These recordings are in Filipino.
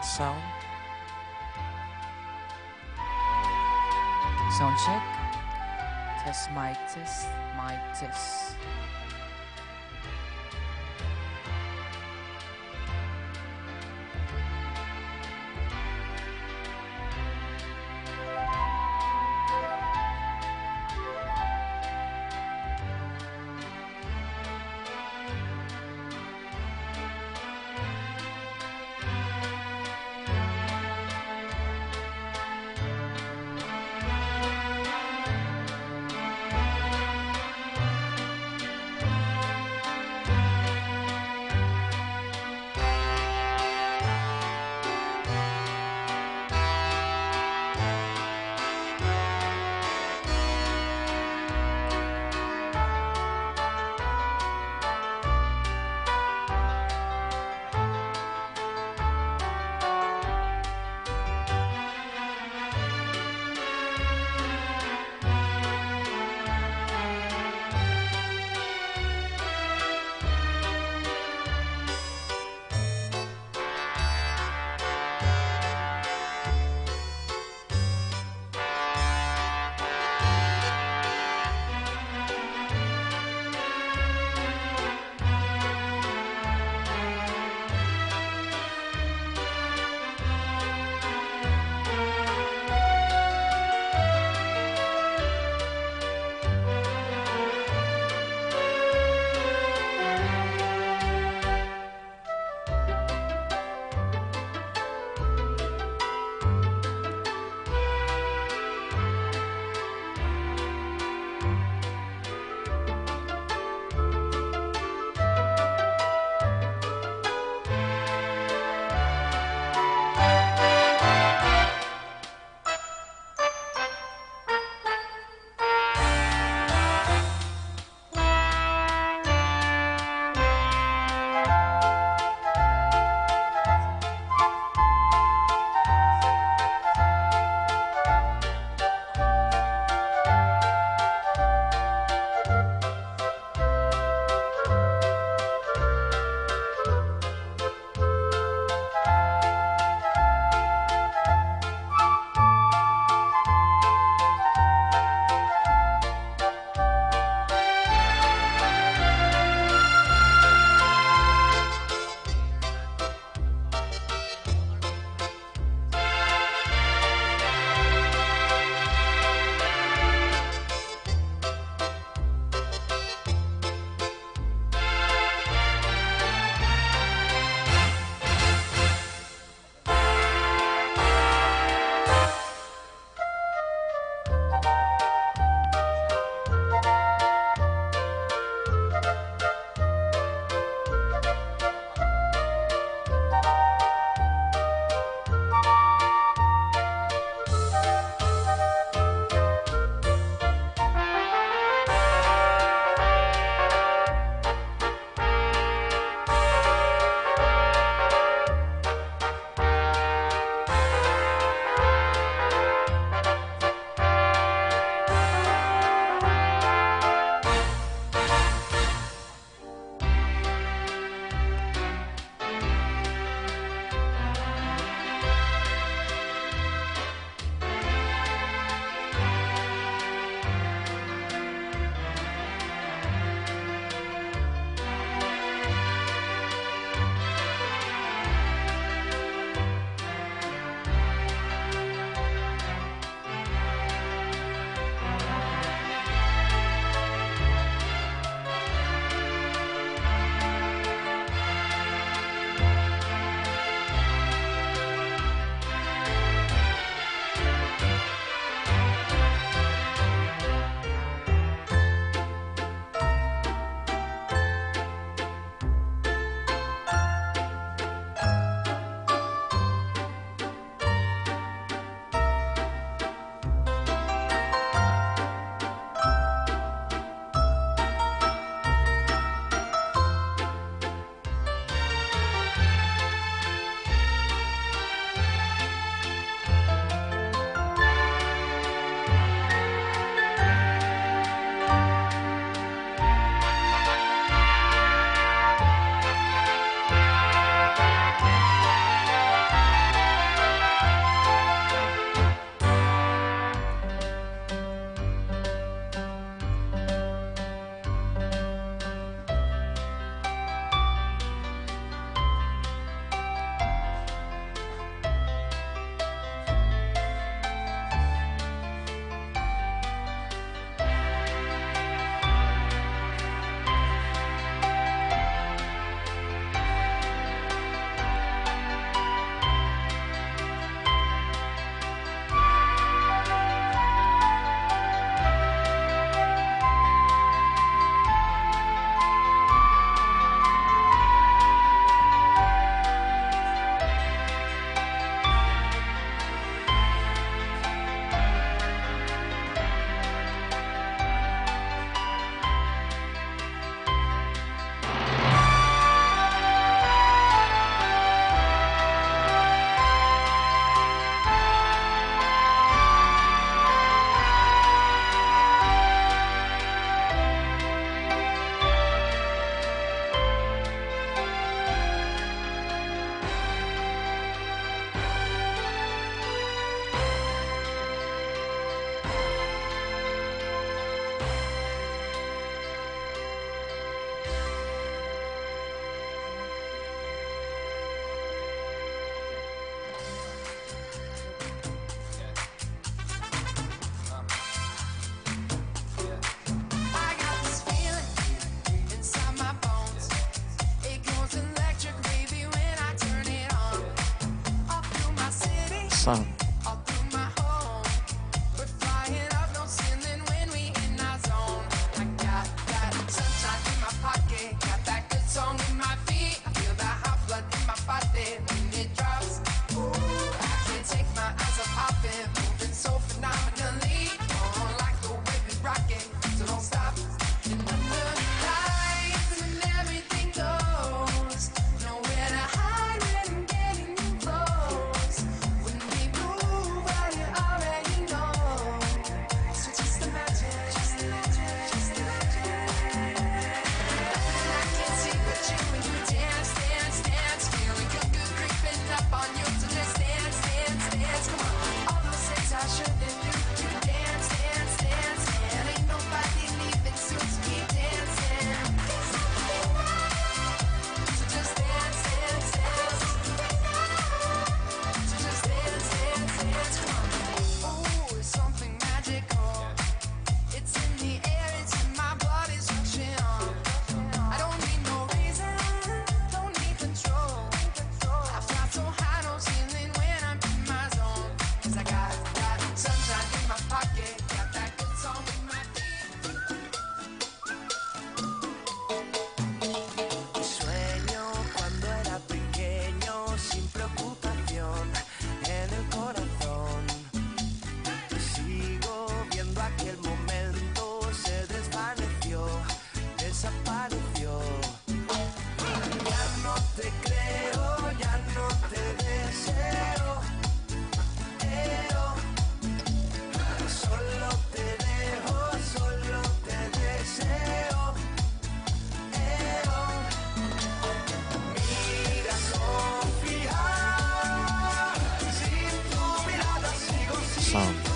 Sound. Sound check. Test mic test. Mic test. Sun. Sun.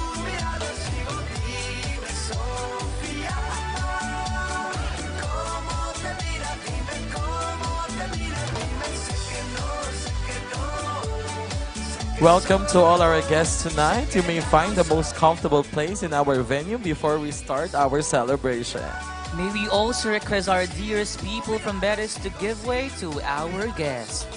Welcome to all our guests tonight. You may find the most comfortable place in our venue before we start our celebration. May we also request our dearest people from Betis to give way to our guests.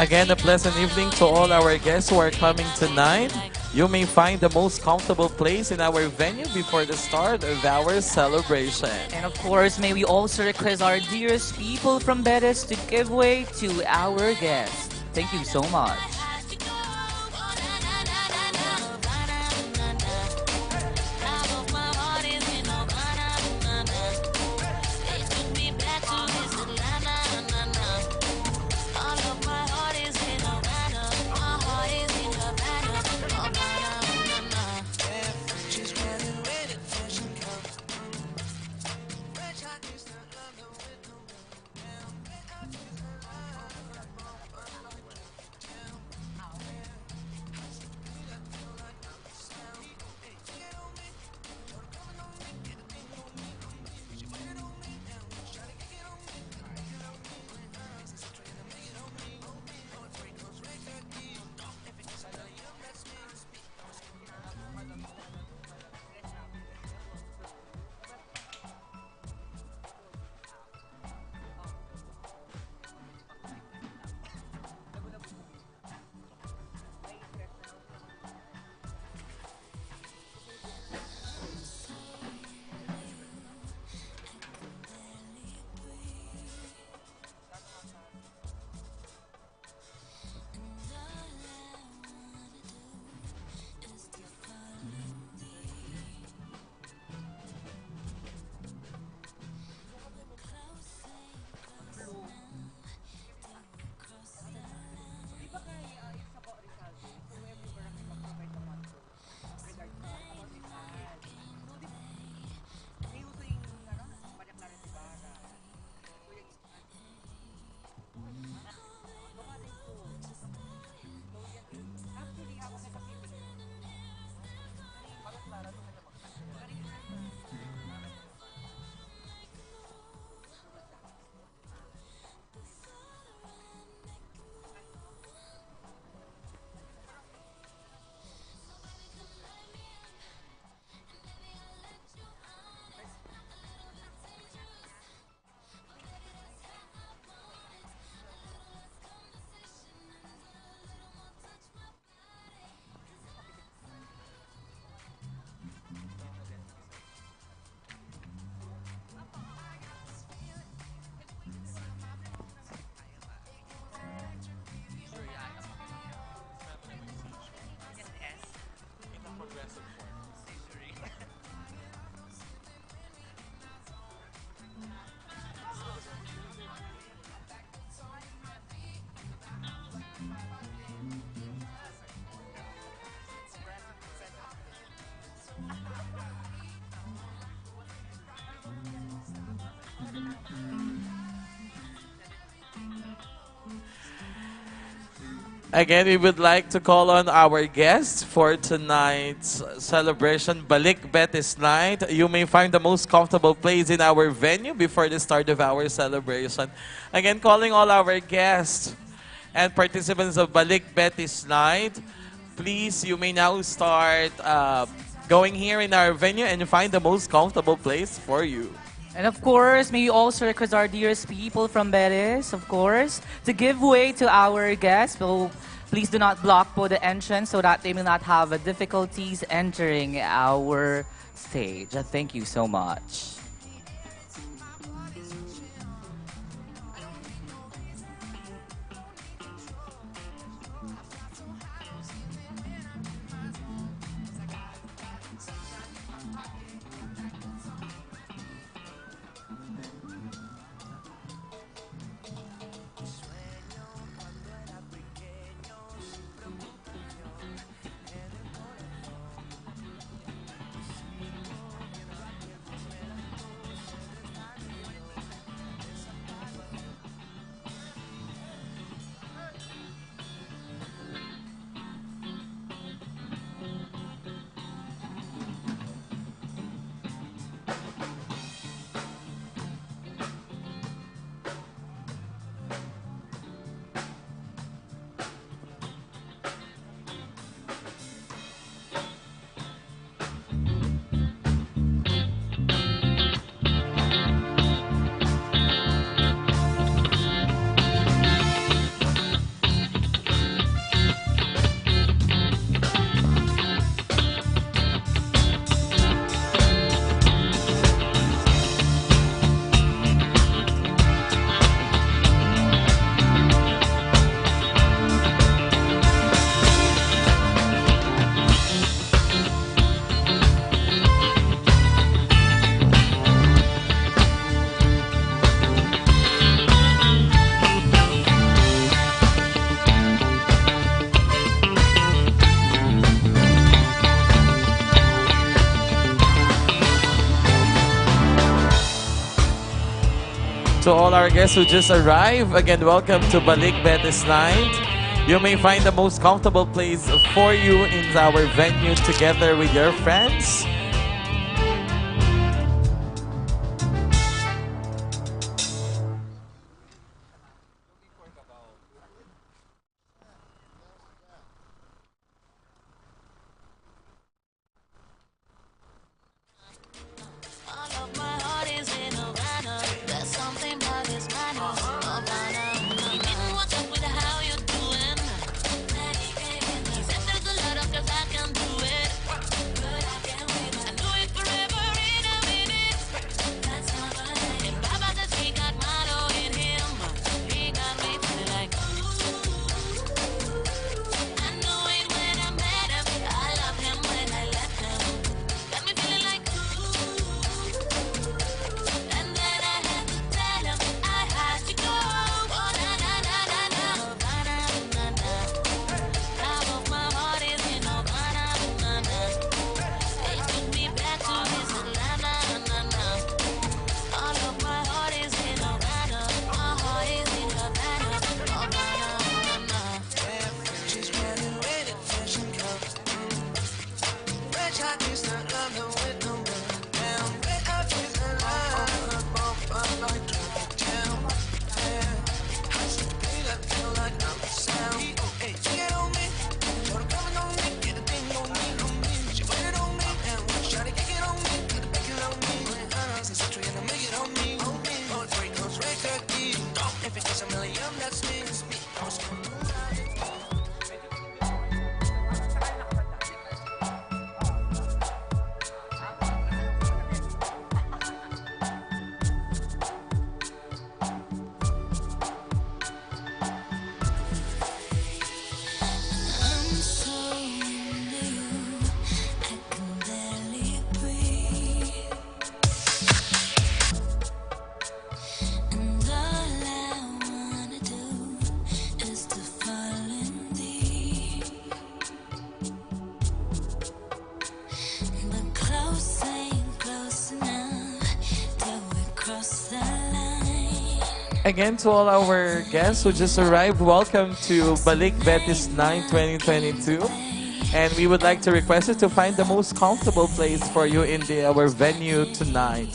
Again, a pleasant evening to all our guests who are coming tonight. You may find the most comfortable place in our venue before the start of our celebration. And of course, may we also request our dearest people from Betis to give way to our guests. Thank you so much. Again, we would like to call on our guests for tonight's celebration, BALIK Betis Night. You may find the most comfortable place in our venue before the start of our celebration. Again, calling all our guests and participants of BALIK Betis Night, please, you may now start going here in our venue and find the most comfortable place for you. And of course, may we also request our dearest people from Betis, of course, to give way to our guests. So please do not block po the entrance so that they will not have difficulties entering our stage. Thank you so much. To all our guests who just arrived, again, welcome to BALIK Betis Night. You may find the most comfortable place for you in our venue together with your friends. again to all our guests who just arrived. Welcome to BALIK Betis 9 2022. And we would like to request you to find the most comfortable place for you in our venue tonight.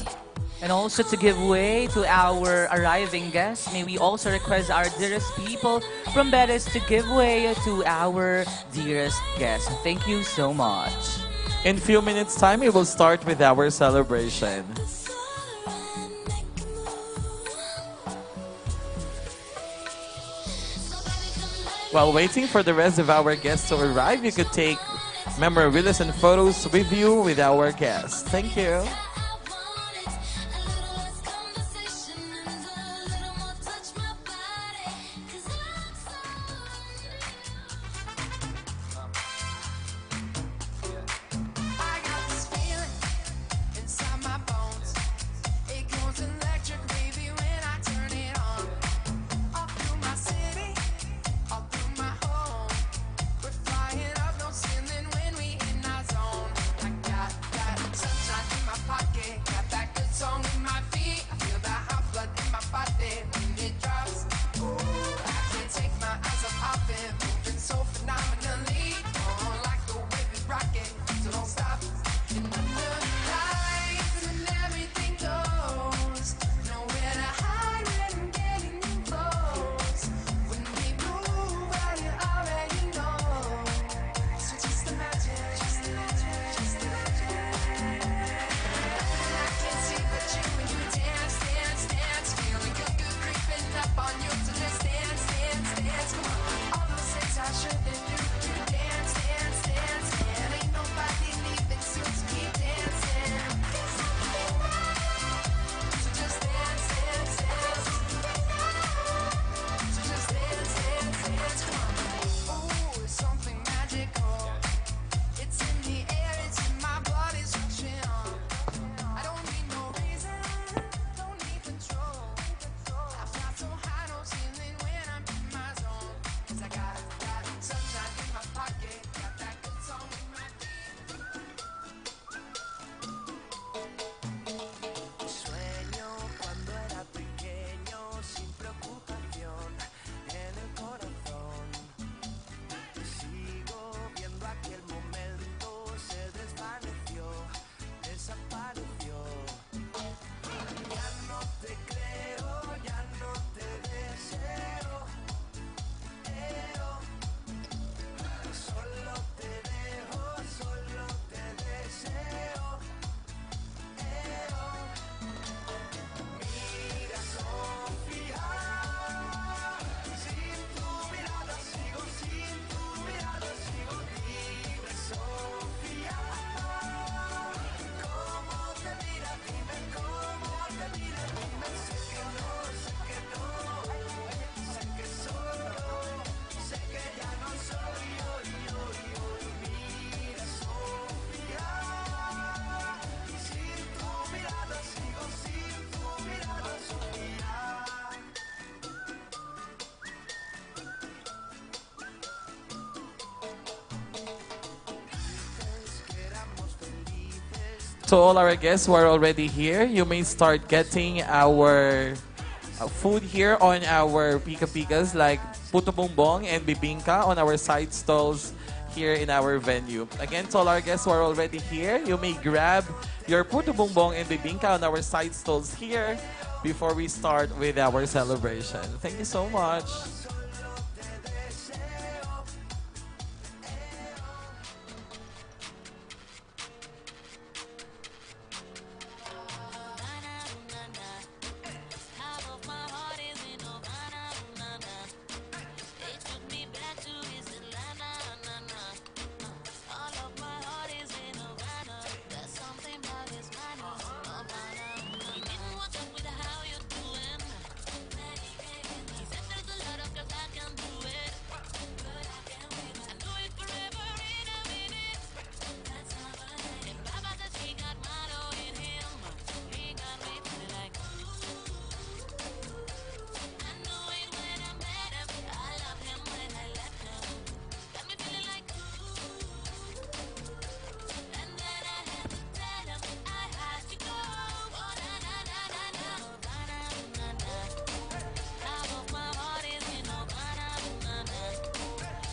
And also to give way to our arriving guests, may we also request our dearest people from Betis to give way to our dearest guests. Thank you so much. In few minutes time, we will start with our celebration. While waiting for the rest of our guests to arrive, you could take memorabilia and photos with you with our guests. Thank you. To all our guests who are already here, you may start getting our food here on our pika-pikas like puto bumbong and bibingka on our side stalls here in our venue. Again, to all our guests who are already here, you may grab your puto bumbong and bibingka on our side stalls here before we start with our celebration. Thank you so much.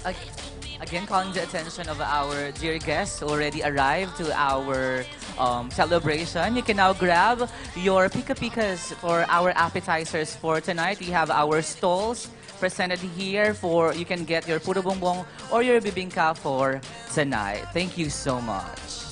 Ag- Again, calling the attention of our dear guests already arrived to our celebration. You can now grab your pika-pikas for our appetizers for tonight. We have our stalls presented here for you can get your puro bongbong or your bibingka for tonight. Thank you so much.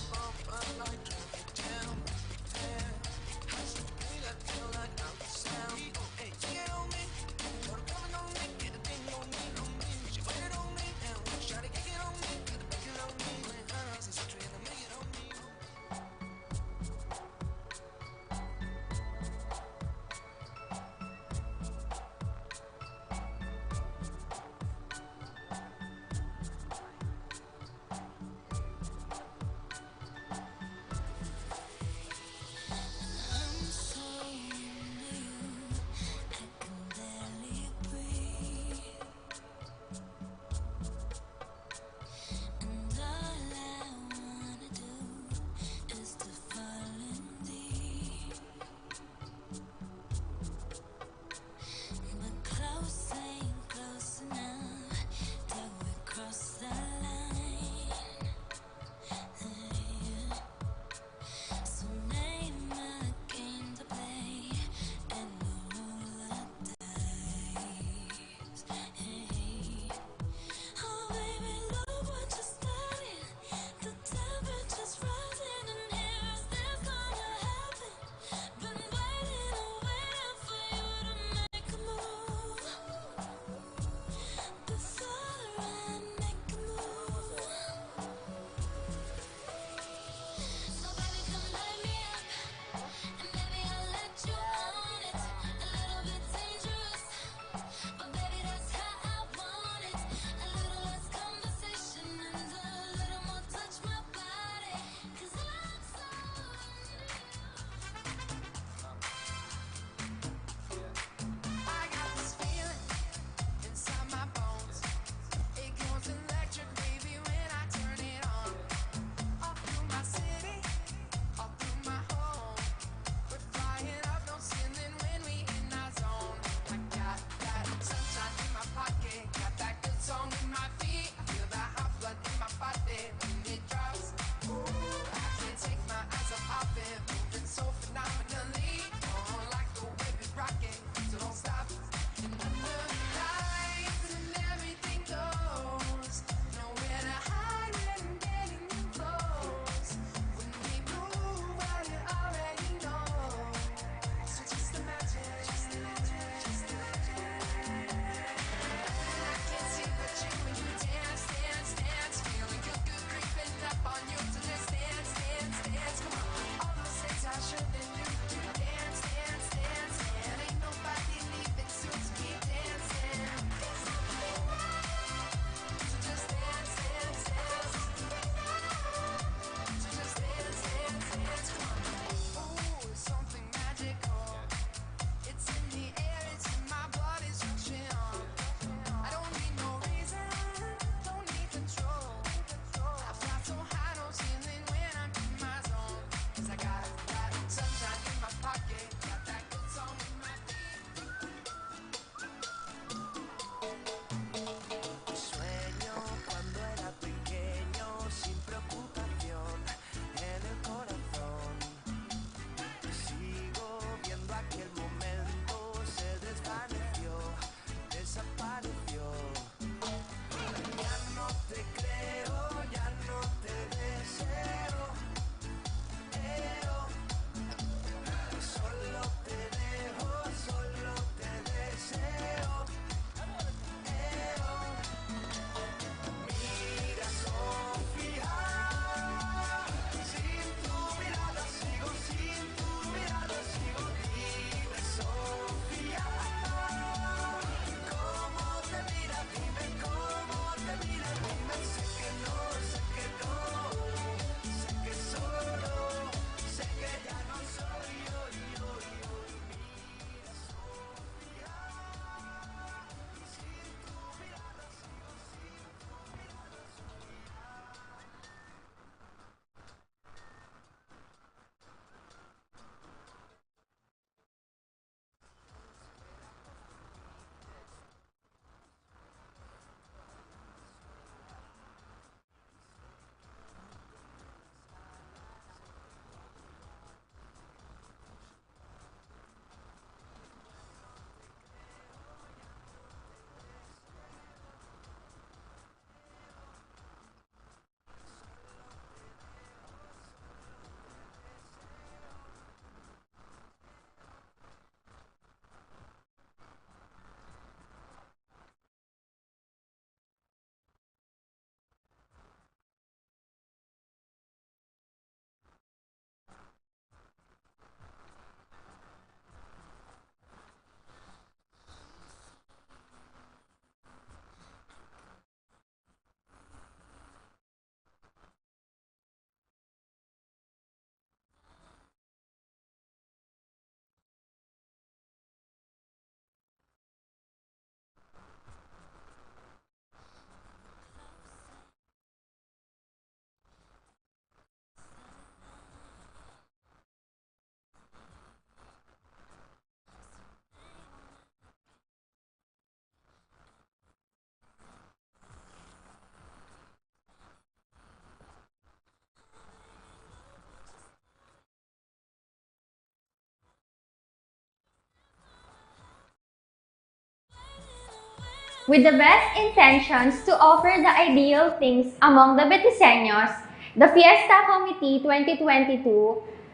With the best intentions to offer the ideal things among the Betiseños, the Fiesta Committee 2022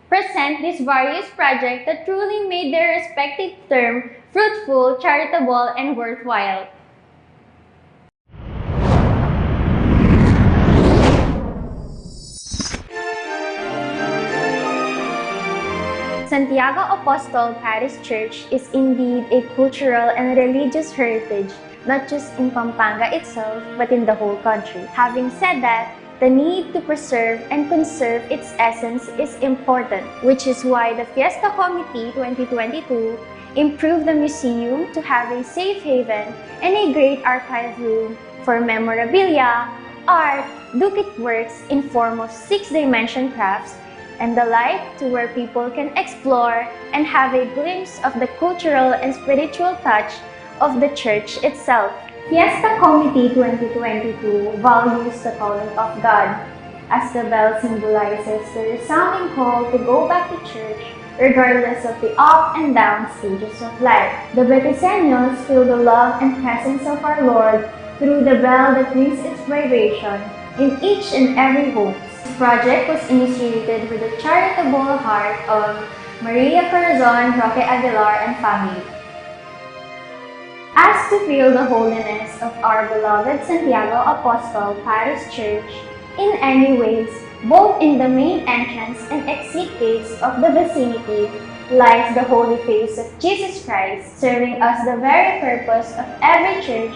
present these various projects that truly made their respective term fruitful, charitable, and worthwhile. Santiago Apostol Parish Church is indeed a cultural and religious heritage, not just in Pampanga itself, but in the whole country. Having said that, the need to preserve and conserve its essence is important, which is why the Fiesta Committee 2022 improved the museum to have a safe haven and a great archive room for memorabilia, art, duplicate works in form of 6-dimension crafts, and the like, to where people can explore and have a glimpse of the cultural and spiritual touch of the church itself. Fiesta Committee 2022 values the calling of God, as the bell symbolizes the resounding call to go back to church regardless of the up and down stages of life. The Betiseños feel the love and presence of our Lord through the bell that rings its vibration in each and every home. This project was initiated with the charitable heart of Maria Corazon, Roque Aguilar, and family. As to feel the holiness of our beloved Santiago Apostol Parish Church in any ways, both in the main entrance and exit gates of the vicinity, lies the holy face of Jesus Christ, serving as the very purpose of every church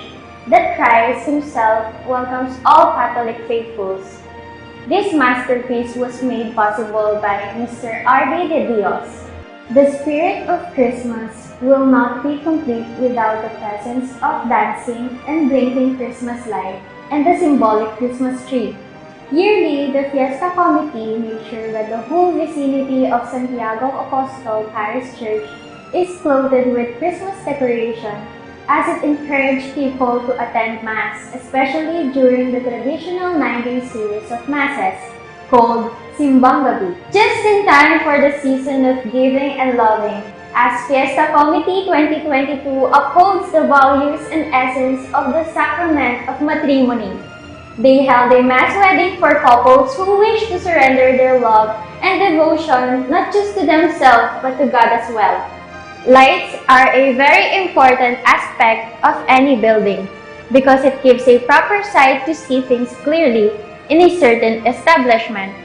that Christ Himself welcomes all Catholic faithfuls. This masterpiece was made possible by Mr. R.D. de Dios. The spirit of Christmas will not be complete without the presence of dancing and blinking Christmas light and the symbolic Christmas tree. Yearly, the Fiesta Committee makes sure that the whole vicinity of Santiago Apostol Parish Church is clothed with Christmas decoration, as it encouraged people to attend Mass, especially during the traditional 9-day series of Masses, called Simbang Gabi, just in time for the season of giving and loving, as Fiesta Committee 2022 upholds the values and essence of the sacrament of matrimony. They held a mass wedding for couples who wish to surrender their love and devotion not just to themselves but to God as well. Lights are a very important aspect of any building because it gives a proper sight to see things clearly in a certain establishment.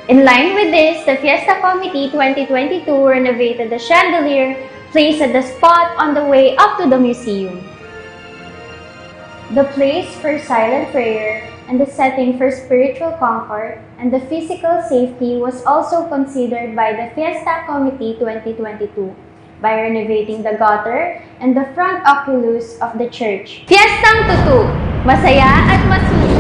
In line with this, the Fiesta Committee 2022 renovated the chandelier placed at the spot on the way up to the museum. The place for silent prayer and the setting for spiritual comfort and the physical safety was also considered by the Fiesta Committee 2022 by renovating the gutter and the front oculus of the church. Fiestang Tutu! Masaya at masusunod!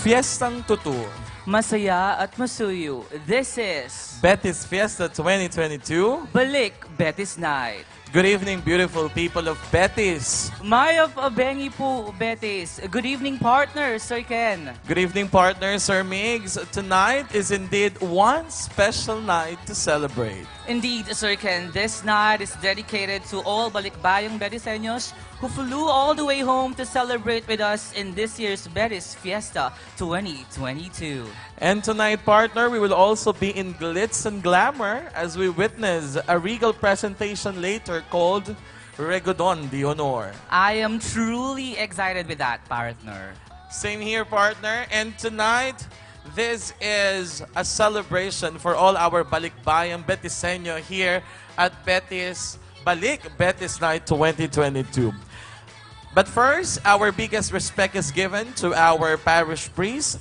Fiestang Tutu. Masaya at masuyo. This is Betis Fiesta 2022. Balik Betis Night. Good evening, beautiful people of Betis. Mayov Abengi po, Betis. Good evening, partner, Sir Ken. Good evening, partners, Sir Migs. Tonight is indeed one special night to celebrate. Indeed, Sir Ken, this night is dedicated to all balikbayang Betiseños who flew all the way home to celebrate with us in this year's Betis Fiesta 2022. And tonight, partner, we will also be in glitz and glamour as we witness a regal presentation later called Regodon de Honor. I am truly excited with that, partner. Same here, partner. And tonight, this is a celebration for all our balikbayang Betiseño here at Betis Balik Betis Night 2022. But first, our biggest respect is given to our parish priest,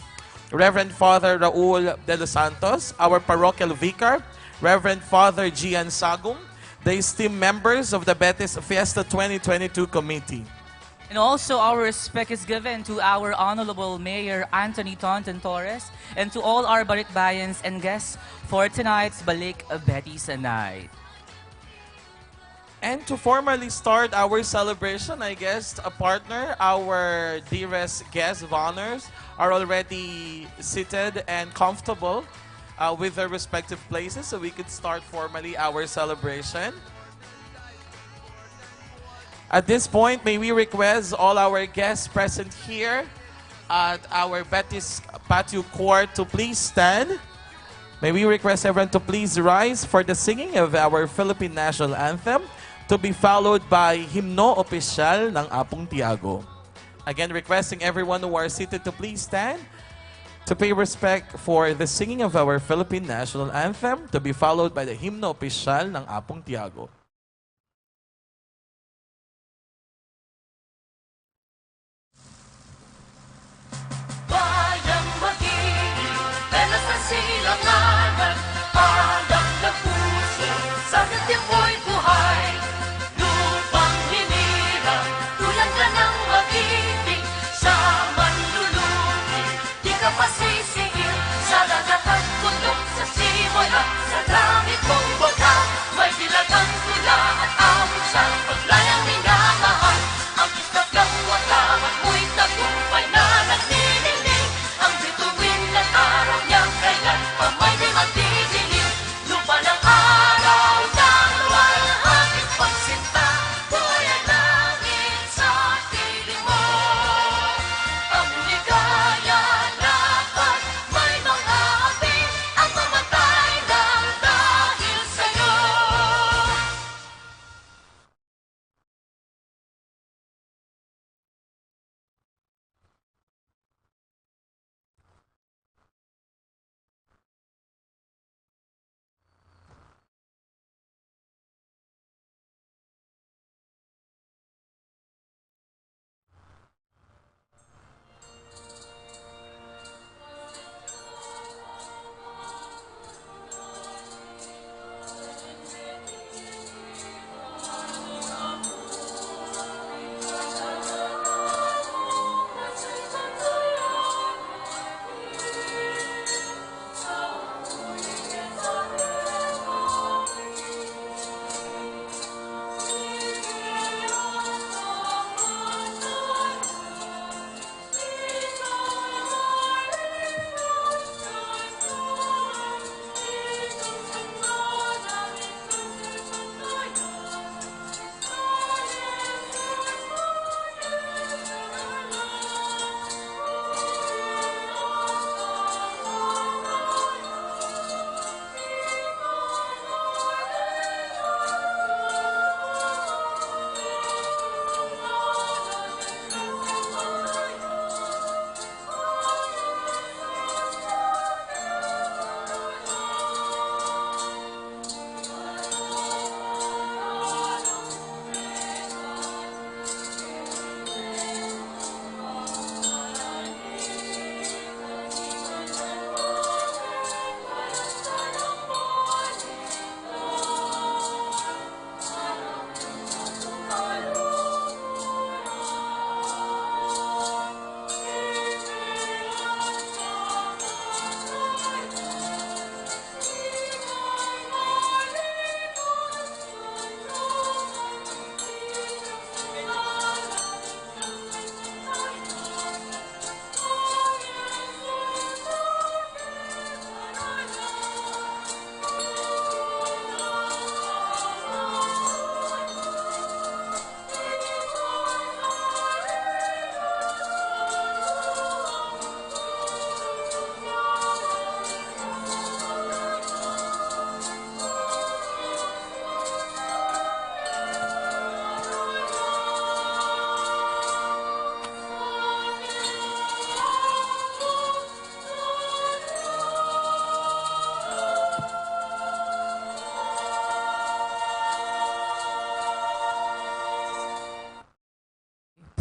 Reverend Father Raul de los Santos, our parochial vicar, Reverend Father Gian Sagum, the esteemed members of the Betis Fiesta 2022 committee. And also our respect is given to our Honorable Mayor Anthony Tonton Torres and to all our balikbayans and guests for tonight's Balik Betis Night. And to formally start our celebration, I guess, a partner, our dearest guests of honors are already seated and comfortable with their respective places, so we could start formally our celebration. At this point, may we request all our guests present here at our Betis patio court to please stand. May we request everyone to please rise for the singing of our Philippine National Anthem, to be followed by Himno Opisyal ng Apong Tiago. Again, requesting everyone who are seated to please stand to pay respect for the singing of our Philippine National Anthem, to be followed by the Himno Opisyal ng Apong Tiago. Bayang magiging, telas na silanganan, alam na puso, sa mo'y buhay. Lupang hinirang, tulang ka ng mag-ibig, sa manluluki, di ka masisingil, sa lahat at bundok, sa simoy at sa langit mong baka, may dilagang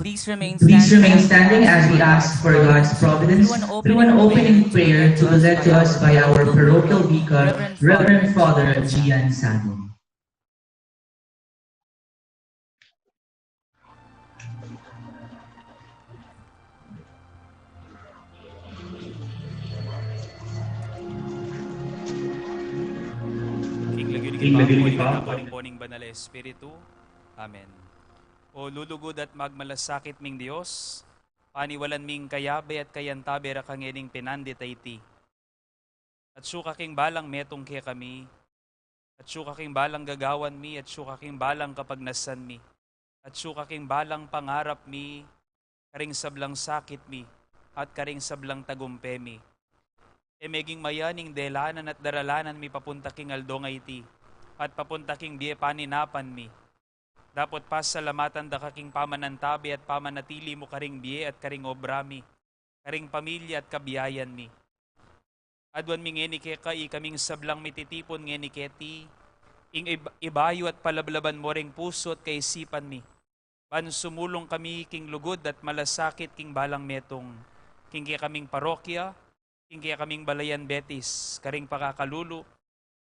Please remain standing as we ask for God's providence through an opening prayer to be led to us by our parochial vicar, Reverend Father Gian Sano. King King Lagyuni Lagyuni pa, poning banal na Espiritu. Amen. O lulugod at magmalasakit ming Diyos, paniwalan ming kayabe at kayantabe rakangening pinandit ay ti. At suka king balang metong kaya kami, at suka king balang gagawan mi, at suka king balang kapagnasan mi, at suka king balang pangarap mi, karing sablang sakit mi, at karing sablang tagumpe mi. E meging mayaning delanan at daralanan mi papunta king aldong ay ti, at papunta king biye paninapan mi. Dapat pasalamatan da kaking pamanantabi at pamanatili mo karing biye at karing obra mi, karing pamilya at kabiyayan mi. Adwan mi ngeni keka kaming sablang mititipon ngeni keti, ing ibayo at palablaban mo ring puso at kaisipan mi. Ban sumulong kami king lugod at malasakit king balang metong, king kaya kaming parokya, king kaya kaming balayan Betis, karing pakakalulu,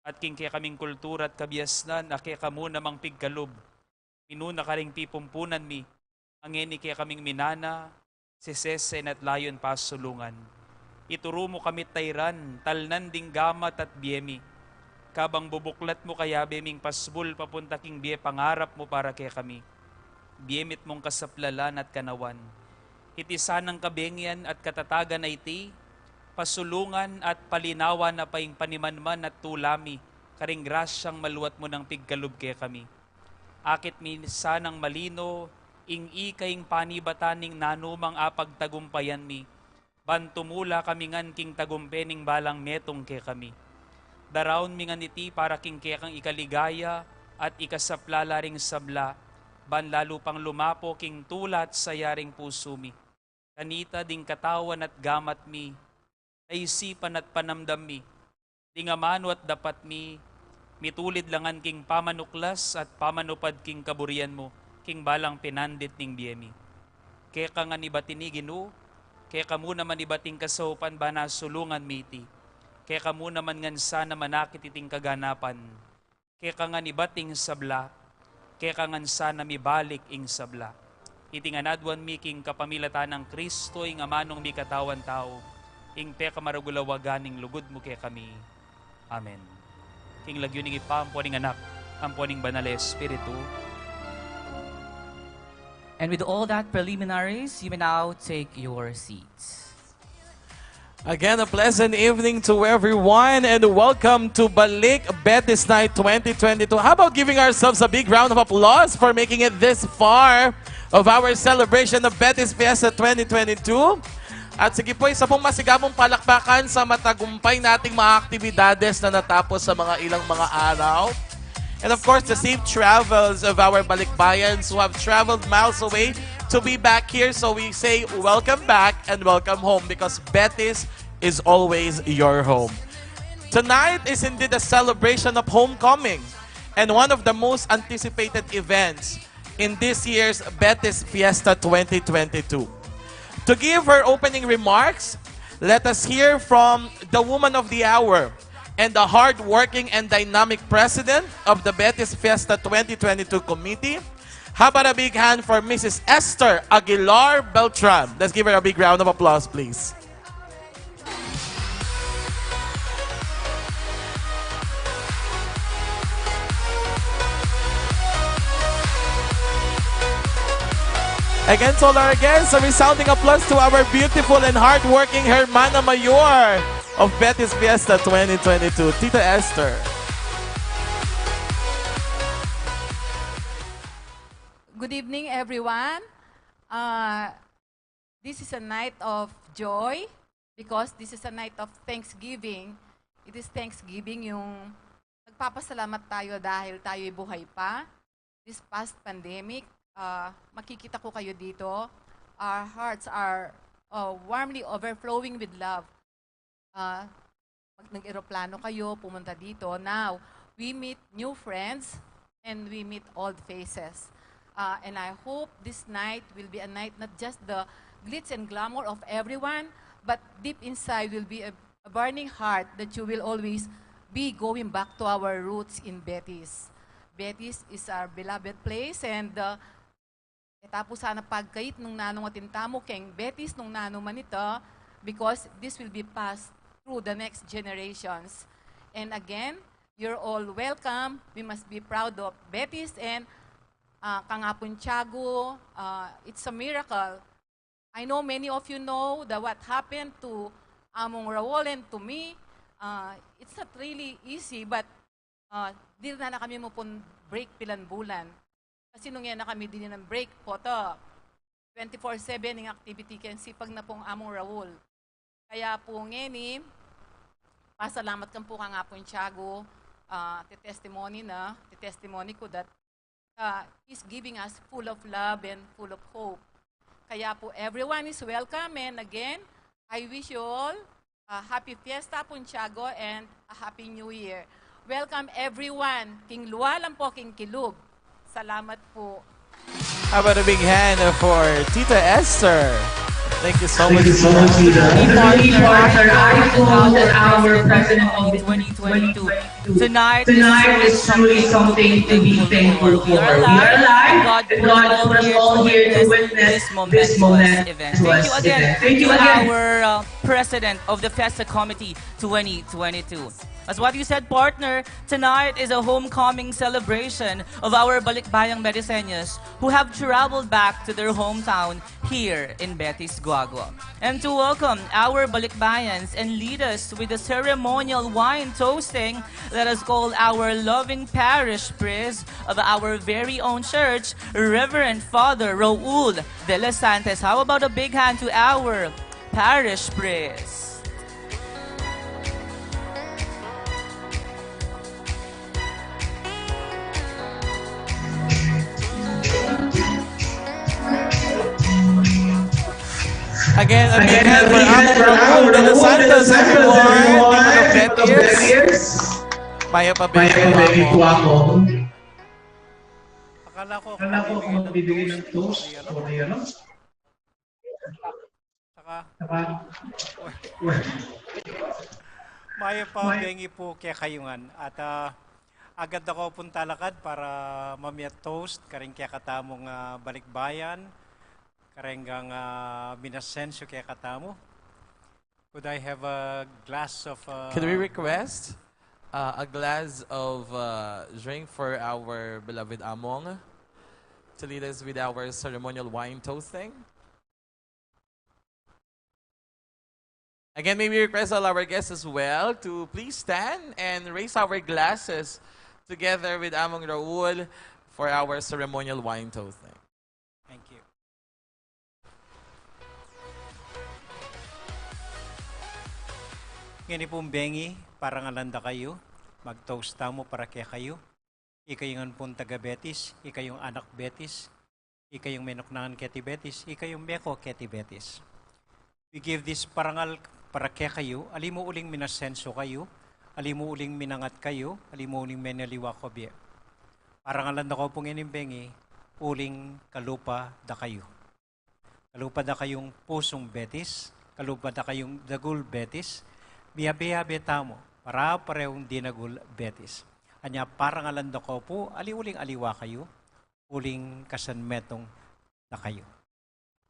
at king kaya kaming kultura at kabiasnan, ake kamo namang pigkalob. Minuna karing pipumpunan mi, angeni kaya kaming minana, sisesen at layon pasulungan. Ituro mo kami tayran, talnan ding gamat at biyemi. Kabang bubuklat mo kaya beming pasbul papunta king biye pangarap mo para kaya kami. Biyemit mong kasaplalan at kanawan. Itisanang kabengyan at katatagan ay ti, pasulungan at palinawan na paing panimanman at tulami, karing grasyang maluwat mo ng pigkalub kaya kami. Akit minsanang malino, ing ikaing panibataning nanumang apagtagumpayan mi, bantumula kami ngan king tagumpening balang metong ke kami. Daraon mi ngan iti para king kekang ikaligaya at ikasaplala ring sabla, ban lalo pang lumapo king tulat sa yaring puso mi. Kanita ding katawan at gamat mi, naisipan at panamdam mi, dingamano at dapat mi, mitulid langan king pamanuklas at pamanupad king kaburian mo, king balang pinandit ning biyemi. Keka nga ni batini Ginoo, keka mo naman ibating kasahupan ba na sulungan miti, keka mo naman ngan sana manakit iting kaganapan, keka nga ni bating sabla, keka ngan sana mi balik ing sabla. Itinganadwan mi king kapamilatan ng Kristo ing amanong mi katawan tao, ing peka maragulawaganing lugod mo kaya kami. Amen. King Lagyuning ipa, amponing anak, amponing banal na Espiritu. And with all that preliminaries, you may now take your seats. Again, a pleasant evening to everyone and welcome to BALIK Betis Night 2022. How about giving ourselves a big round of applause for making it this far of our celebration of Betis Fiesta 2022? At sige po, isa pong masigabong palakpakan sa matagumpay nating mga aktibidades na natapos sa mga ilang mga araw. And of course, the safe travels of our balikbayans who have traveled miles away to be back here. So we say welcome back and welcome home because Betis is always your home. Tonight is indeed a celebration of homecoming and one of the most anticipated events in this year's Betis Fiesta 2022. To give her opening remarks, let us hear from the woman of the hour and the hard-working and dynamic president of the Betis Fiesta 2022 committee. How about a big hand for Mrs. Esther Aguilar Beltran? Let's give her a big round of applause, please. Again, to all our guests, a resounding applause to our beautiful and hardworking Hermana Mayor of Betis Fiesta 2022, Tita Esther. Good evening, everyone. This is a night of joy because this is a night of Thanksgiving. It is Thanksgiving yung nagpapasalamat tayo dahil tayo'y buhay pa. This past pandemic, makikita ko kayo dito. Our hearts are warmly overflowing with love. Nag-eroplano kayo, pumunta dito. Now, we meet new friends and we meet old faces. And I hope this night will be a night not just the glitz and glamour of everyone, but deep inside will be a burning heart that you will always be going back to our roots in Betis. Betis is our beloved place, and tapos sana pagkait nung nanong atintamo keng Betis nung nano manito, because this will be passed through the next generations. And again, you're all welcome. We must be proud of Betis and Kangapon Tiago. It's a miracle. I know many of you know that what happened to Among Raul and to me. It's not really easy, but di na kami mo pong break pilan bulan. Kasi nung yan na kami din ng break po to, 24/7 ng activity kaya sipag na pong Among Raul. Kaya po ngeni, pasalamat kan po ka nga po yung Tiago, testimony ko that he's giving us full of love and full of hope. Kaya po everyone is welcome, and again, I wish you all a happy Fiesta po Tiago and a happy New Year. Welcome everyone. King Lualam po, King Kilub. Salamat po. How about a big hand for Tita Esther? Thank you so much. Tita. Partner, I hope that our President of 2022. Tonight is truly something to be thankful for. We are alive. God put us all here to witness this momentous event. Thank you again, our President of the Fiesta Committee 2022. As what you said, partner, tonight is a homecoming celebration of our Balikbayang Betiseños who have traveled back to their hometown here in Betis, Guagua. And to welcome our Balikbayans and lead us with the ceremonial wine toasting, let us call our loving parish priest of our very own church, Reverend Father Raul de los Santos. How about a big hand to our parish priest? Again, a big hand for Raul de los Santos, everyone. Betis. Maya pa po ako. Akala ko kung magbibigay ng toast o ano. Maya pa bengi po kaya kayungan. At agad ako punta lakad para mamaya toast. Karing kaya katamong balikbayan. Karenggang minasensyo kaya katamo. Could I have a glass of... Could we request a glass of drink for our beloved Among to lead us with our ceremonial wine toasting? Again, may we request all our guests as well to please stand and raise our glasses together with Among Raul for our ceremonial wine toasting. Thank you. Ngayon pong bengi, parang alanda kayo, mag-toasta mo para kaya kayo. Ikayong pong taga Betis, ikayong anak Betis, ikayong menoknangan keti Betis, ikayong beko keti Betis. We give this parangal para kaya kayo, alimu uling minasenso kayo, alimu uling minangat kayo, alimu uling menaliwa ko biya. Parang alanda ko pong bengi, uling kalupa da kayo. Kalupa da kayong pusong Betis, kalupa da kayong dagul Betis, biya-biya tamo, para parehong dinagul Betis. Anya parang alanda ko po, aliuling aliwa kayo, uling kasanmetong na kayo.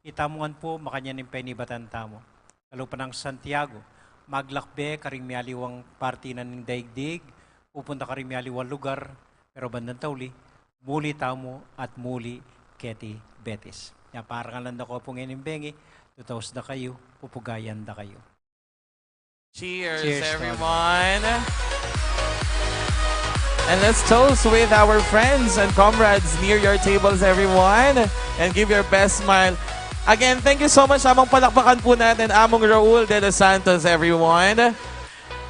Itamungan po, makanya ng penibatan tamo. Kalupa ng Santiago, maglakbe, karing mialiwang party na ng daigdig, pupunta karing mialiwang lugar, pero bandang tauli, muli tamo at muli keti Betis. Nya parang alanda ko po ngayon bengi, tutaos na kayo, pupugayan na kayo. Cheers, everyone. And let's toast with our friends and comrades near your tables, everyone. And give your best smile. Again, thank you so much. Among palakpakan po natin, Among Raul de los Santos, everyone.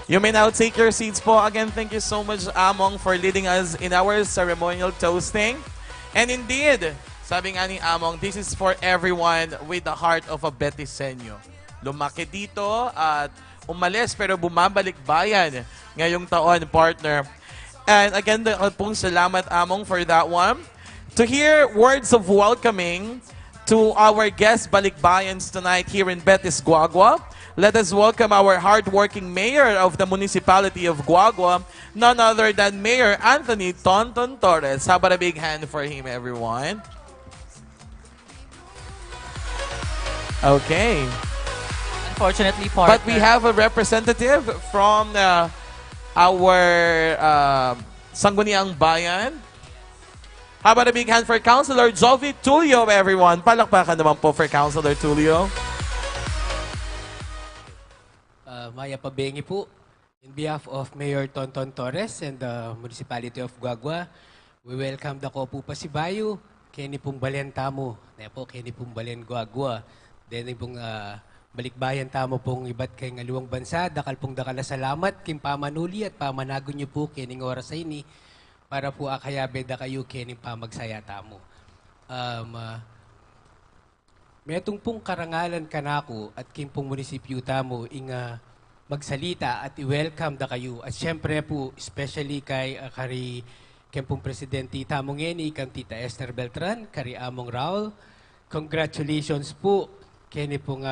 You may now take your seats po. Again, thank you so much, Among, for leading us in our ceremonial toasting. And indeed, sabi nga ni Among, this is for everyone with the heart of a Betiseño. Lumaki dito at umalis pero bumabalik bayan ngayong taon, partner. And again, pong salamat Among for that one. to hear words of welcoming to our guest balikbayans tonight here in Betis, Guagua. Let us welcome our hardworking mayor of the municipality of Guagua, none other than Mayor Anthony Tonton Torres. How about a big hand for him, everyone? Okay. Unfortunately, partner. But we have a representative from our Sangguniang Bayan. How about a big hand for Councilor Jovi Tulio, everyone? Palakpakan naman po for Councilor Tulio. Maya Pabengi po, in behalf of Mayor Tonton Torres and the Municipality of Guagua, we welcome the Kopu Pasibayo, Kenny pong Balen Tamo, po Kenny pong Balen Guagua, then pong balikbayan tamo pong iba't kay ngaluwang bansa, dakal pong dakala salamat, kim pamanuli at pamanago niyo po kening oras sa ini, para po akayabe da kayo kening pamagsaya tamo. Metong pong karangalan kanako at kim pong munisipyo tamo inga magsalita at i-welcome da kayo. At syempre po, especially kay kari kempong presidente tamong ngeni, kang Tita Esther Beltran, kari among Raul. Congratulations po kini pong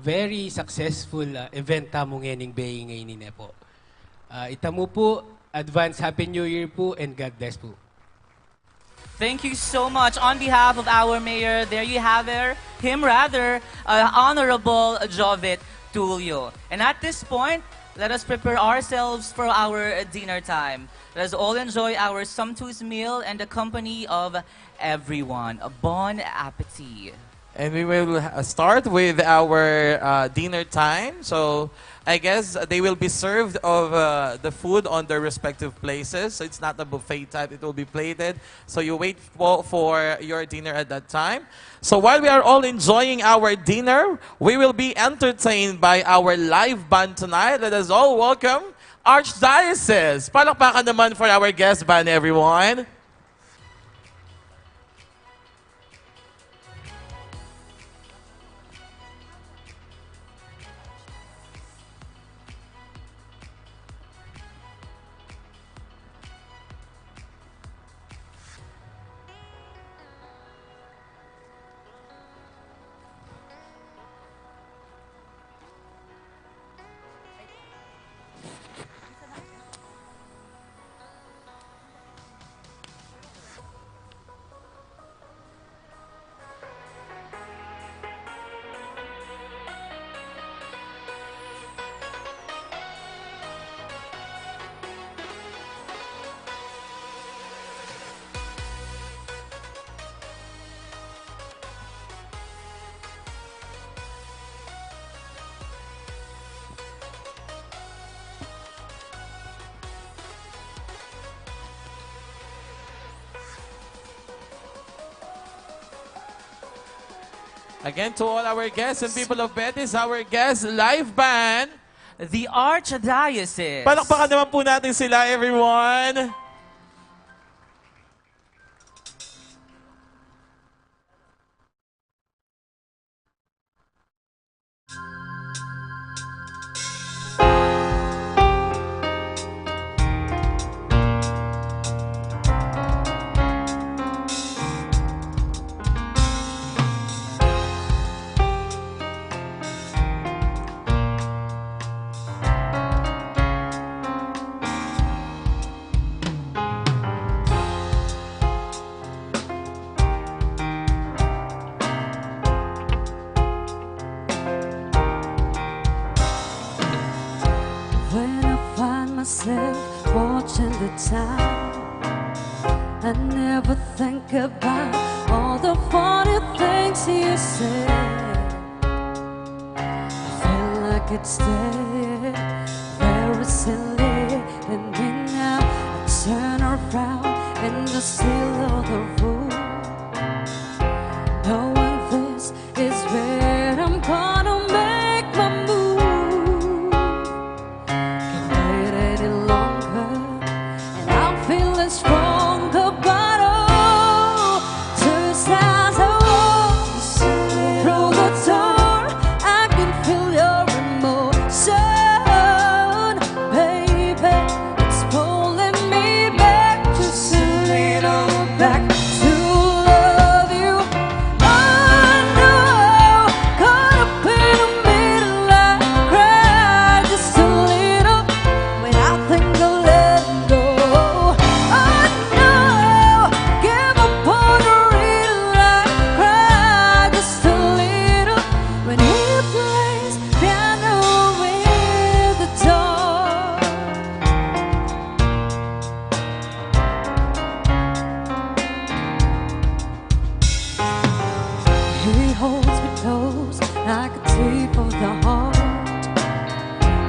very successful event tamong ngening bay ngayon po. Itamo po, advance Happy New Year po and God bless po. Thank you so much. On behalf of our mayor, there you have him, Honorable Jovit Tulio. And at this point, let us prepare ourselves for our dinner time. Let us all enjoy our sumptuous meal and the company of everyone. Bon appetit. And we will start with our dinner time. So I guess they will be served of the food on their respective places. So it's not a buffet type, it will be plated. So you wait for your dinner at that time. So while we are all enjoying our dinner, we will be entertained by our live band tonight. Let us all welcome Archdiocese. Palakpakan naman for our guest band, everyone. Again, to all our guests and people of Betis, our guest live band, the Archdiocese. Palakpakan naman po natin sila, everyone. Watching the time, I never think about all the funny things you say. I feel like it's dead, very silly, and then now I turn around in the still of the room, knowing this is where I'm gonna make my move. Can't wait any longer, and I'm feeling stronger, but oh, just as I walk through the door, I can feel your emotion, baby. It's pulling me back, just a little back to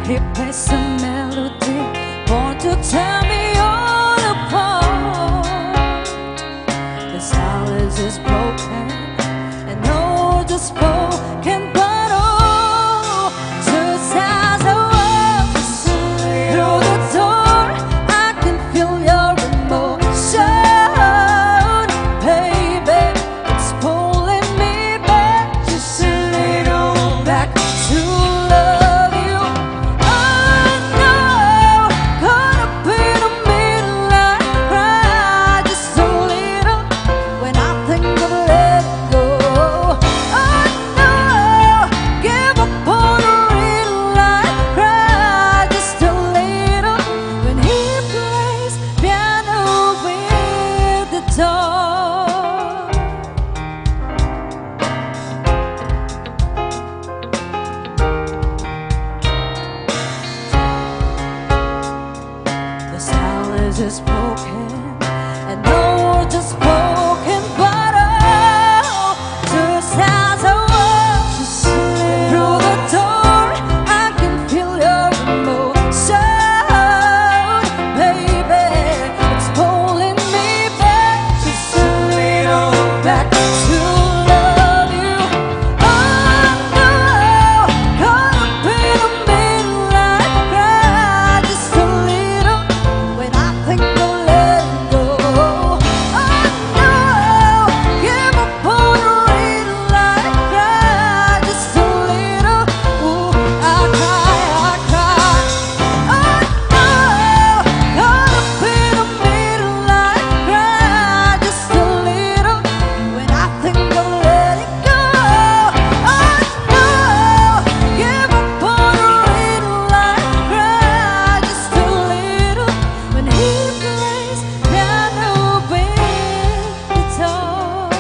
He plays a melody born to tear me all apart. The silence is broken and no words are spoken, but oh, just as I walk through the door, I can feel your emotion, baby. It's pulling me back, just a little back to love you. Oh no, caught up in the midnight cry, just a little when I think of letting go. Oh no, give up on a real life cry, just a little when he plays piano with the dog. The silence is broken and no words are spoken, but oh, just as I walk through the door, I can feel your emotion, baby. It's pulling me back, just a little back to love you. Oh no, caught up in a midnight cry, just a little when I think of letting go. Oh no, give up on a real life cry, just a little. Ooh, I cry. Oh no, caught up in a midnight cry, just a little when I think of letting go. Oh no, give up on a real life cry, just a little when he plays piano with guitar.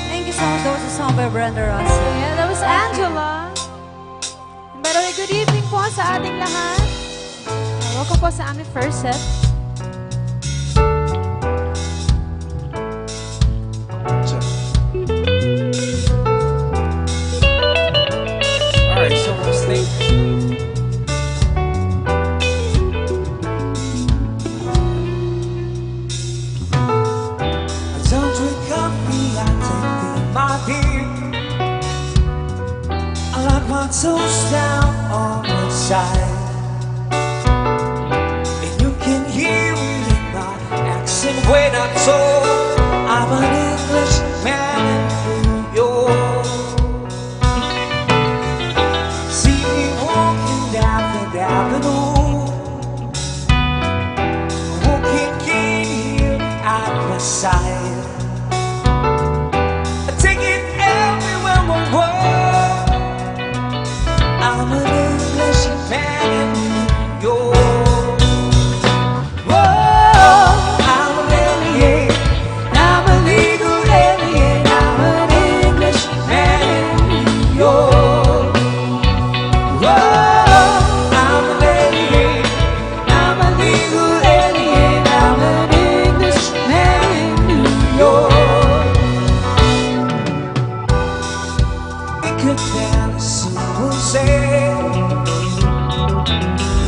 Thank you so much. That was a song by Brenda Ross. Yeah, that was Angela. And by the way, good evening po sa ating lahat. Welcome po sa aming first set. Alright, so let's think. I don't drink coffee, I take tea, my dear. I like my toast down on the side. And you can hear it in my accent when I talk. I'm an Englishman in New York. See me walking down the avenue, walking in here at my side. I take it everywhere I go. I'm an Englishman in New York. Whoa, I'm an alien. I'm a legal alien. I'm an Englishman in New York. Whoa, I'm an alien. I'm a legal alien. I'm an Englishman in New York. It could tell us someone say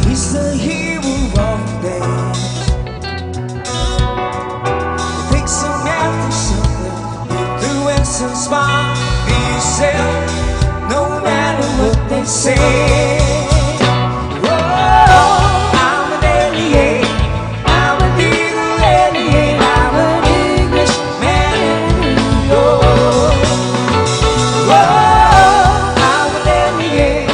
he's the hero of the day. It takes some after something you do and some smile. Be yourself, no matter what they say. Whoa, I'm an alien. I'm a legal alien. I'm an Englishman in New York. Whoa, I'm an alien.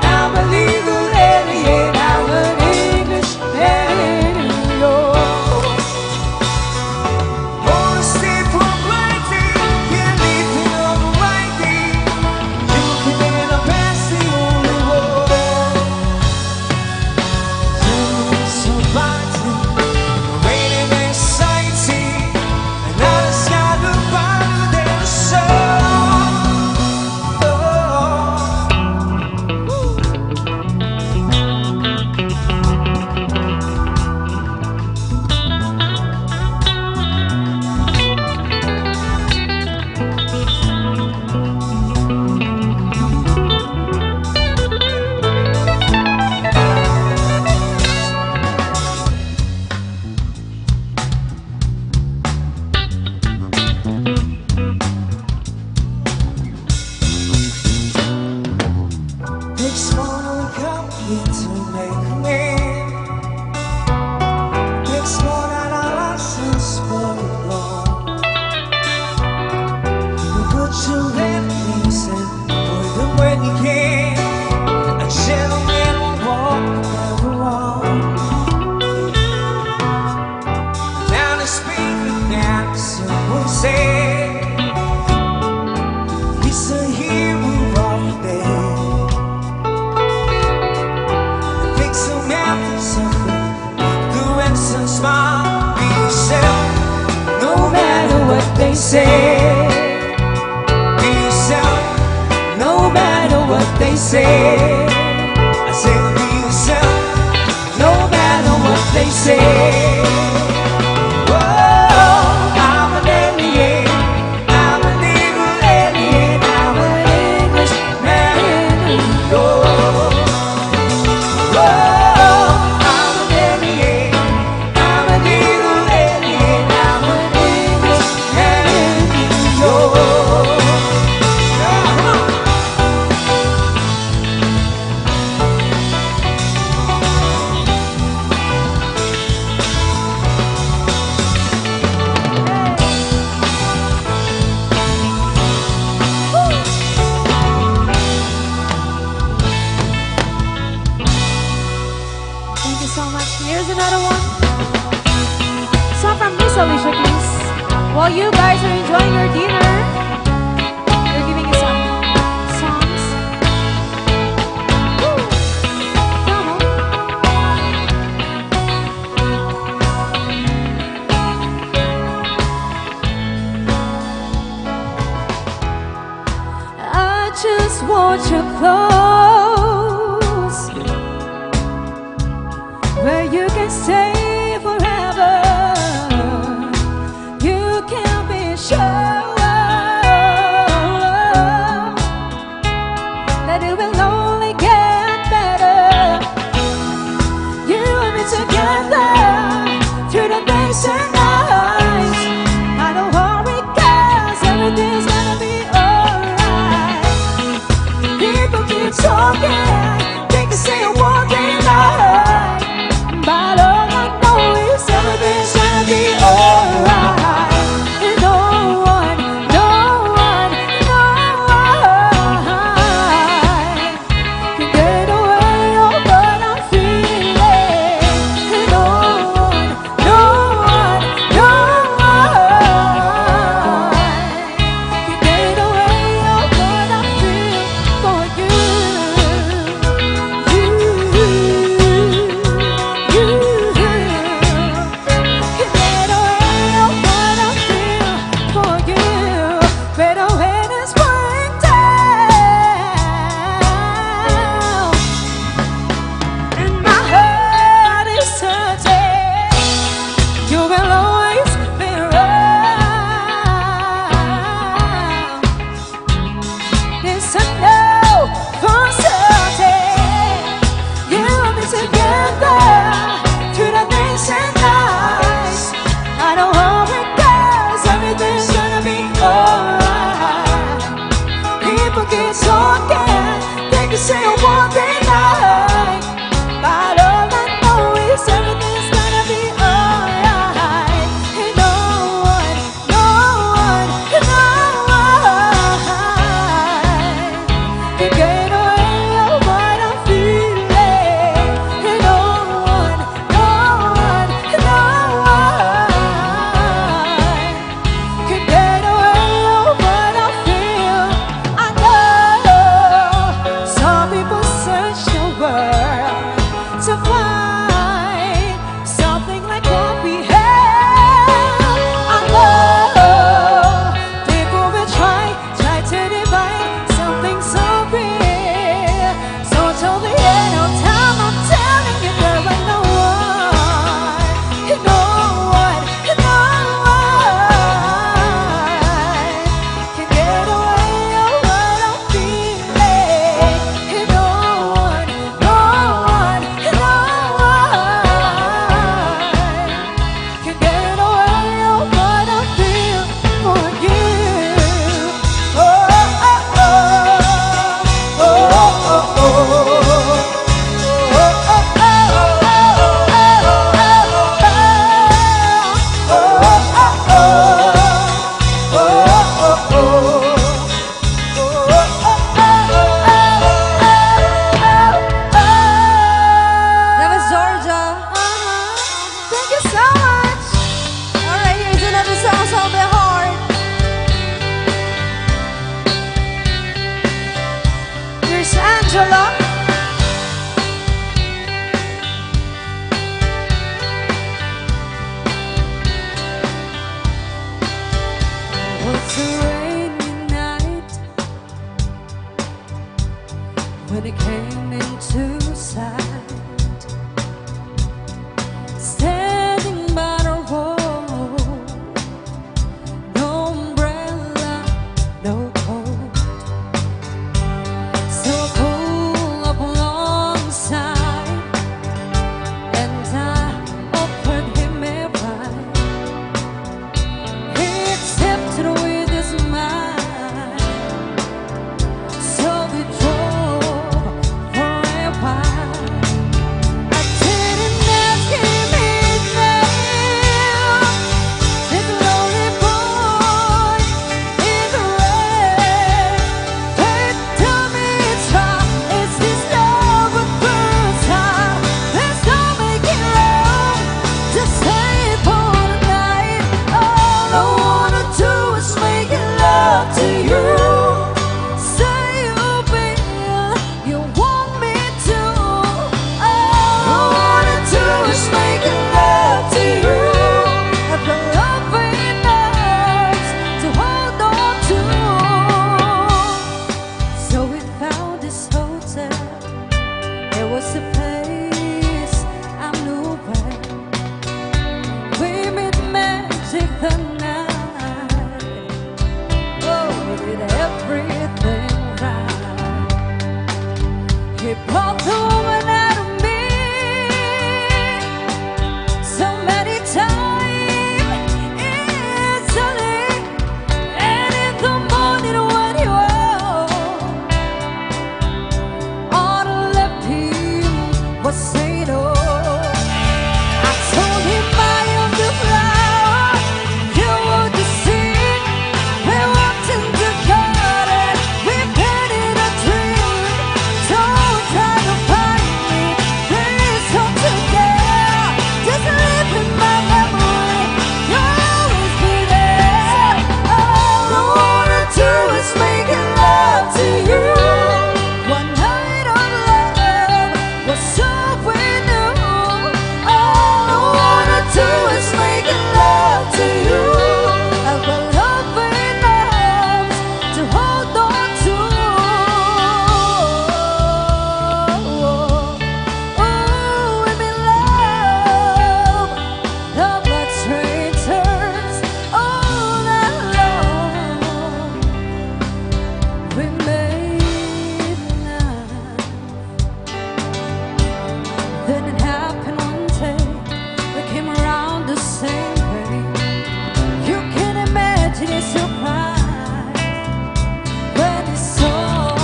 I'm a legal alien. I'm an Englishman in New York. Wanna stay for granted, can't leave it on the right thing. You can in a past the only word. they say. I said, be yourself, no matter what they say. Oh, I'm an alien, I'm a little alien, I'm an Englishman in New York. Oh, I'm an alien, I'm a little alien, I'm an Englishman in New York. Thank you so much. Here's another one. Song from Miss Alicia Keys. While you guys are enjoying your dinner, we're giving you some songs. Woo. Come on. I just want you close, where you can stay forever. You can be sure that it will only get better. You and me together through the days and nights. I don't worry, 'cause everything's gonna be alright. People keep talking, they can say one thing right, but all I know is everything's gonna be alright. And no one can get away of what I'm feeling. And no one can get away of what I feel for you. You can get away of what I feel for you. Better when it's going down and my heart is hurting, you will always be around. This I know for certain. You and me together through the days and nights. I don't worry, 'cause everything's gonna be alright. People keep talking, they can say one thing right, but all I know is everything's gonna be alright. And no one can get away of what I'm feeling. And no one can get away of what I feel. I know some people search the world to find something like what we have. I know people will try to divide something so real. So till the end of time, I'm telling you, there are no one can get away of what I'm feeling. And no one can get away of what I feel for you. Oh, oh, oh, oh, oh, oh, oh, That was Georgia. Thank you so much. All right, here's another song on the heart. Here's Angela. It's a rainy night when it came into sight, standing by the road, no umbrella, no coat, so pull up alongside, and I offered him a ride. He accepted with his mind, so we drove for a while. I didn't ask him his name, this lonely boy in the rain. They tell me it's hard, is this love at first sight? Let's not make it love, just stay for the night. All I wanna do is make love to you. Say you will, you want me to. All I wanna do is make love to you. Have the loving arms to hold on to. So we found this hotel. It was a place I knew well. We made magic the night. Oh, we did everything right. He brought the woman out of me so many times easily. And in the morning when he woke, all I left him was saying, oh. I told him I am the flower, you were the seed. We walked in the garden, we planted a tree. Don't try to find me, please come together. Just live in my memory, you'll always be there. All I wanna do is make love to you. One night of love was all we knew. All I wanna do is make love to you. Have a loving arms to hold on to. Oh, we've been love, love like strangers all night long. We made love. Then it happened one day. We came around the same way. You can imagine his surprise when he saw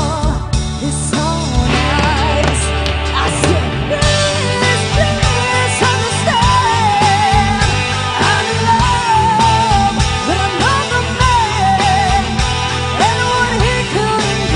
his own eyes. I said, please understand, I'm in love with another man. And what he couldn't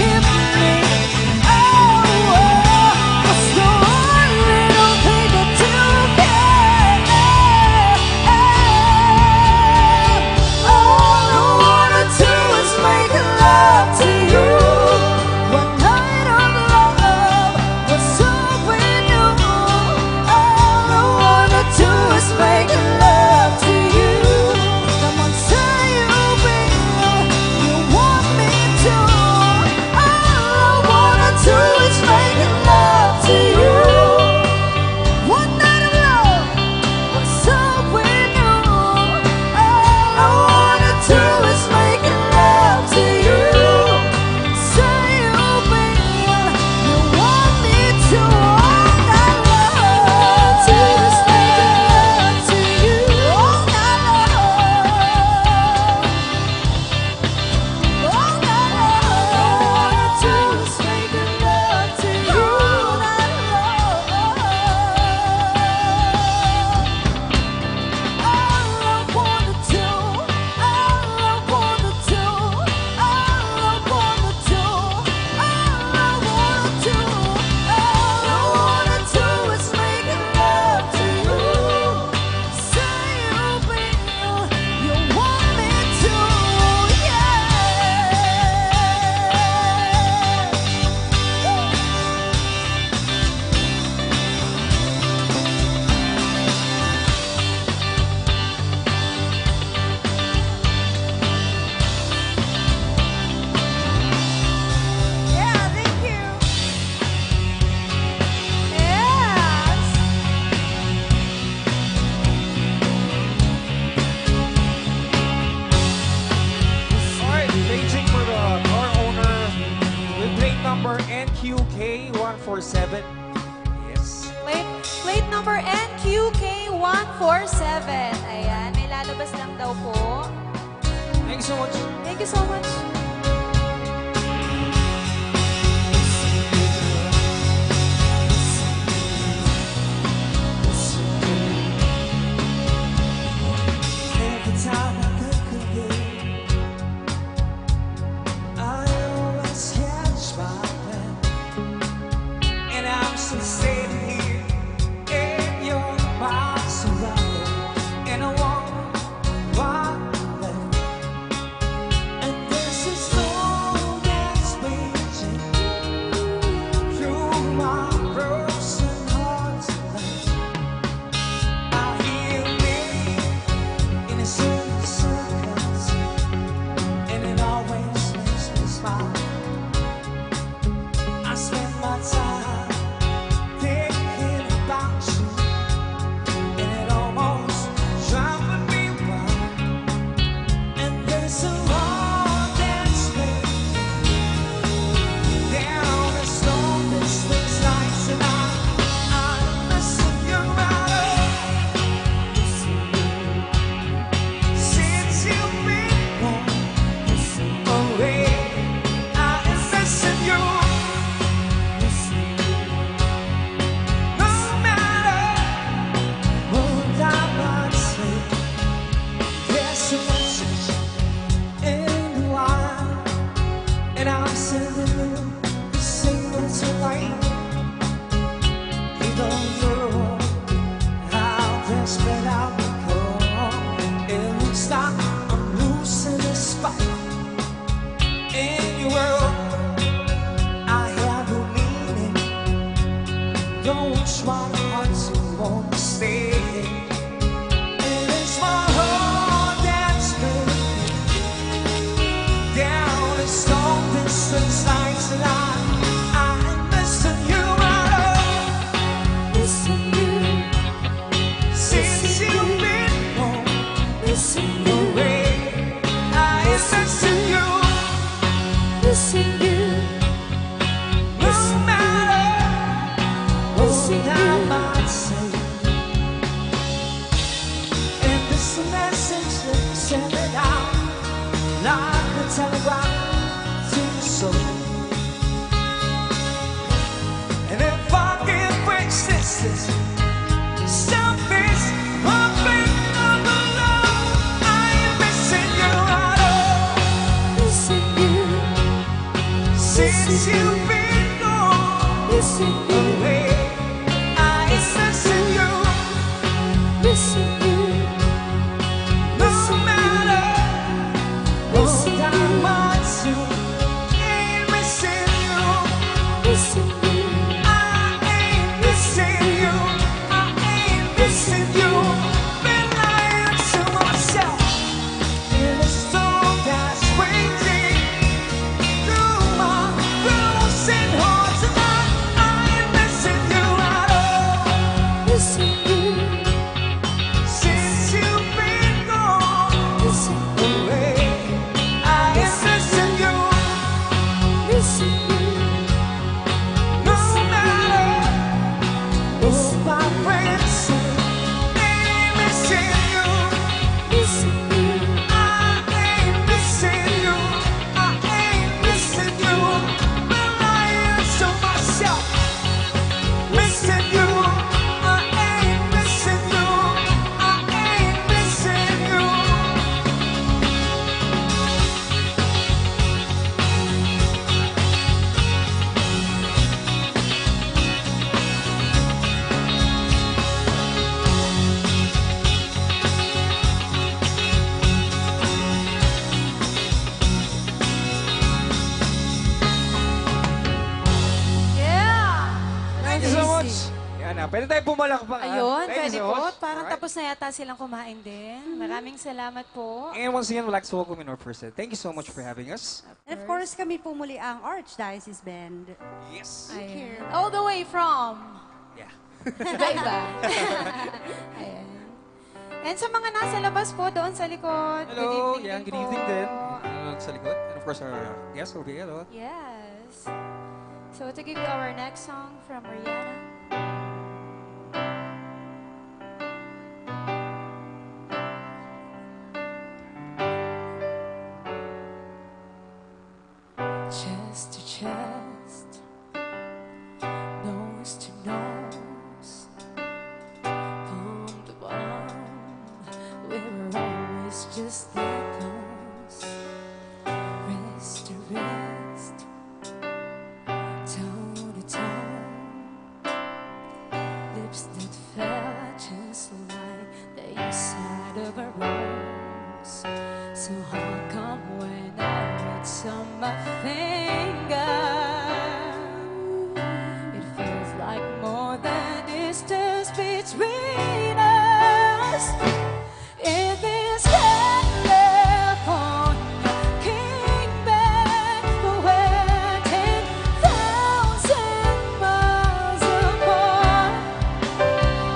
NQK147. Yes. Plate number NQK147. Ayan, may lalabas lang daw po. Thank you so much. Thank you so much. Every time I look at you, I always catch my breath, and I'm still sitting here in your arms around, and I want left. And this is all that's reaching through my frozen heart tonight. I hear me in a certain circles, and it always makes me smile. I spend my time thinking about you, and it almost drives me wild. And there's a road that's made down the slow distance nights, and I'm missing you right since you've been gone away. I'm missing you. No matter what I might say, there's a message in the wild, and I'm sending you a signal tonight. You don't know how desperate I've become. It looks like I'm losing the spot in your world. I have a meaning. Don't try hard to want to stay. And it's my heart that's breaking down this long distance nights, and I'm missing you out. Missing you since you've been gone. Missing you away. I'm missing you. Missing you. No matter what I might say. And this message that send it out like a telegram to the soul. And if I can break sisters, stop this pumping of the love, I am missing you out. Missing you since you've been gone. Missing you away. I am missing you. Missing you. No matter what I might do, ain't missing you. Missing you. I ain't missing you. I ain't missing you. Been lying to myself in a storm that's raging through my frozen heart tonight. I ain't missing you at all. Missing you since you've been gone. Missing away. I am missing you. Missing you. No matter what my friends say, ain't missing you. Missing you. I ain't missing you. I ain't missing you. Been lying to myself. Missing you. I ain't missing you. I ain't missing you. Yeah! Thank you so much. Yan na, pwede tayo pumalakpak. Ayun, Thank pwede you so po. much. Parang Alright. tapos na yata silang kumain din. Maraming salamat po. And once again, we'd like to welcome in our first set. Thank you so much for having us. And of course, kami po muli ang Archdiocese Band. Yes. Ayan. All the way from... Yeah. Iba-iba. Ayan. And sa mga nasa labas po, doon sa likod. Hello, good evening yeah, din good po. evening din. Sa likod. And of course, our guest will be, hello. Yes. So to give you our next song from Rihanna. Chest to chest, nose to nose, palm to palm, we were always just that close. Wrist to wrist, toe to toe, lips that felt just like the inside of a rose. So how come when I reach on my finger, it feels like more than distance between us? In this California kingdom, we're 10,000 miles apart.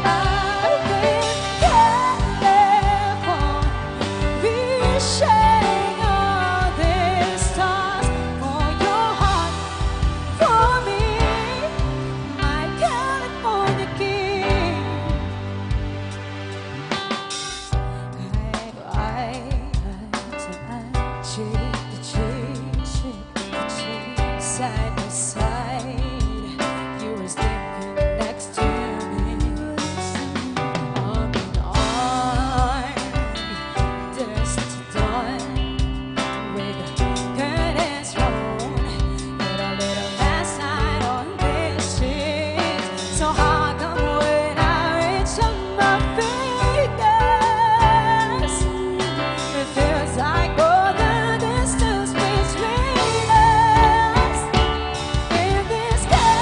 I've been California, wishing all these stars for your heart, for me, my California king. Eye to eye, cheek to cheek, side by side, you were sleeping next to me, arm in arm, dusk to dawn, with the curtains rolled, had a little last night on this street. So how come when I reach on my fingers, it feels like all the distance between us? In this California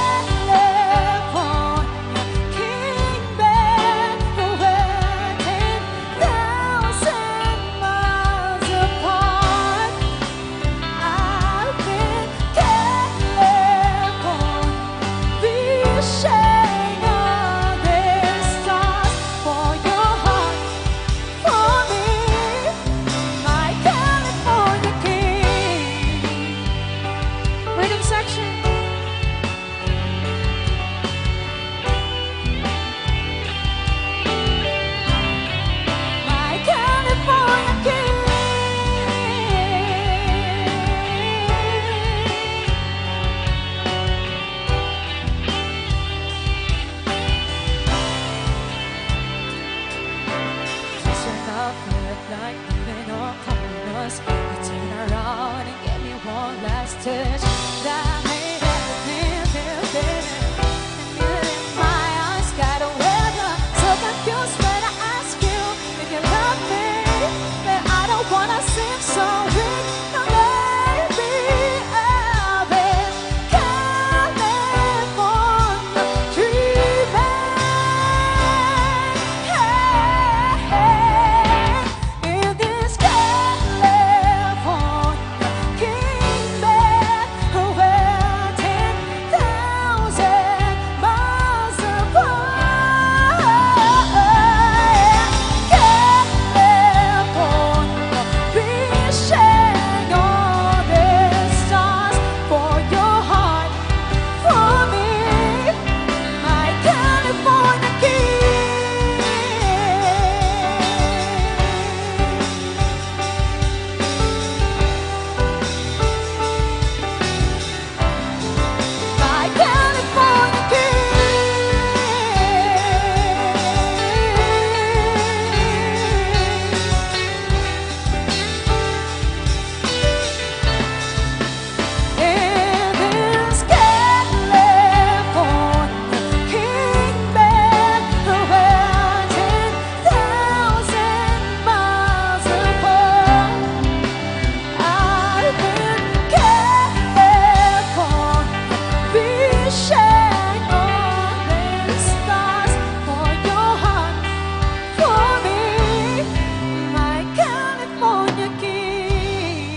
kingdom, we're 10,000 miles apart. I've been California, wishing all these stars for your heart, for me, my California king. Rhythm section. My California king. Turn up, look like nothing or calling us. You turn around and give me one last touch. That made everything feel better. And in my eyes got a weather. So confused when I ask you if you love me, but I don't wanna seem so weak. No, baby, I've been California dreaming. In this California kingdom, we're 10,000 miles apart. California, wishing all these stars for your heart, for me, my California king. My California king. In this California kingdom, we're 10,000 miles apart. I've been California, wishing all these stars for your heart, for me, my California king.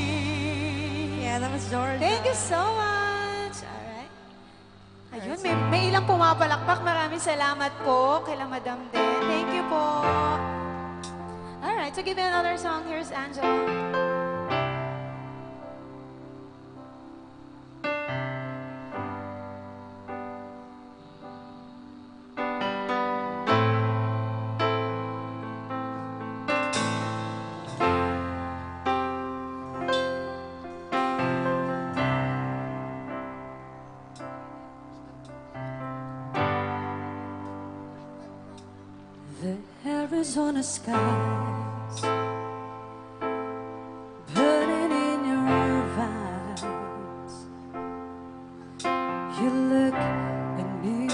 Yeah, that was Georgia. Thank you so much. Alright. Ayun, may ilang pumapalakpak. Maraming salamat po kay Madam din. Thank you po. Alright, so give me another song. Here's Angela. is on the skies, burning in your eyes. You look at me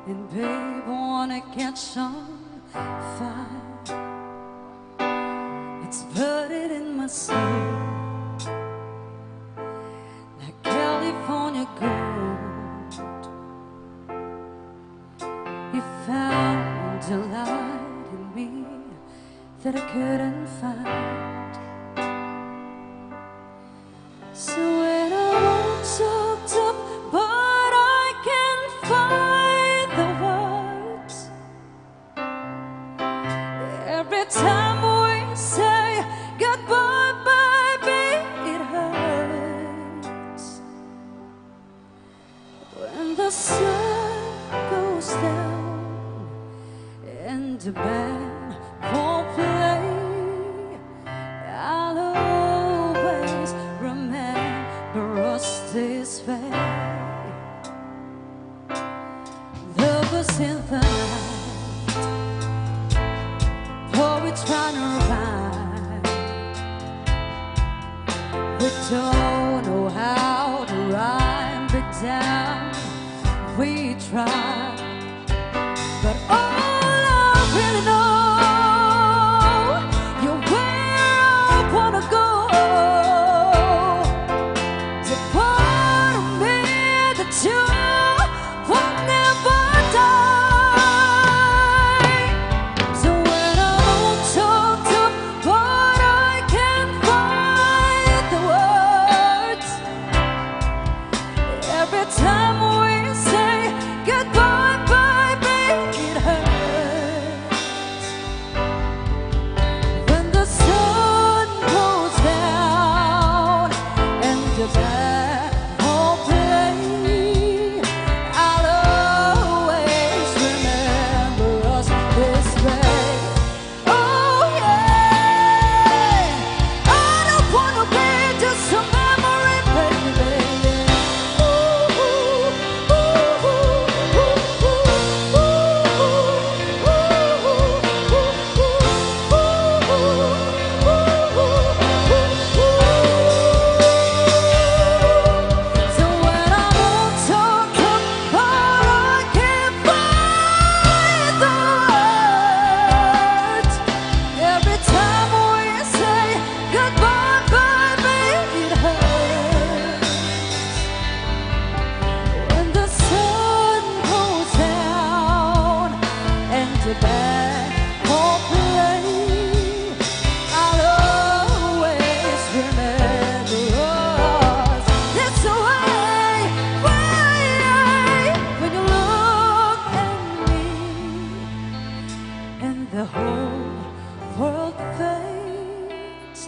and babe, wanna catch on fire. It's burning in my soul like California gold. You found a light in me that I couldn't find. So when I won't talk up, but I can't find the words. Every time we say goodbye, baby, it hurts. When the sun goes down and the band won't play, I'll always remember us this way. Lovers in the night, poets trying to rhyme. We don't know how to rhyme, but down we try. But all I really know, you're where I wanna go. The part of me that you will never die. So when I'm all choked up, but I can't find the words. Every time we say goodbye, baby, it hurts. When the sun goes down and the band won't play, I'll always remember us this way. Oh yeah, I don't wanna be just a memory, baby. So when I'm all talked up, but I can't find the words. Every time we say goodbye, baby, it hurts. When the sun goes down and the band won't play, I'll always remember us. That's the way, when you look at me and the whole world fades,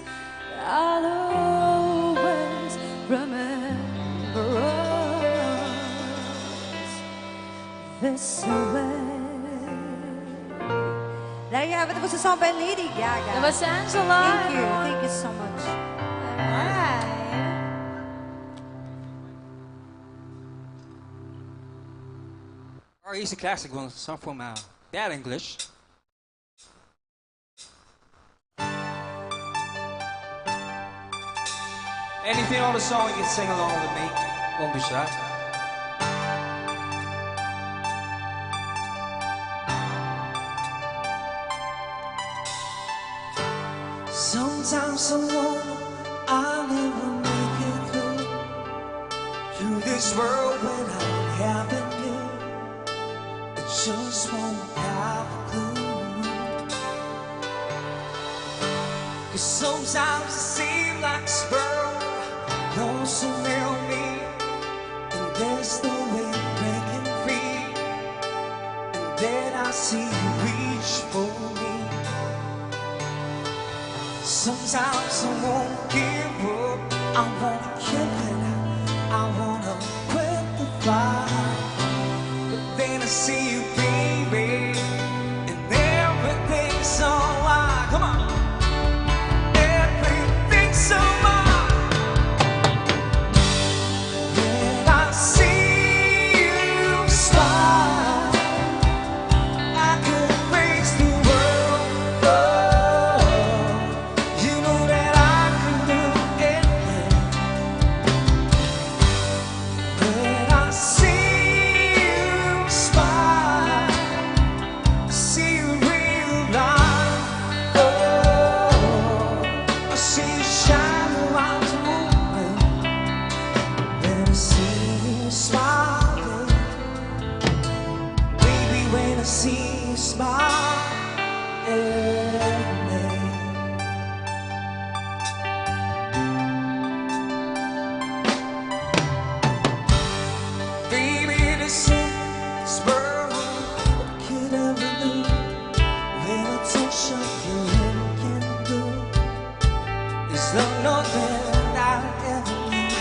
I'll always remember us this way. There you have it. It was a song by Lady Gaga. It was Angela. Thank you. Thank you so much. Our easy classic one, song from Bad English. And if you know the song, you can sing along with me. Won't be shy. Sometimes I wonder I'll never make it through this world without having you. It just won't have a clue. 'Cause sometimes it seems like this world knows so near me, and there's no way of breaking free. And then I see you reach for me. Sometimes I won't give up, I wanna kill it, I wanna quit the fight. But then I see you, baby, and everything's alright. Come on, everything's alright. When I see you smile, I could face the world see you smile at me. Baby, this world could ever do when a touch of your hand can do is no that I ever knew.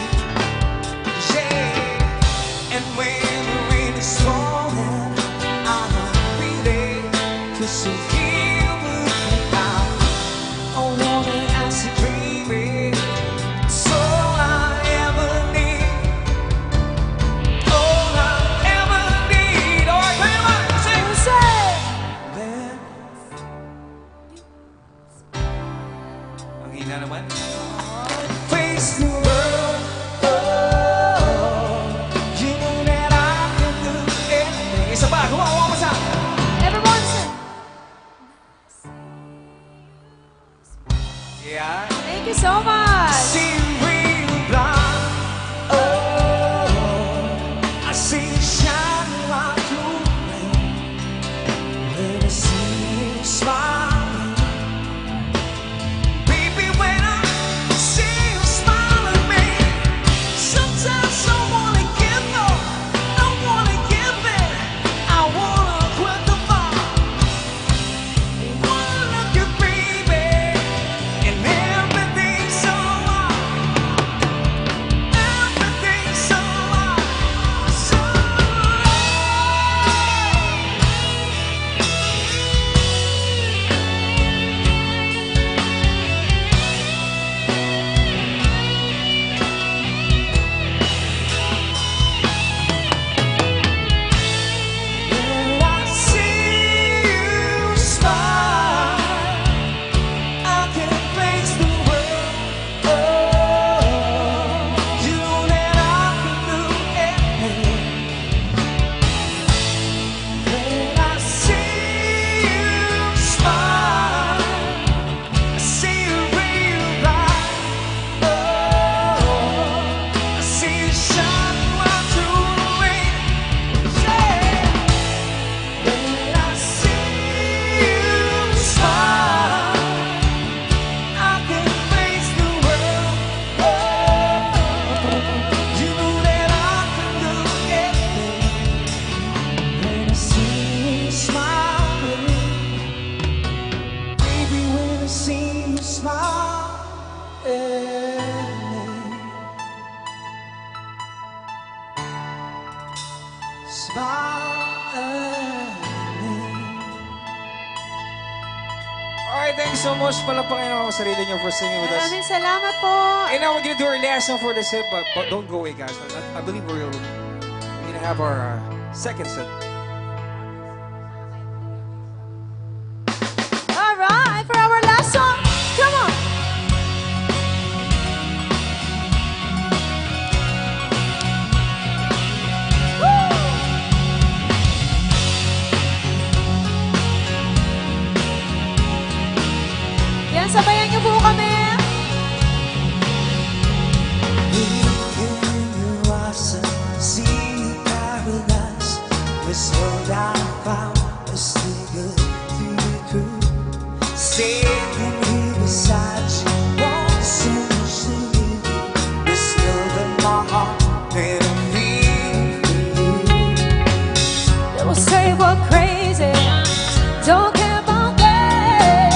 Yeah, and when the rain is falling, I'm really to see you moving out. I wanna ask you, baby, so I ever need. All I ever need. All right, come on, sing. When ang hina naman. Face the world. Oh, you know that I can do anything. Isa pa, come on, one more time. Everyone sing. Yeah. Thank you so much. See real blind. Oh, I see you shining like you when I see you smiling. Baby, when I see you smile at me, sometimes I wanna give up, I wanna give in, I wanna quit the fire. Wanna look at baby, and everything's so right. Everything's so right. So when I see you smile, I can face the world. Oh, you know that I can do anything. When I see you smile, I see you real bright. Oh, I see you shining right through the rain. Yeah. When I see you smile, I can face the world. Oh, you know that I can do anything. When I see you smile, baby, when I see you smile at me. Smile at me. Alright, thanks so much. Palapakin ako sa sarili niyo for singing with us. Maraming salamat po. And now we're gonna do our last song for the set, but don't go away, guys. I believe we're gonna have our second set. All right, for our last song, come on. Woo! Yan, sabayan niyo po kami. In your eyes, I see paradise. This world I found is still good to be true. Standing here beside you, won't seem to you. There's love in my heart that I'm feeling for you. They will say we're crazy, don't care about that.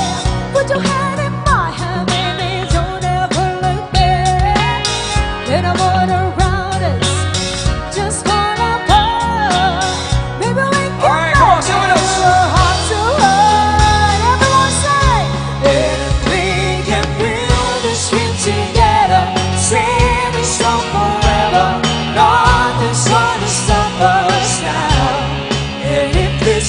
Put your hand in my hand, baby, don't ever look back. Let the world around us just fall apart. Maybe we can All right, come on, sing with us. our hearts to heart. Everyone say, And we can build this dream together, sing this song forever. Nothing's gonna stop us now. And if this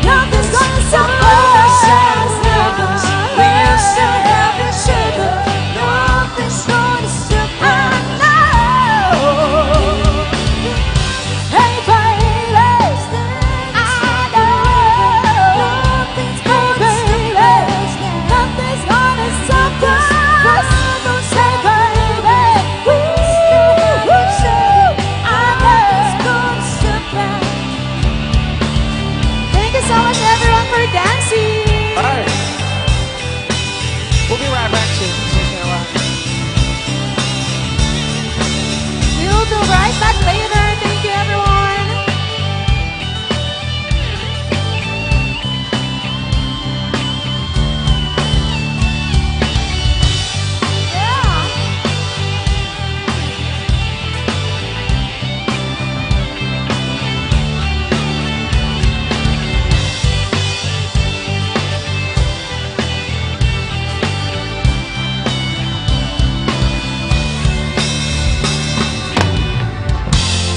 Nothing's gonna stop us. We'll still have each other. Nothing's gonna stop us. Hey baby, I know. Hey baby, nothing's gonna stop us. Hey baby, I know. Thank you so much, everyone, for dancing. Alright. We'll be right back soon. We'll be right back later. Thank you, everyone. Yeah.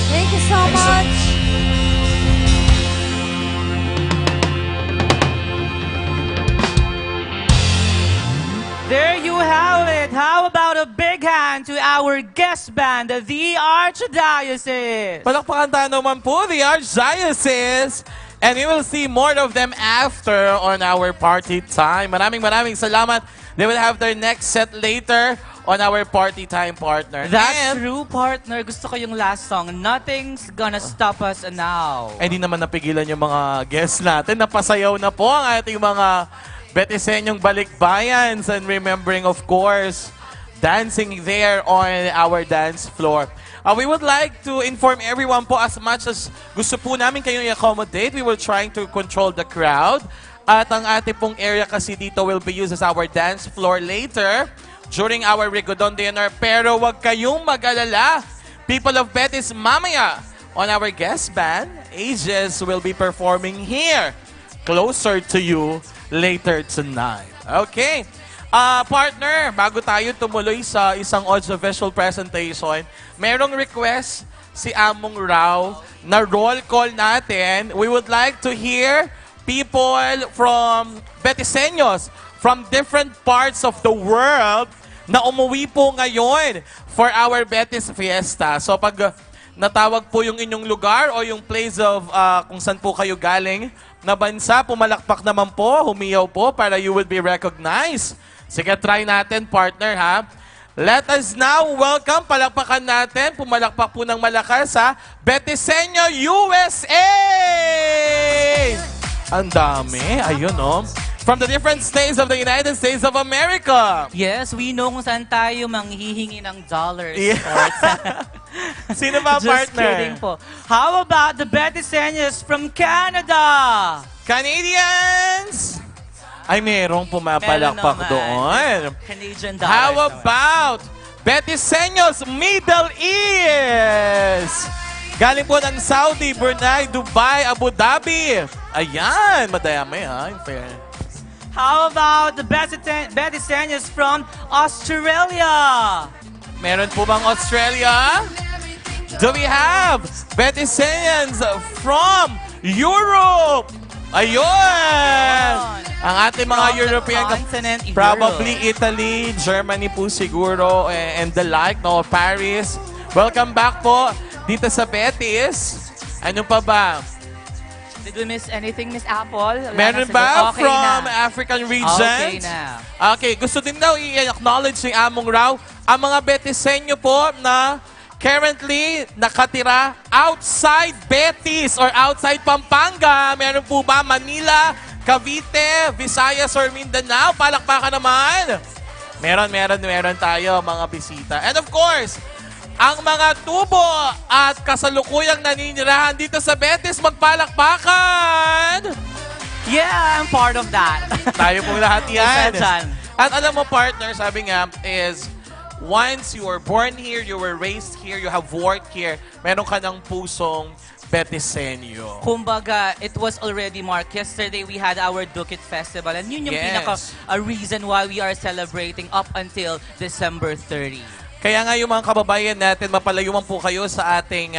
Thank you so much. There you have it. How about a big hand to our guest band, the Archdiocese? Palakpakan tayo naman po, the Archdiocese. And we will see more of them after on our party time. Maraming salamat. They will have their next set later on our party time, partner. That's true, partner. Gusto ko yung last song, Nothing's Gonna Stop Us Now. Eh, di naman napigilan yung mga guests natin. Napasayaw na po ang ating mga Betisenyong balikbayans and remembering, of course, dancing there on our dance floor. We would like to inform everyone po as much as gusto po namin kayong i-accommodate. We will trying to control the crowd. At ang ating pong area kasi dito will be used as our dance floor later during our Rigodon dinner. Pero wag kayong mag-alala. People of Betis, mamaya on our guest band, AEGIS will be performing here, closer to you later tonight. Okay. Partner, bago tayo tumuloy sa isang audiovisual presentation, merong request si Among Rao na roll call natin. We would like to hear people from Betiseños from different parts of the world na umuwi po ngayon for our Betis Fiesta. So pag natawag po yung inyong lugar o yung place of kung saan po kayo galing na bansa, pumalakpak naman po, humiyaw po para you will be recognized. Sige, try natin, partner, ha? Let us now welcome, palakpakan natin, pumalakpak po ng malakas, ha? Betiseño, USA! Ang dami. Ayun, no? From the different states of the United States of America. Yes, we know kung saan tayo manghihingi ng dollars. Yeah. Sino ba, Just partner? kidding po. How about the Betiseños from Canada? Canadians! Ay, merong pumapalakpak Meron naman. doon. Canadian dollars. How about Betiseños Middle East? Galing po ng Saudi, Brunei, Dubai, Abu Dhabi. Ayan, madami ha, in fair. How about the Betiseños from Australia? Meron po bang Australia? Do we have Betiseños from Europe? Ayun! Ang ating mga From the European, continent Europe. probably Italy, Germany po siguro, and the like, no? Paris. Welcome back po dito sa Betis. Ano pa ba? Did we miss anything, Miss Apple? Wala Meron na siguro. ba Okay from na. African region? Okay na. Okay, gusto din daw i-acknowledge ni Among Rao ang mga Betiseño po na currently nakatira outside Betis or outside Pampanga. Meron po ba Manila, Cavite, Visayas, or Mindanao? Palakpakan naman. Meron tayo mga bisita. And of course, ang mga tubo at kasalukuyang naninirahan dito sa Betis, magpalakpakan! Yeah, I'm part of that. Tayo pong lahat yan. Isa dyan. At alam mo, partner, sabi nga, is once you were born here, you were raised here, you have worked here, meron ka ng pusong Betiseño. Kumbaga, it was already marked. Yesterday, we had our Dukit Festival. And yun yung Yes. reason why we are celebrating up until December 30. Kaya nga yung mga kababayan natin, mapalayuan po kayo sa ating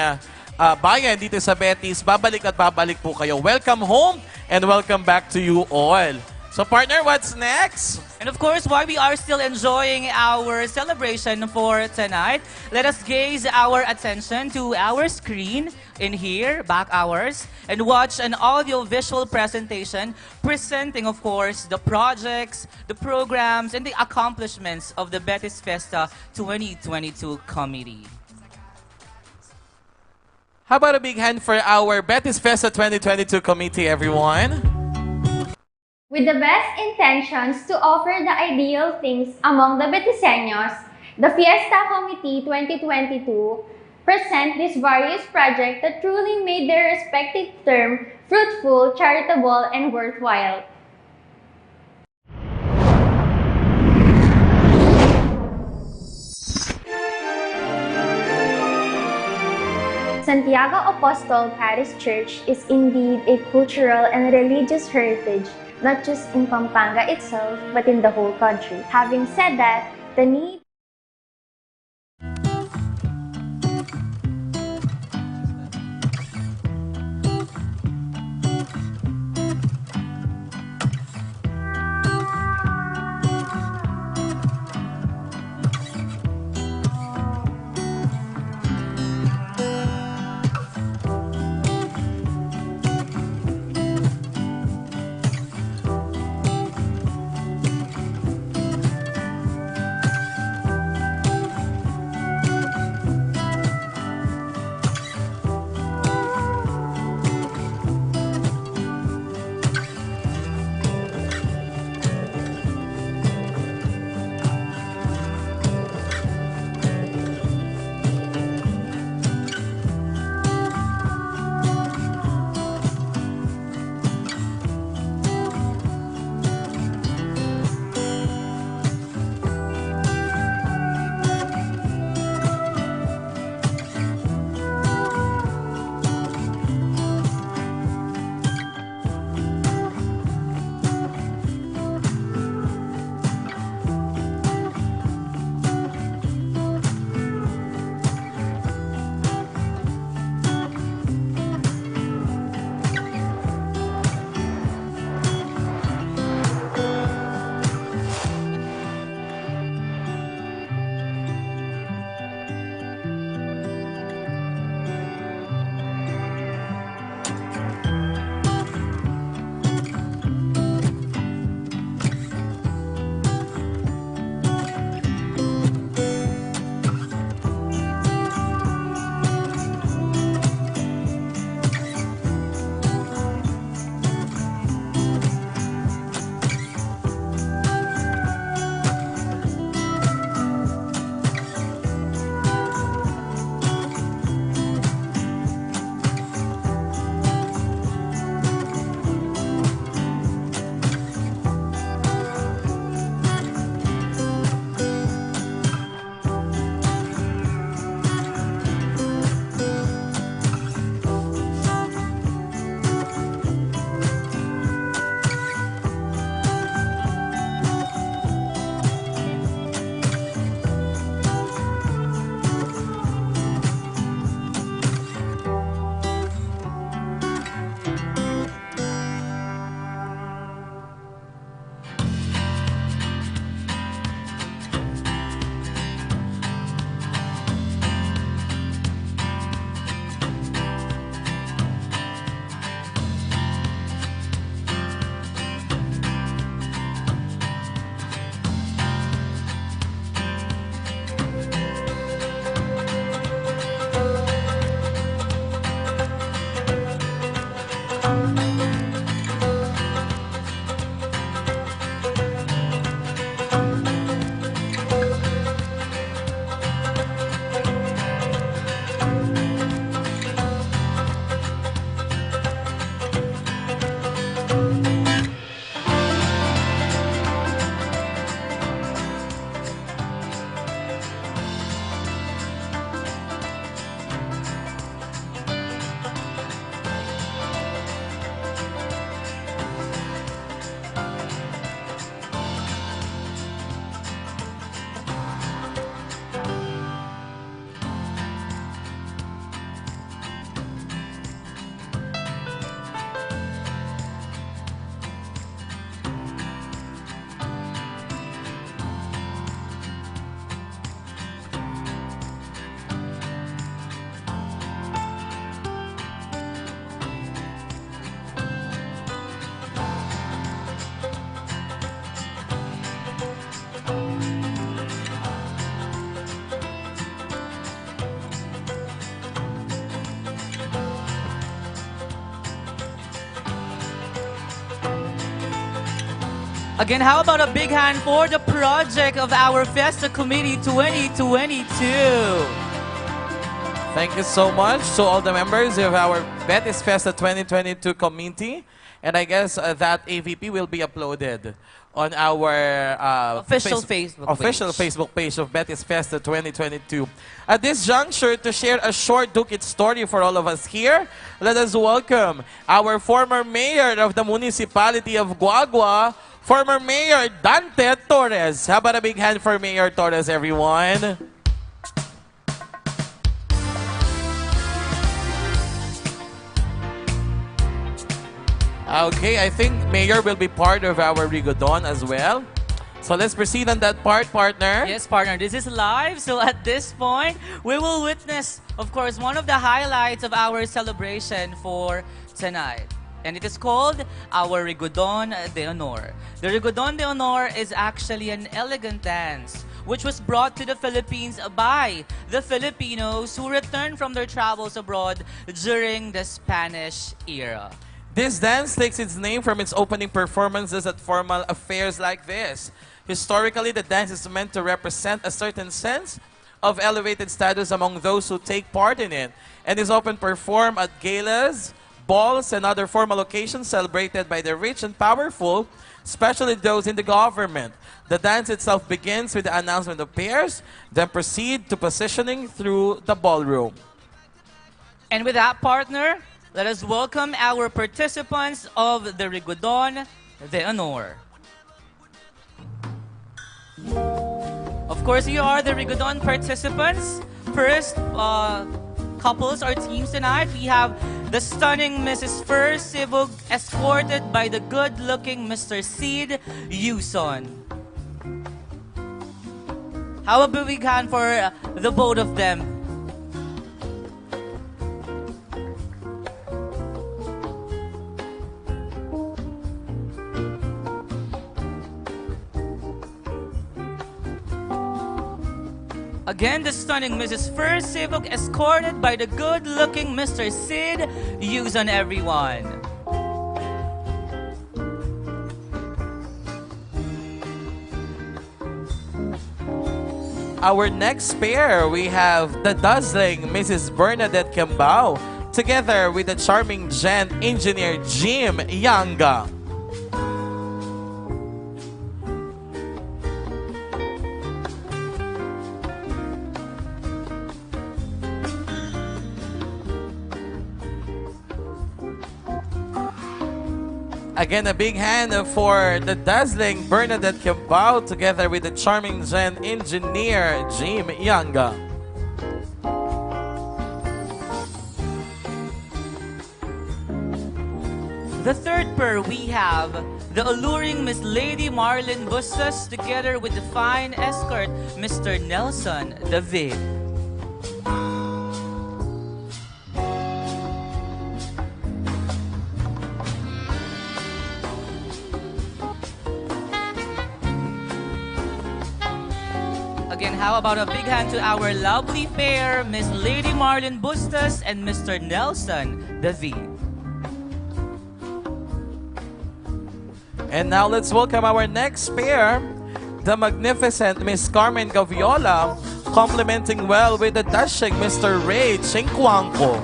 bayan dito sa Betis. Babalik at babalik po kayo. Welcome home and welcome back to you all. So partner, what's next? And of course, while we are still enjoying our celebration for tonight, let us gaze our attention to our screen in here, back hours, and watch an audio-visual presentation presenting, of course, the projects, the programs, and the accomplishments of the Betis Fiesta 2022 committee. How about a big hand for our Betis Fiesta 2022 committee, everyone? With the best intentions to offer the ideal things among the Betiseños, the Fiesta Committee 2022 present these various projects that truly made their respective term fruitful, charitable, and worthwhile. Santiago Apostol Parish Church is indeed a cultural and religious heritage, not just in Pampanga itself, but in the whole country. Having said that, the need Again, how about a big hand for the project of our Fiesta Committee 2022? Thank you so much to all the members of our Betis Fiesta 2022 committee. And I guess that AVP will be uploaded on our Official Facebook page of Betis Fiesta 2022. At this juncture, to share a short Dukit story for all of us here, let us welcome our former mayor of the municipality of Guagua, former Mayor Dante Torres. How about a big hand for Mayor Torres, everyone? Okay, I think Mayor will be part of our Rigodon as well. So let's proceed on that part, partner. Yes, partner. This is live. So at this point, we will witness, of course, one of the highlights of our celebration for tonight. And it is called our Rigodon de Honor. The Rigodon de Honor is actually an elegant dance which was brought to the Philippines by the Filipinos who returned from their travels abroad during the Spanish era. This dance takes its name from its opening performances at formal affairs like this. Historically, the dance is meant to represent a certain sense of elevated status among those who take part in it, and is often performed at galas, balls, and other formal occasions celebrated by the rich and powerful, especially those in the government. The dance itself begins with the announcement of pairs, then proceed to positioning through the ballroom. And with that, partner, let us welcome our participants of the Rigodon de Honor. Of course, you are the Rigodon participants. First, couples or teams tonight, we have the stunning Mrs. Fer Sibug escorted by the good-looking Mr. Sid Yuson. How about we can for the both of them? Again, the stunning Mrs. Fer Sibug escorted by the good-looking Mr. Sid Yuson, everyone. Our next pair, we have the dazzling Mrs. Bernadette Cambao, together with the charming gent engineer Jim Yanga. Again, a big hand for the dazzling Bernadette Cambao together with the charming gen engineer Jim Yanga. The third pair, we have the alluring Miss Lady Marlene Bustos together with the fine escort Mr. Nelson David. Again, how about a big hand to our lovely pair, Miss Lady Marlene Bustos and Mr. Nelson David. And now let's welcome our next pair, the magnificent Miss Carmen Gaviola, complementing well with the dashing Mr. Ray Chinquanco.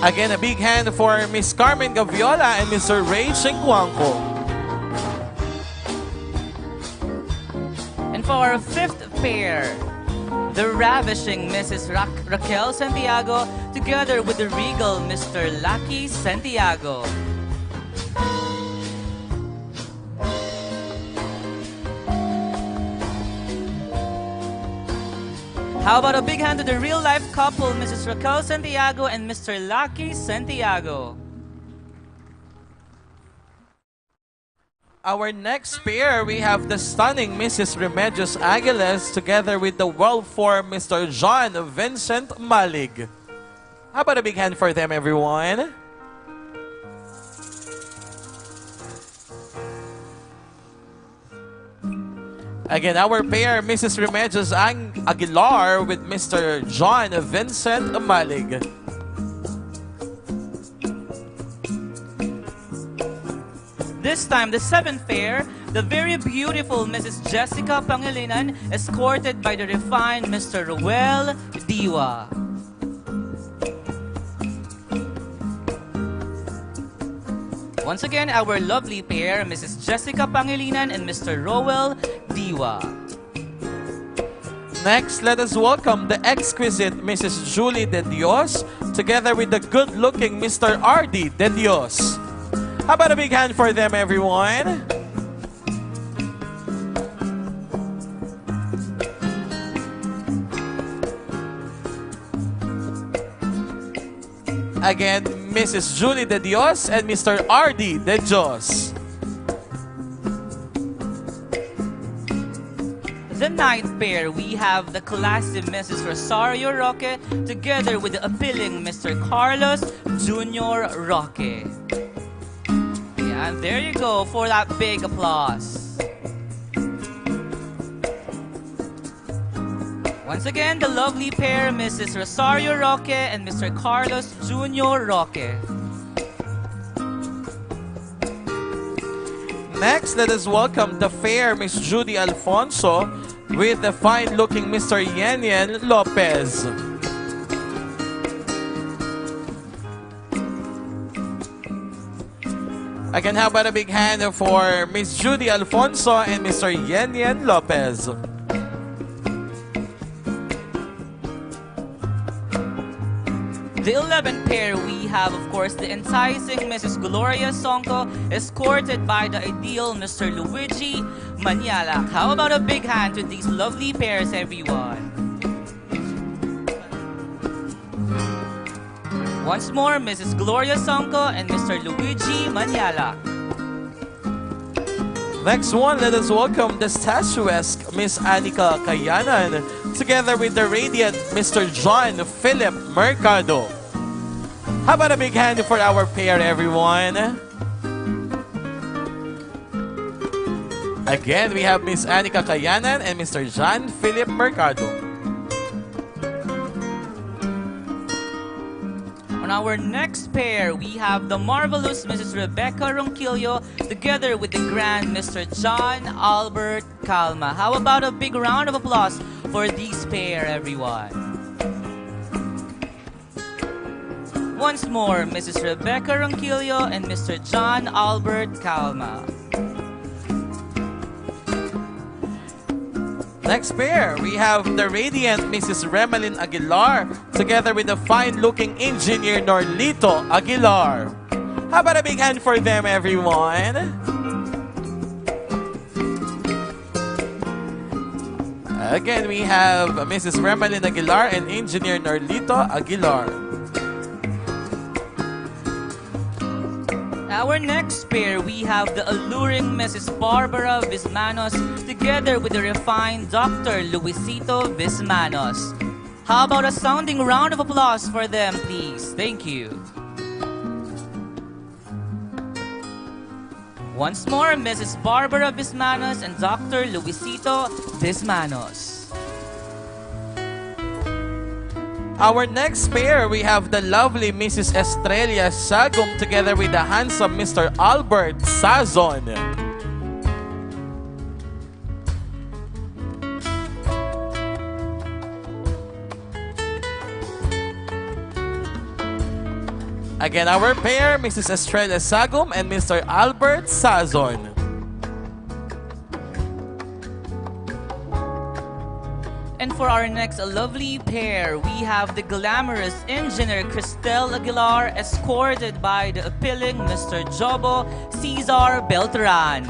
Again, a big hand for Miss Carmen Gaviola and Mr. Ray Chinquanco. And for our fifth pair, the ravishing Mrs. Raquel Santiago together with the regal Mr. Lucky Santiago. How about a big hand to the real-life couple, Mrs. Raquel Santiago and Mr. Lucky Santiago. Our next pair, we have the stunning Mrs. Remedios Aguiles together with the well-formed Mr. John Vincent Malig. How about a big hand for them, everyone? Again, our pair, Mrs. Remedios Aguilar with Mr. John Vincent Amalig. This time, the seventh pair, the very beautiful Mrs. Jessica Pangilinan, escorted by the refined Mr. Ruel Diwa. Once again, our lovely pair, Mrs. Jessica Pangilinan and Mr. Ruel Diwa. Next, let us welcome the exquisite Mrs. Julie De Dios together with the good-looking Mr. R.D. De Dios. How about a big hand for them, everyone? Again, Mrs. Julie De Dios and Mr. R.D. De Dios. The ninth pair, we have the classy Mrs. Rosario Roque together with the appealing Mr. Carlos Jr. Roque. Yeah, and there you go for that big applause. Once again, the lovely pair, Mrs. Rosario Roque and Mr. Carlos Jr. Roque. Next, let us welcome the fair Miss Judy Alfonso with the fine-looking Mr. Yenyen Lopez. Again, how about a big hand for Miss Judy Alfonso and Mr. Yenyen Lopez. The 11th pair, we have, of course, the enticing Mrs. Gloria Sonko, escorted by the ideal Mr. Luigi Manialak. How about a big hand to these lovely pairs, everyone? Once more, Mrs. Gloria Sonko and Mr. Luigi Manialak. Next one, let us welcome the statuesque Miss Anika Kayanan together with the radiant Mr. John Philip Mercado. How about a big hand for our pair, everyone? Again, we have Miss Anika Kayanan and Mr. John Philip Mercado. On our next pair, we have the marvelous Mrs. Rebecca Ronquillo together with the grand Mr. John Albert Calma. How about a big round of applause for these pair, everyone? Once more, Mrs. Rebecca Ronquillo and Mr. John Albert Calma. Next pair, we have the radiant Mrs. Remelin Aguilar together with the fine-looking engineer Norlito Aguilar. How about a big hand for them, everyone? Again, we have Mrs. Remelin Aguilar and engineer Norlito Aguilar. Our next pair, we have the alluring Mrs. Barbara Vismanos together with the refined Dr. Luisito Vismanos. How about a sounding round of applause for them, please? Thank you. Once more, Mrs. Barbara Vismanos and Dr. Luisito Vismanos. Our next pair, we have the lovely Mrs. Estrella Sagum together with the handsome Mr. Albert Sazon. Again, our pair, Mrs. Estrella Sagum and Mr. Albert Sazon. And for our next lovely pair, we have the glamorous engineer Cristel Aguilar escorted by the appealing Mr. Jobo Cesar Beltran.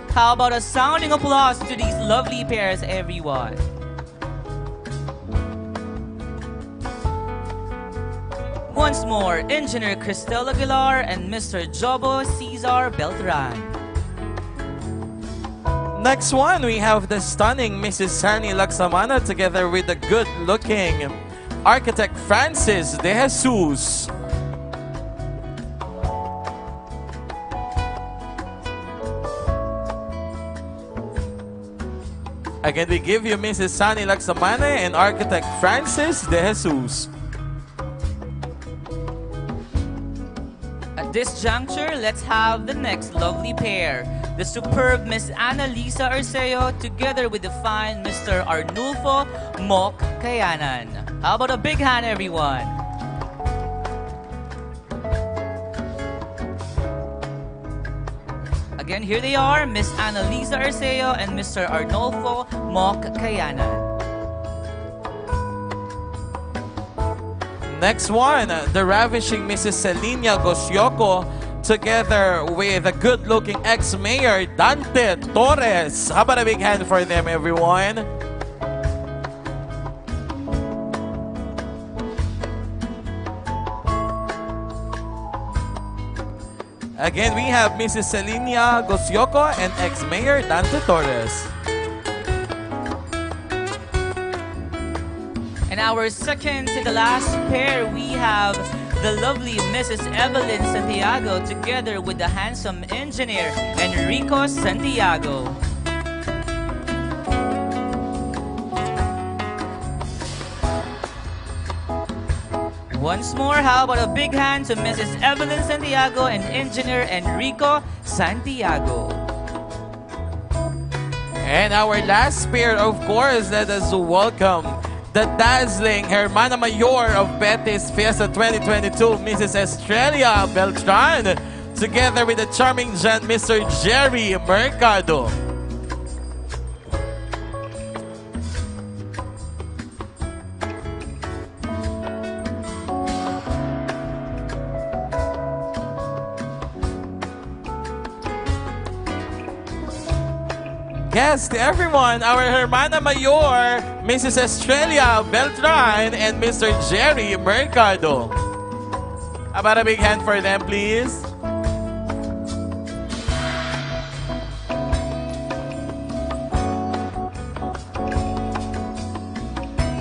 How about a sounding applause to these lovely pairs, everyone? Once more, engineer Cristel Aguilar and Mr. Jobo Cesar Beltran. Next one, we have the stunning Mrs. Sani Laksamana together with the good-looking architect Francis De Jesus. Again, we give you Mrs. Sunny Lagsamane and architect Francis De Jesus. At this juncture, let's have the next lovely pair. The superb Miss Annalisa Arceo together with the fine Mr. Arnulfo Mok Kayanan. How about a big hand, everyone? Again, here they are, Miss Annalisa Arceo and Mr. Arnulfo Mok Kayanan. Next one, the ravishing Mrs. Celinia Gosioko together with a good-looking ex-mayor Dante Torres. How about a big hand for them, everyone? Again, we have Mrs. Celinia Gosioko and ex-mayor Dante Torres. And our second to the last pair, we have the lovely Mrs. Evelyn Santiago together with the handsome engineer Enrico Santiago. Once more, how about a big hand to Mrs. Evelyn Santiago and engineer Enrico Santiago. And our last pair, of course, let us welcome the dazzling Hermana Mayor of Betis Fiesta 2022, Mrs. Estrella Beltran, together with the charming gent, Mr. Jerry Mercado. Yes, to everyone, our Hermana Mayor, Mrs. Estrella Beltran, and Mr. Jerry Mercado. How about a big hand for them, please?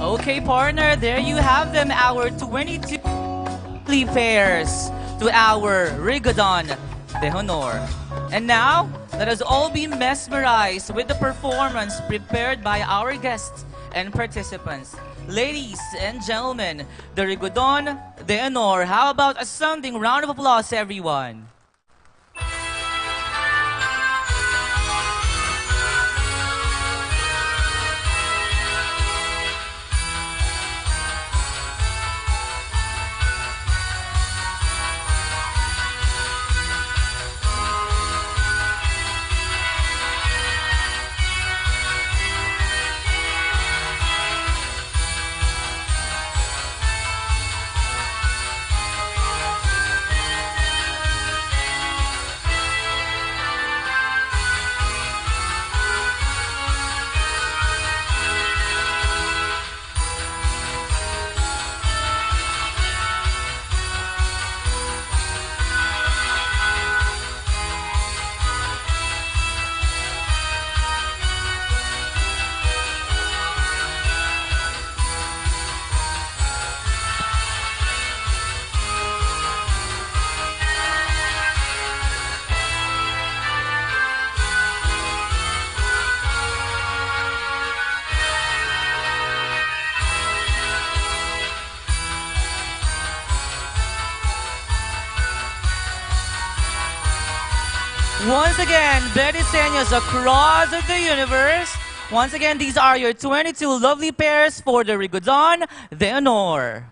Okay, partner, there you have them, our 22 pairs to our Rigodon de Honor. And now, let us all be mesmerized with the performance prepared by our guests and participants. Ladies and gentlemen, the Rigodon de Honor. How about a sounding round of applause, everyone? Once again, Betiseños across the universe. Once again, these are your 22 lovely pairs for the Rigodon de Honor.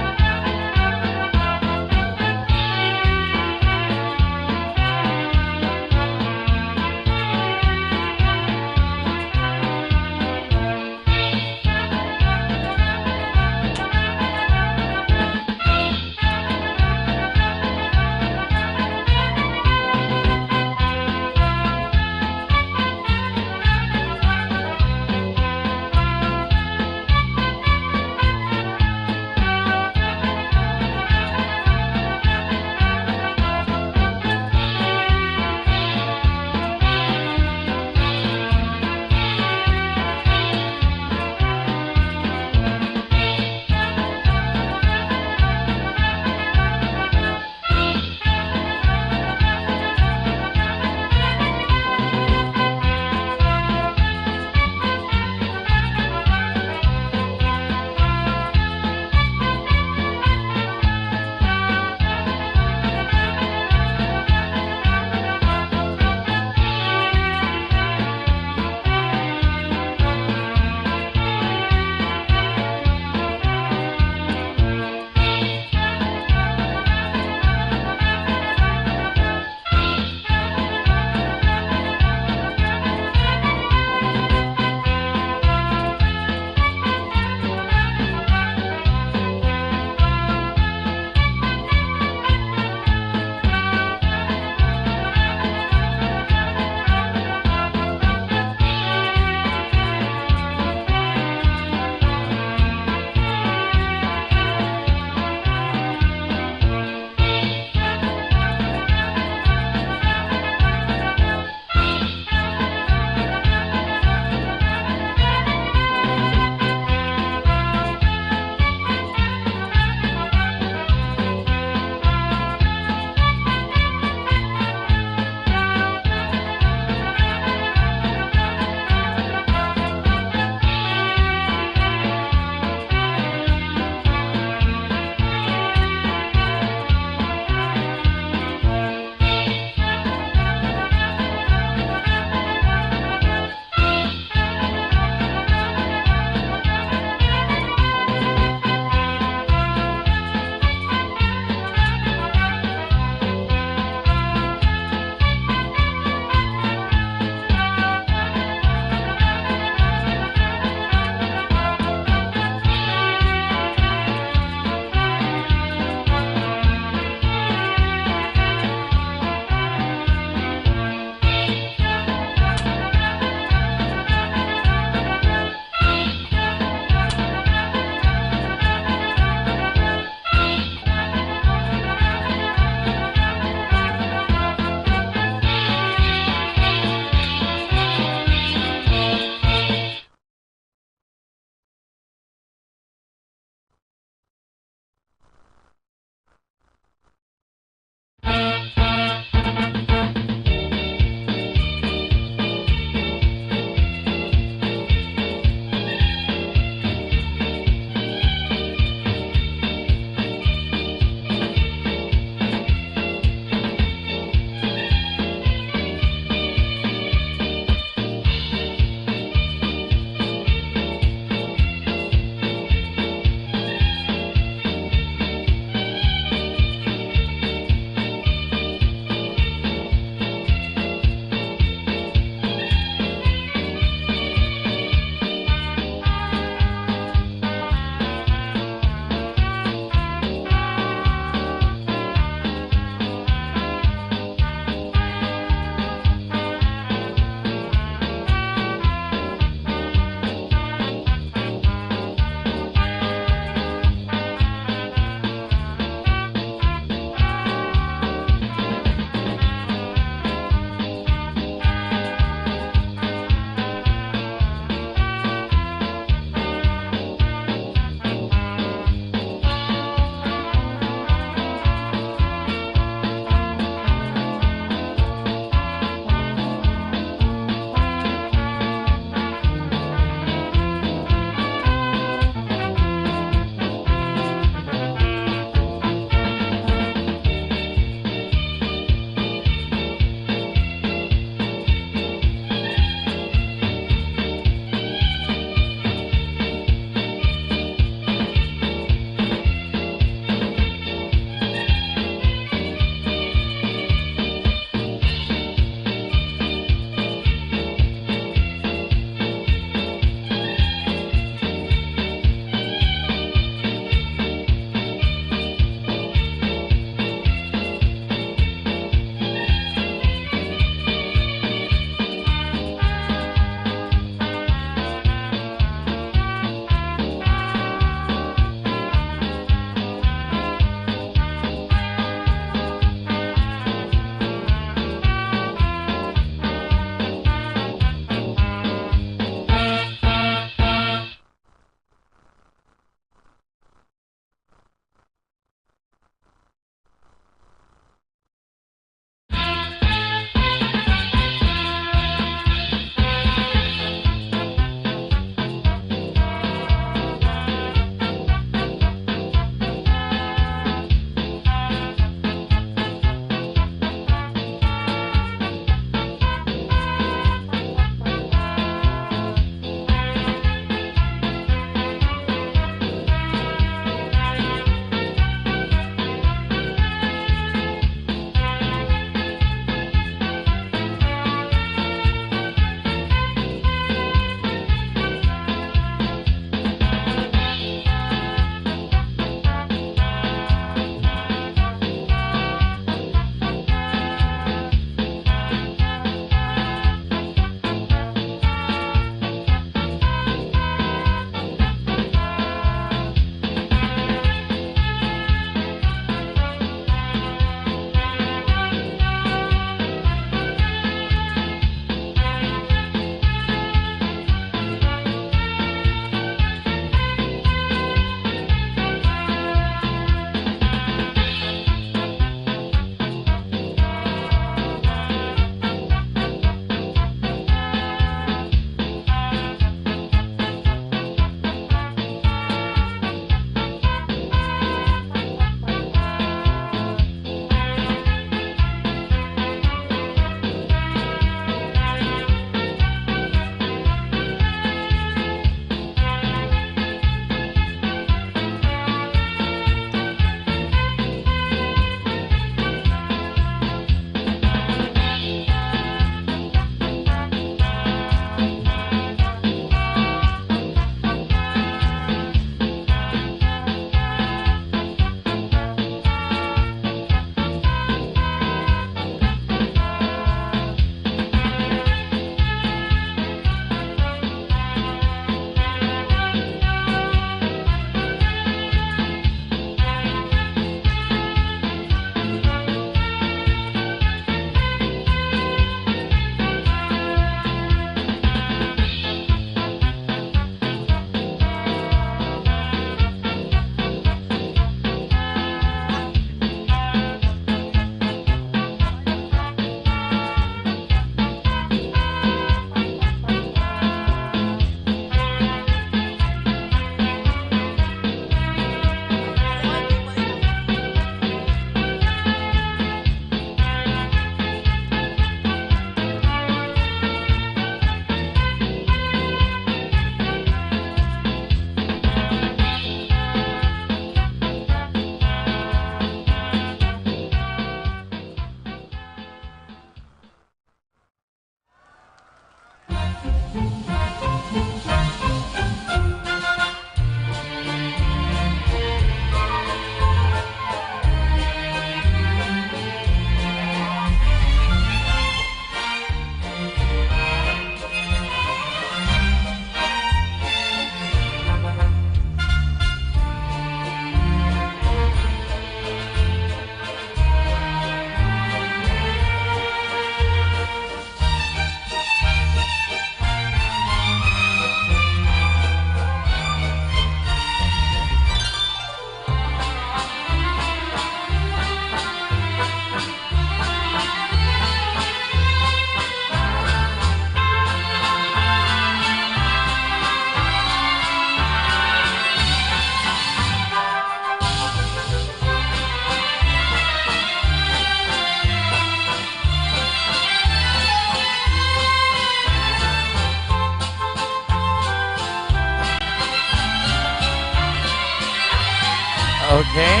Okay.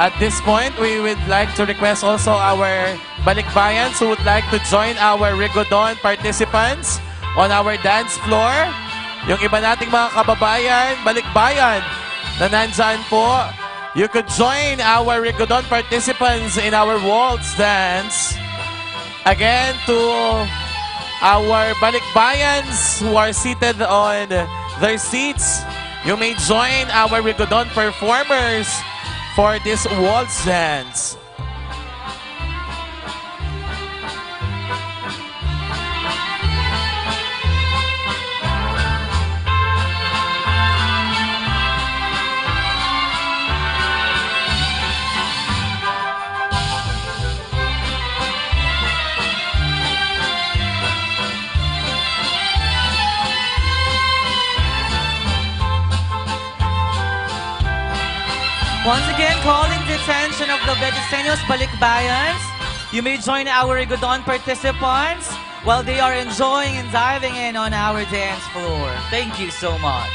At this point, we would like to request also our balikbayans who would like to join our Rigodon participants on our dance floor. Yung iba nating mga kababayan, balikbayan na nandyan po, you could join our Rigodon participants in our waltz dance. Again, to our balikbayans who are seated on their seats, you may join our Rigodon performers for this waltz dance. Once again, calling the attention of the Betiseños Balikbayans, you may join our Rigodon participants while they are enjoying and diving in on our dance floor. Thank you so much.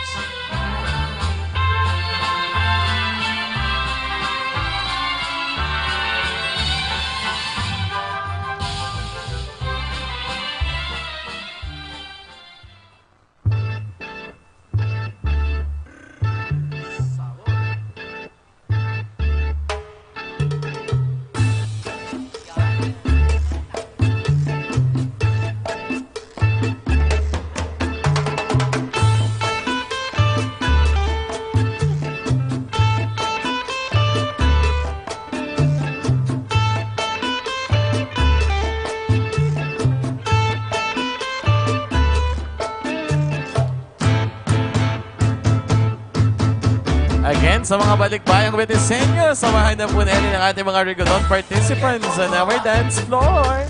Again, sa mga balikbayang Betiseños, samahan na po natin ang ating mga Rigodon participants on our dance floor.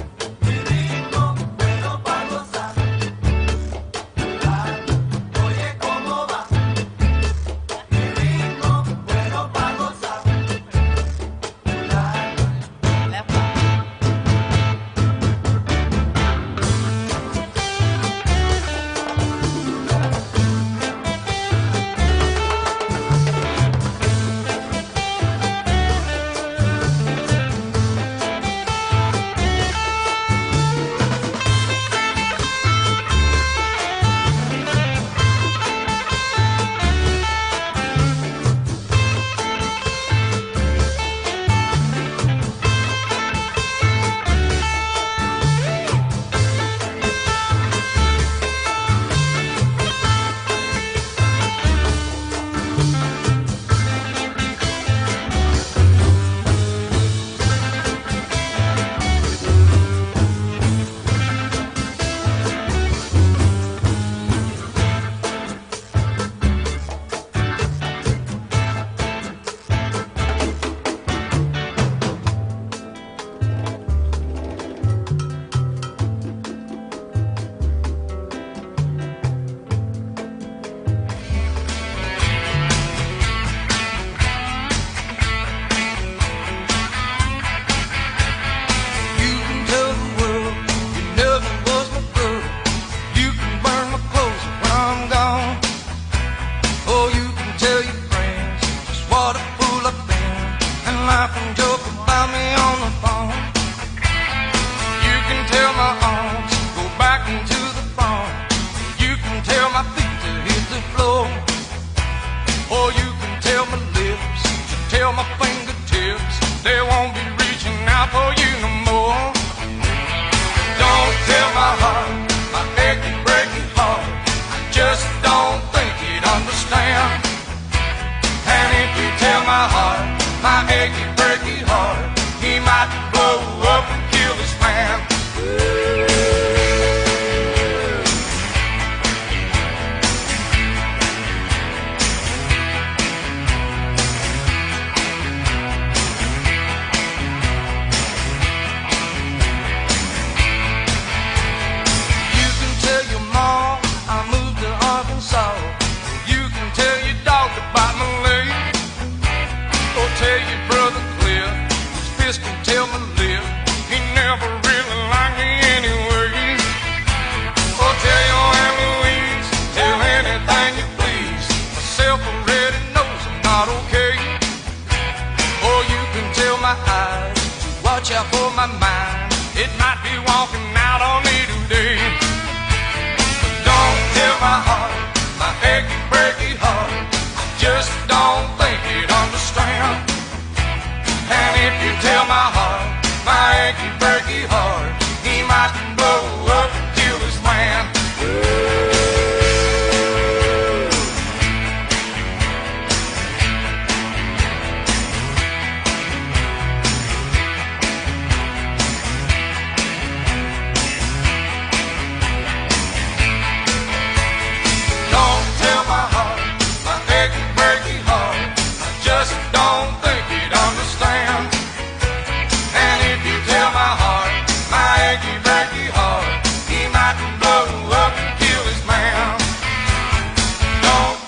Tell your brother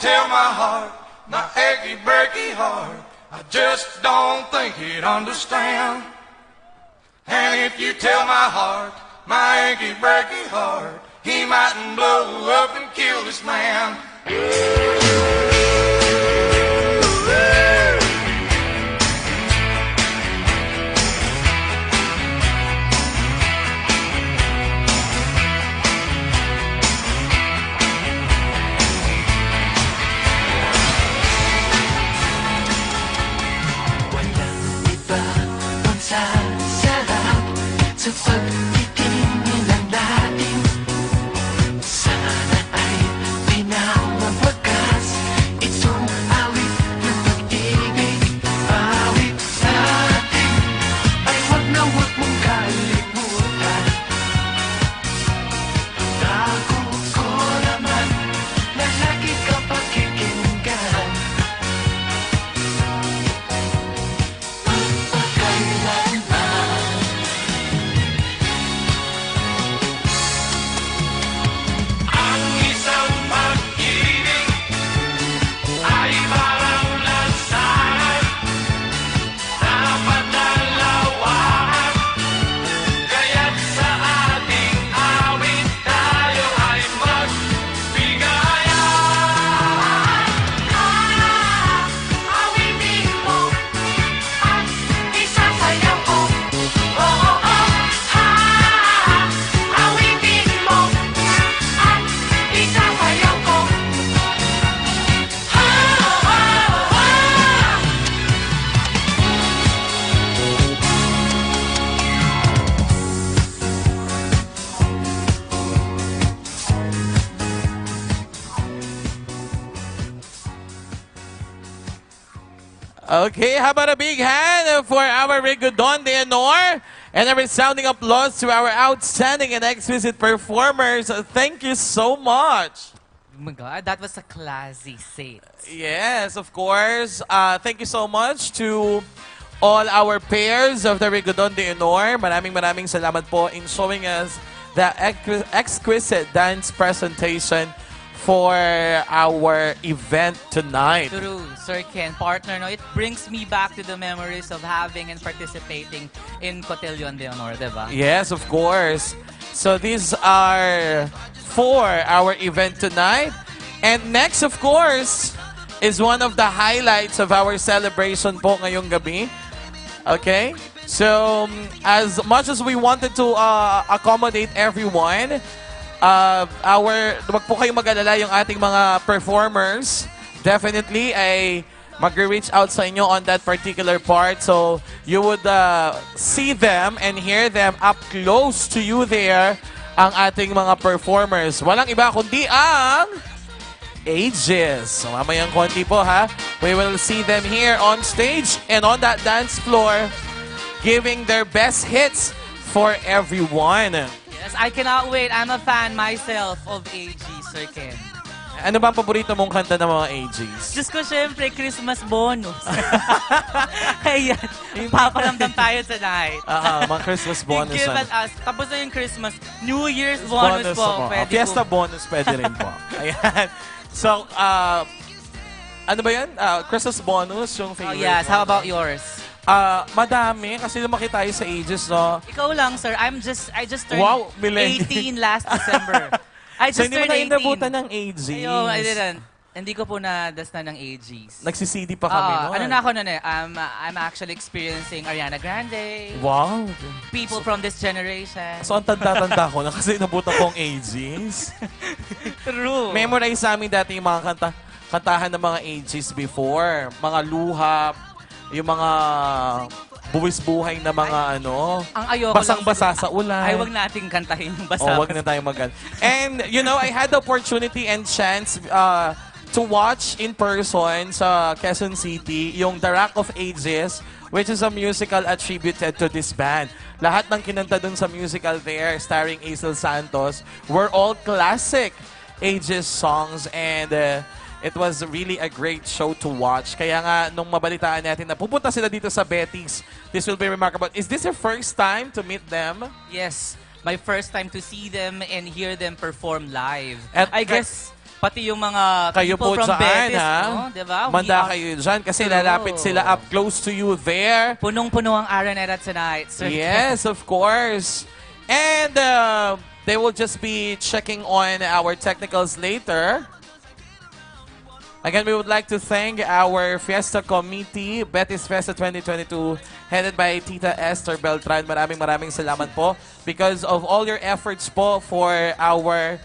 tell my heart, my achy, breaky heart, I just don't think he'd understand. And if you tell my heart, my achy, breaky heart, he mightn't blow up and kill this man. Sasarap sa pagtitingin ng dating. Sana ay pinamapagkas itong awit ng pag-ibig. Awit natin ay wag na wag mong kalimutan. Tago ko naman na lagi ka pakikinggan. Ang isang pag-ibig ay parang lansangan, dapat dalawahan. Kaya't sa ating awit tayo ay magbigayan. Awitin mo at isasayaw ko. Oo, awitin mo at isasayaw ko. Okay, how about a big hand for our Rigodon de Honor and a resounding applause to our outstanding and exquisite performers. Thank you so much. Oh my God, that was a classy set. Yes, of course. Thank you so much to all our pairs of the Rigodon de Honor. Maraming salamat po in showing us the exquisite dance presentation for our event tonight. True, Sir Ken, partner, no, it brings me back to the memories of having and participating in Cotillion de Honor, diba? Yes, of course. So these are for our event tonight. And next, of course, is one of the highlights of our celebration po ngayong gabi. Okay? So, as much as we wanted to accommodate everyone, wag po kayong mag-alala yung ating mga performers. Definitely ay mag-reach out sa inyo on that particular part. So, you would see them and hear them up close to you there, ang ating mga performers. Walang iba kundi ang AEGIS. So, mamayang konti po ha. We will see them here on stage and on that dance floor giving their best hits for everyone. Yes, I cannot wait. I'm a fan myself of AEGIS, Sir Ken. Ano ba ang paborito mong kanta ng mga AEGIS? Diyos ko, syempre, Christmas bonus. Ayan, paparamdam tayo tonight. Mga Christmas bonus. You give us, tapos na yung Christmas, New Year's bonus po. Pwede Fiesta po. bonus pwede rin po. Ayan. So, ano ba yan? Christmas bonus, yung favorite. Oh yes, how about yours? Madami kasi lumaki tayo sa AEGIS, no? Ikaw lang, sir. I just turned Wow, millennial. 18 last December. I So, just hindi mo turned na 18. inabutan ng AEGIS. Ayo, I didn't. Hindi ko po nadasnan ng AEGIS. Nagsi-CD pa kami noon. Ano na ako nun eh? I'm actually experiencing Ariana Grande. Wow. People from this generation. So, ang tanda-tanda ko na kasi inabutan ko ang AEGIS. True. Memorize sa amin dati yung mga kantahan ng mga AEGIS before. Mga luha, yung mga buwis-buhay na mga ang ayoko basang-basa sa ulan. Ay, wag nating kantahin yung basa. Wag na tayo mag-gan. And, you know, I had the opportunity and chance to watch in person sa Quezon City yung The Rock of Ages, which is a musical attributed to this band. Lahat ng kinanta dun sa musical there, starring Aisel Santos, were all classic Ages songs, and it was really a great show to watch. Kaya nga, nung mabalitaan natin na pupunta sila dito sa Betis, this will be remarkable. Is this your first time to meet them? Yes. My first time to see them and hear them perform live. At I guess Pati yung mga Kayo people po from dyan, Betis, ha? no? Diba? Manda kayo dyan kasi True. lalapit sila up close to you there. Punong-puno ang Araneta tonight. Sir Yes, of course. And they will just be checking on our technicals later. Again, we would like to thank our Fiesta Committee, Betis Fiesta 2022, headed by Tita Esther Beltran. Maraming salamat po because of all your efforts po for our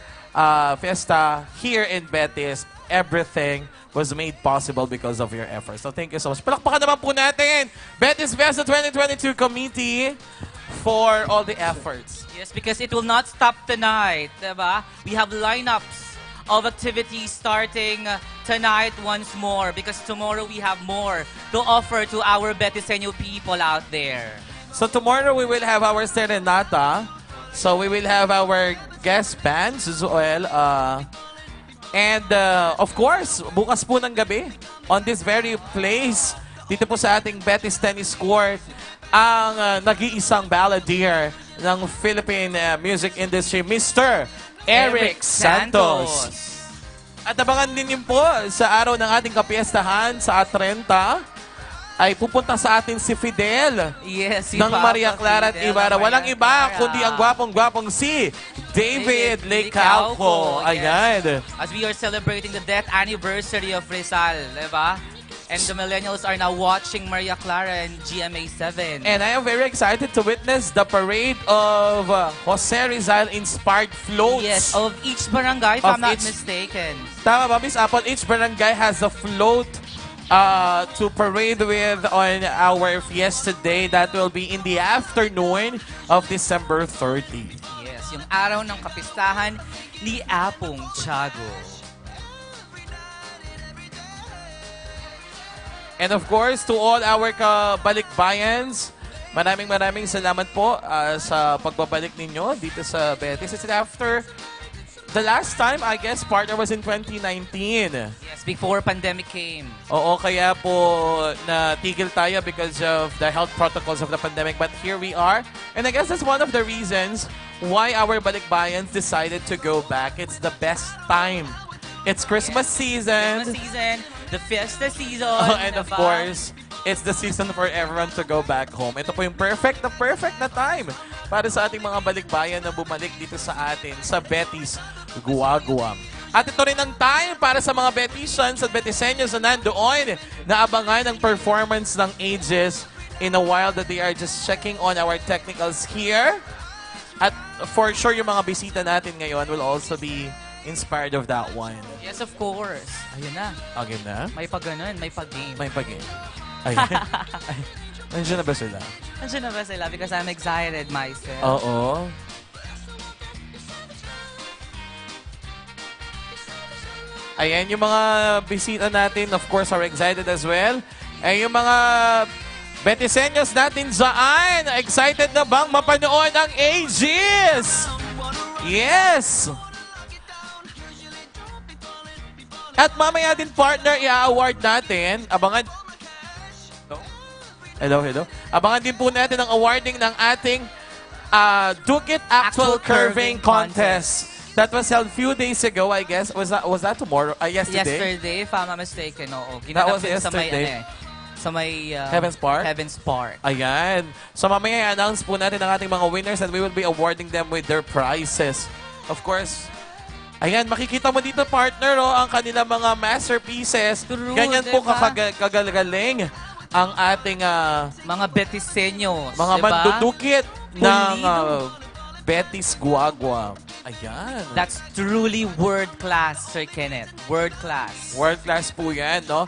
Fiesta here in Betis. Everything was made possible because of your efforts. So thank you so much. Palakpakan naman po natin, Betis Fiesta 2022 Committee, for all the efforts. Yes, because it will not stop tonight, diba? We have lineups of activities starting tonight once more because tomorrow we have more to offer to our Betiseño people out there. So tomorrow we will have our serenata. So we will have our guest bands as well. And of course, bukas po ng gabi, on this very place, dito po sa ating Betis Tennis Court, ang nag-iisang balladeer ng Philippine music industry, Mr. Eric Santos. At abangan din yun po sa araw ng ating kapiestahan sa Atrenta ay pupunta sa atin si Fidel. Yes, si ng Papa Maria Clara at Fidel Ibarra. ng Walang Maria iba Clara. kundi ang gwapong-gwapong si David Lecauco. Yes. Ayan. As we are celebrating the death anniversary of Rizal, diba? And the millennials are now watching Maria Clara and GMA7. And I am very excited to witness the parade of Jose Rizal-inspired floats. Yes, of each barangay, if Of I'm not each- mistaken. Tama ba, Miss Apple? Each barangay has a float to parade with on our Fiesta Day. That will be in the afternoon of December 30. Yes, yung araw ng kapistahan ni Apong Tiago. And of course, to all our balikbayans, maraming salamat po sa pagbabalik ninyo dito sa Betis. It's after the last time, I guess, partner was in 2019. Yes, before pandemic came. Oo, kaya po natigil tayo because of the health protocols of the pandemic. But here we are. And I guess that's one of the reasons why our balikbayans decided to go back. It's the best time. It's Christmas season. Christmas season, the Fiesta season. And of course, it's the season for everyone to go back home. Ito po yung perfect na time para sa ating mga balikbayan na bumalik dito sa atin, sa Betis, Guaguam. At ito rin ang time para sa mga Betisians at Betiseños na nandoon na abangan ang performance ng AEGIS in a while that they are just checking on our technicals here. At for sure, yung mga bisita natin ngayon will also be inspired of that one. Yes, of course. Ayun na. Okay na? May pag-ganon, may pag-game. May pag-game. Ayun. Nandiyan na ba sila? Nandiyan na ba sila? Because I'm excited myself. Oo. Ayan, yung mga bisita natin, of course, are excited as well. Ay yung mga Betiseños natin dyan, excited na bang mapanood ang AEGIS? Yes! At mamaya din, partner, i-award natin. Abangan. Hello. Abangan din po natin ang awarding ng ating Dukit Actual Curving Contest. That was held few days ago, I guess. Was that tomorrow? Yesterday? Yesterday, if I'm not mistaken, oo. That was Ginanap yun yesterday. Sa may Heaven's Park? Heaven's Park. Ayan. So mamaya i-announce po natin ang ating mga winners and we will be awarding them with their prizes. Of course, ayan, makikita mo dito, partner, ang kanilang mga masterpieces. True, Ganyan po diba? kagagaling ang ating mga Betiseños, mga diba? mandudukit ng Pulido. Betis Guagua. Ayan. That's truly world class, Sir Kenneth. World class. World class po yan, no?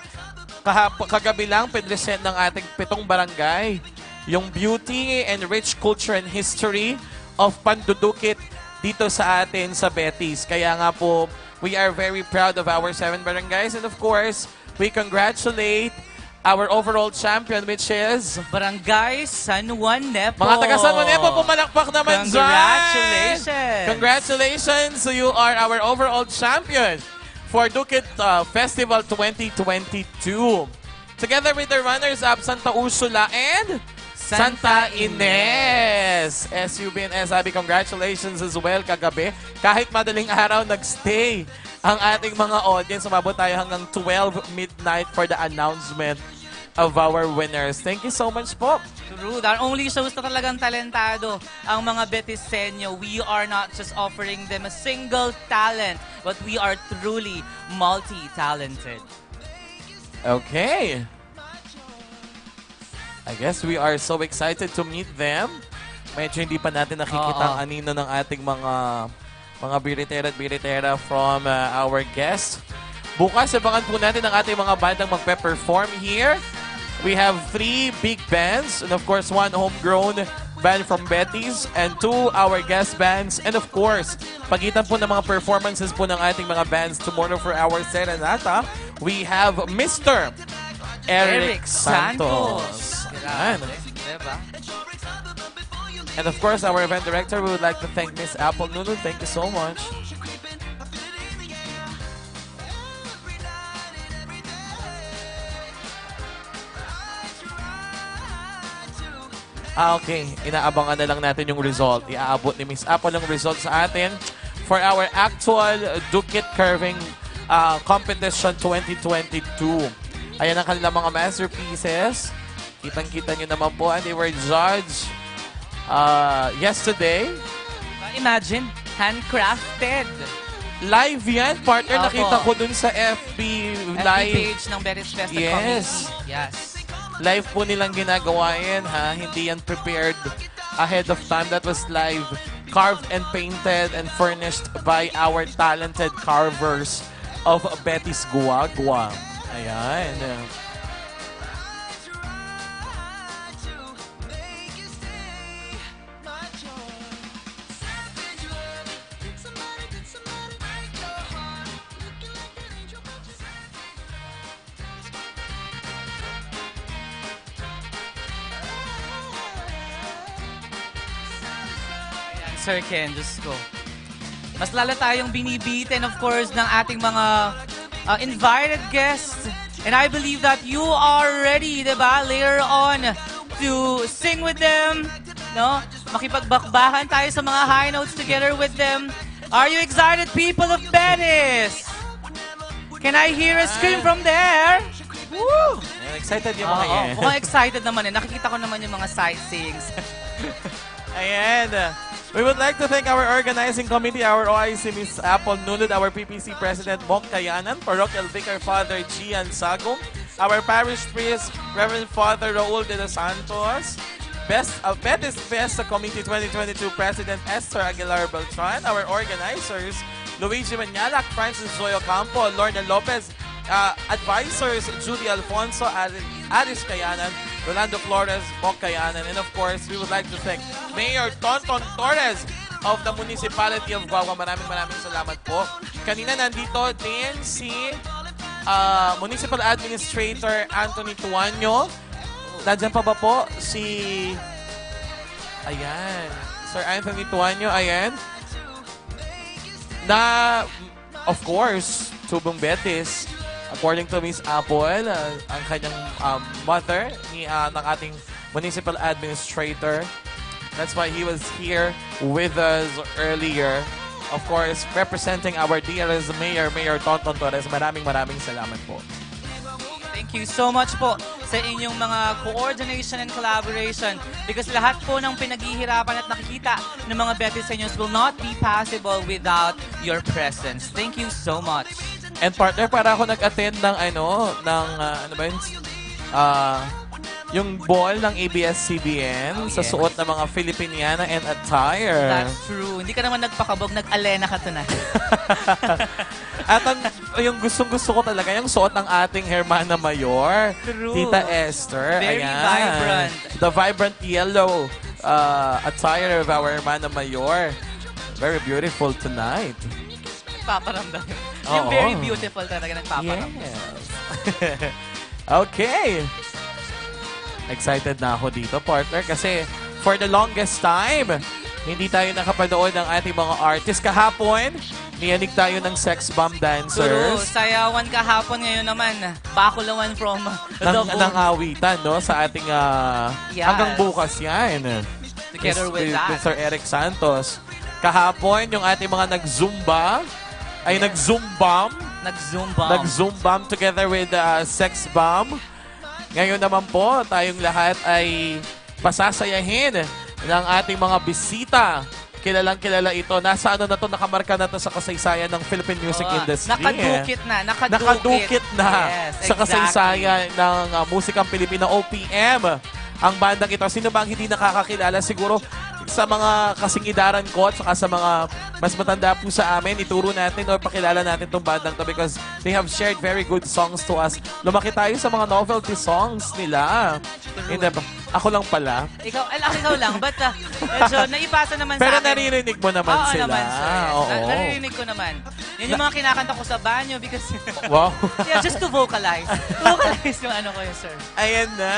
Kagabi lang, pinresent ng ating 7 barangay yung beauty and rich culture and history of pandudukit dito sa atin sa Betis. Kaya nga po, we are very proud of our 7 barangays. And of course, we congratulate our overall champion, which is Barangay San Juan Nepo. mga taga San Juan Nepo, pumalakpak naman Congratulations! dyan! Congratulations! So you are our overall champion for Dukit Festival 2022. Together with the runners-up, Santa Ursula and Santa Ines. SUB and SIB, congratulations as well kagabi. Kahit madaling araw, nagstay ang ating mga audience. Umabot tayo hanggang 12 midnight for the announcement of our winners. Thank you so much po. True. That only shows na talagang talentado ang mga Betisenyo. We are not just offering them a single talent, but we are truly multi-talented. Okay. I guess we are so excited to meet them. Medyo hindi pa natin nakikita ang anino ng ating mga biritera at biritera from our guests. Bukas, abangan po natin ang ating mga bandang magpe-perform here. We have 3 big bands and of course 1 homegrown band from Betis and 2 our guest bands. And of course, pagitan po ng mga performances po ng ating mga bands tomorrow for our serenata, we have Mr. Eric Santos. Yan. And of course, our event director, we would like to thank Miss Apple Nunu. Thank you so much. Okay, inaabangan na lang natin yung result. Iaabot ni Miss Apple ang result sa atin for our actual Dukit Curving Competition 2022. Ayan ang kanilang mga masterpieces. Kitang-kita nyo naman po. And they were judged yesterday. Imagine, handcrafted. Live yan, partner. Opo. Nakita ko dun sa FB live. page ng Betis Festa Yes. Committee. Yes. Live po nilang ginagawa yan, ha? Hindi yan prepared ahead of time. That was live, carved and painted and furnished by our talented carvers of Betis Guagua. Ayan. Sir Ken, Diyos ko. Mas lalo tayong binibitin, of course, ng ating mga invited guests. And I believe that you are ready, diba, later on to sing with them, no? Makipagbakbakan tayo sa mga high notes together with them. Are you excited, people of Betis? Can I hear a scream from there? Woo! Excited yung mga yan. Mukhang excited naman eh. Nakikita ko naman yung mga sightseeings. Ayan. We would like to thank our organizing committee, our OIC, Ms. Apple Nunod, our PPC President, Mok Kayanan, Parochial Vicar Father Gian Sagum, our Parish Priest, Reverend Father Raul de los Santos, Betis Festa Committee 2022 President Esther Aguilar Beltran, our organizers, Luigi Manyalak, Francis Zoyo Campo, Lorna Lopez, advisors, Judy Alfonso, Aris Kayanan, Rolando Flores, Mok Kayanan, and of course, we would like to thank Mayor Tonton Torres of the Municipality of Guagua. Maraming salamat po. Kanina nandito din si Municipal Administrator Anthony Tuanyo. Nandiyan pa ba po si... Ayan. Sir Anthony Tuanyo, ayan. Na, of course, Tubong Betis, according to Miss Apple, ang kanyang mother ng ating municipal administrator. That's why he was here with us earlier. Of course, representing our dearest Mayor, Mayor Tonton Torres. Maraming salamat po. Thank you so much po sa inyong mga coordination and collaboration because lahat po ng pinaghihirapan at nakikita ng mga Betisenyos will not be possible without your presence. Thank you so much. And partner, para ako nag-attend ng yung ball ng ABS-CBN sa suot ng mga Filipiniana and attire. That's true. Hindi ka naman nagpakabog, nag-alena ka tonight. At yung gustong-gusto ko talaga, yung suot ng ating Hermana Mayor, True. Tita Esther. Very Ayan. vibrant. The vibrant yellow attire of our Hermana Mayor. Very beautiful tonight. Nagpaparamdam. Yung very beautiful talaga nagpaparamdam. Yes. Okay. Excited na ako dito, partner, kasi for the longest time, hindi tayo nakapanood ng ating mga artists. Kahapon, niyanig tayo ng sex bomb True. dancers. Sayawan kahapon ngayon naman. Bakulawan from the ng awitan, no? Sa ating, Yes. hanggang bukas yan. Together with that. Sir Eric Santos. Kahapon, yung ating mga nag-zumba. ay nag-zoom bomb. Nag-zoom bomb. Nag-zoom bomb together with sex bomb. Ngayon naman po, tayong lahat ay pasasayahin ng ating mga bisita. Kilalang-kilala ito. Nasa ano na to, nakamarka na to sa kasaysayan ng Philippine music industry. Nakadukit na. Nakadukit na Yes, sa kasaysayan ng musikang Pilipino, OPM. Ang bandang ito, sino bang hindi nakakakilala? Siguro sa mga kasingidaran ko at saka sa mga mas matanda po sa amin, ituro natin o pakilala natin itong bandang to because they have shared very good songs to us. Lumaki tayo sa mga novelty songs nila. Hindi ba? Ako lang pala. Ikaw lang. But medyo naipasa naman Pero sa akin. naririnig mo naman Oo, sila. Naman, sir. Oo. Naririnig ko naman. Yan yung mga kinakanta ko sa banyo because... Wow. yeah, just to vocalize. Vocalize yung ano ko yun, sir. Ayan na.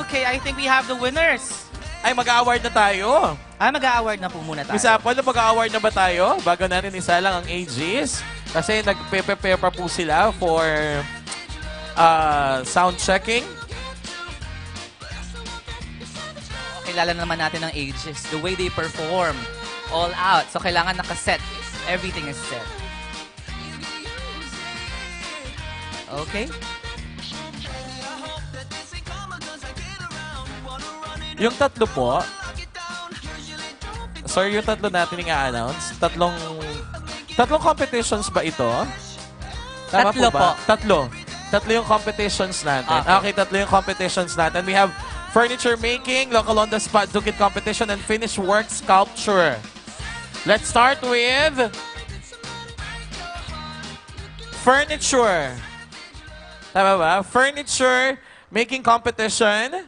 Okay, I think we have the winners. Ay, mag-award na tayo. Mag-award na po muna tayo. Miss Apple, mag-award na ba tayo? Bago natin isa lang ang AEGIS. Kasi nag-prepare pa po sila for sound checking. Kilala naman natin ang AEGIS. The way they perform. All out. So, kailangan nakaset. Everything is set. Okay. Yung tatlo po, sir, yung tatlo natin i-announce, tatlong competitions ba ito? Tama Tatlo po. Tatlo yung competitions natin. Okay, tatlo yung competitions natin. We have furniture making, local on the spot dukit competition, and finished work sculpture. Let's start with furniture. Tama ba? Furniture making competition.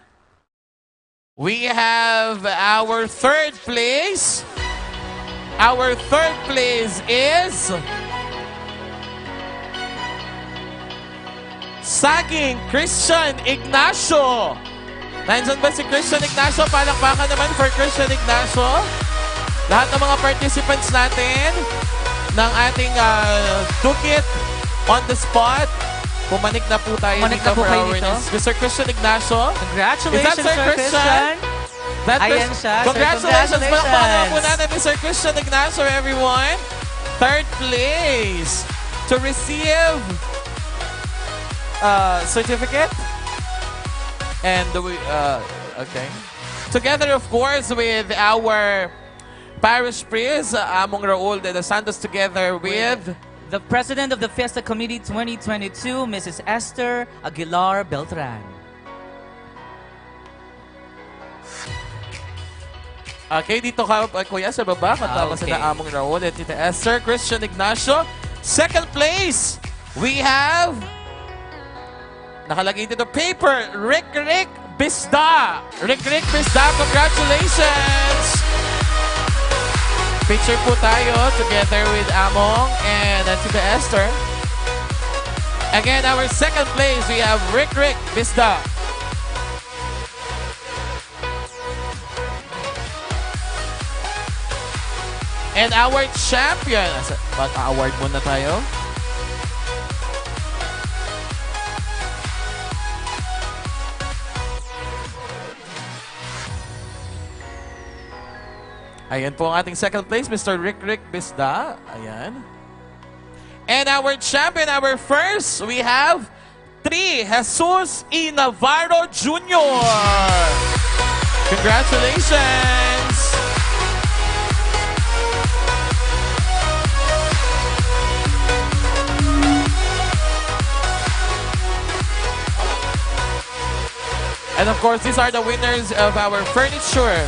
We have our third place. Our third place is Saging Christian Ignacio. Nandiyan ba si Christian Ignacio? Palakpakan naman for Christian Ignacio. Lahat ng mga participants natin ng ating Dukit on the spot. Pumanik na po tayo dito for our winners. Mr. Christian Ignacio. Congratulations, Is that Sir Christian? Ayan siya. Congratulations. Palakpakan Congratulations. po natin Mr. Christian Ignacio, everyone. Third place to receive certificate. And okay. Together, of course, with our parish priest, Among Raul de los Santos, together with the President of the Fiesta Committee 2022, Mrs. Esther Aguilar Beltran. Okay, dito ka, kuya, sa baba. Katama Okay. na Among Raul at Tita Esther. Christian Ignacio. Second place, we have, nakalagay dito, paper, Rick Bisda. Rick Bisda, congratulations! Picture po tayo together with Among and Tita Esther. Again, our second place, we have Rick Bisda. And our champion, mag-award muna tayo. Ayan po ang ating second place, Mr. Rick Bisda. Ayan. And our champion, our first, we have Jesus E. Navarro Jr. Congratulations! And of course, these are the winners of our furniture.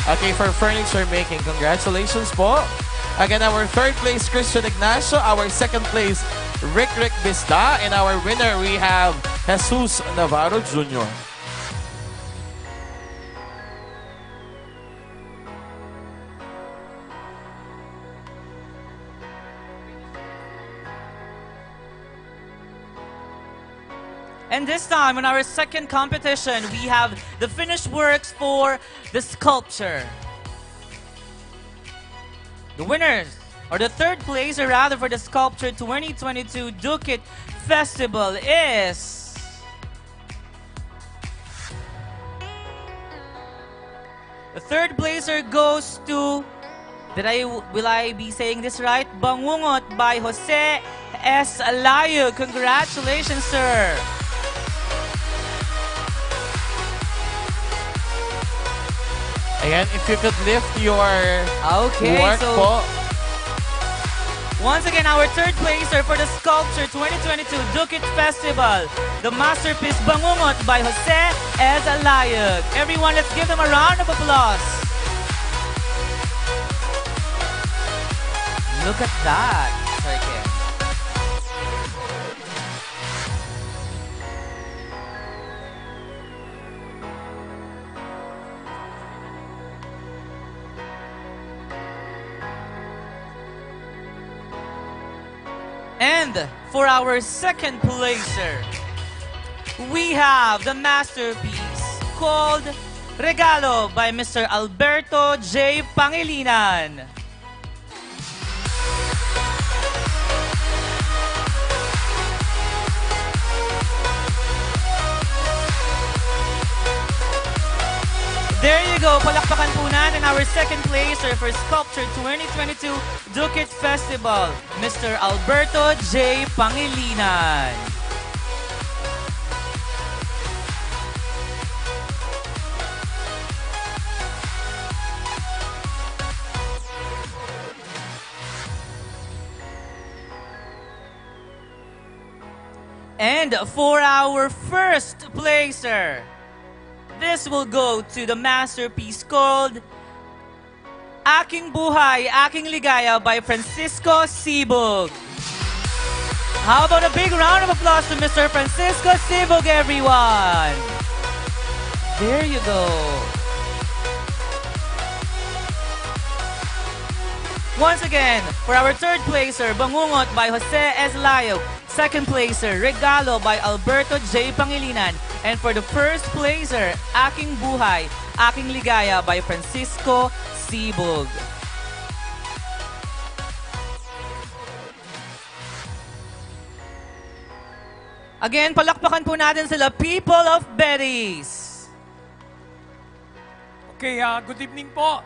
Okay, for furniture making, congratulations po. Again, our third place, Christian Ignacio. Our second place, Rick Bisda. And our winner, we have Jesus Navarro Jr. And this time, in our second competition, we have the finished works for the sculpture. The winners, or the third place, or rather for the Sculpture 2022 Dukit Festival is... The third placer goes to Will I be saying this right? Bangungot by Jose S. Alayo. Congratulations, sir. Ayan, if you could lift your Okay, work so po. once again, our third placer for the Sculpture 2022 Dukit Festival, the masterpiece Bangungot by Jose S. Alayo. Everyone, let's give them a round of applause. Look at that, Sir Ken. And for our second placer, we have the masterpiece called Regalo by Mr. Alberto J. Pangilinan. There you go. Palakpakan po natin our second placer for Sculpture 2022 Dukit Festival, Mr. Alberto J. Pangilinan. And for our first placer, this will go to the masterpiece called Aking Buhay, Aking Ligaya by Francisco Sibog. How about a big round of applause to Mr. Francisco Sibog, everyone? There you go. Once again, for our third placer, Bangungot by Jose S. Layo. Second placer, Regalo by Alberto J. Pangilinan. And for the first placer, Aking Buhay, Aking Ligaya by Francisco Sibog. Again, palakpakan po natin sila, people of Betis. Okay, good evening po.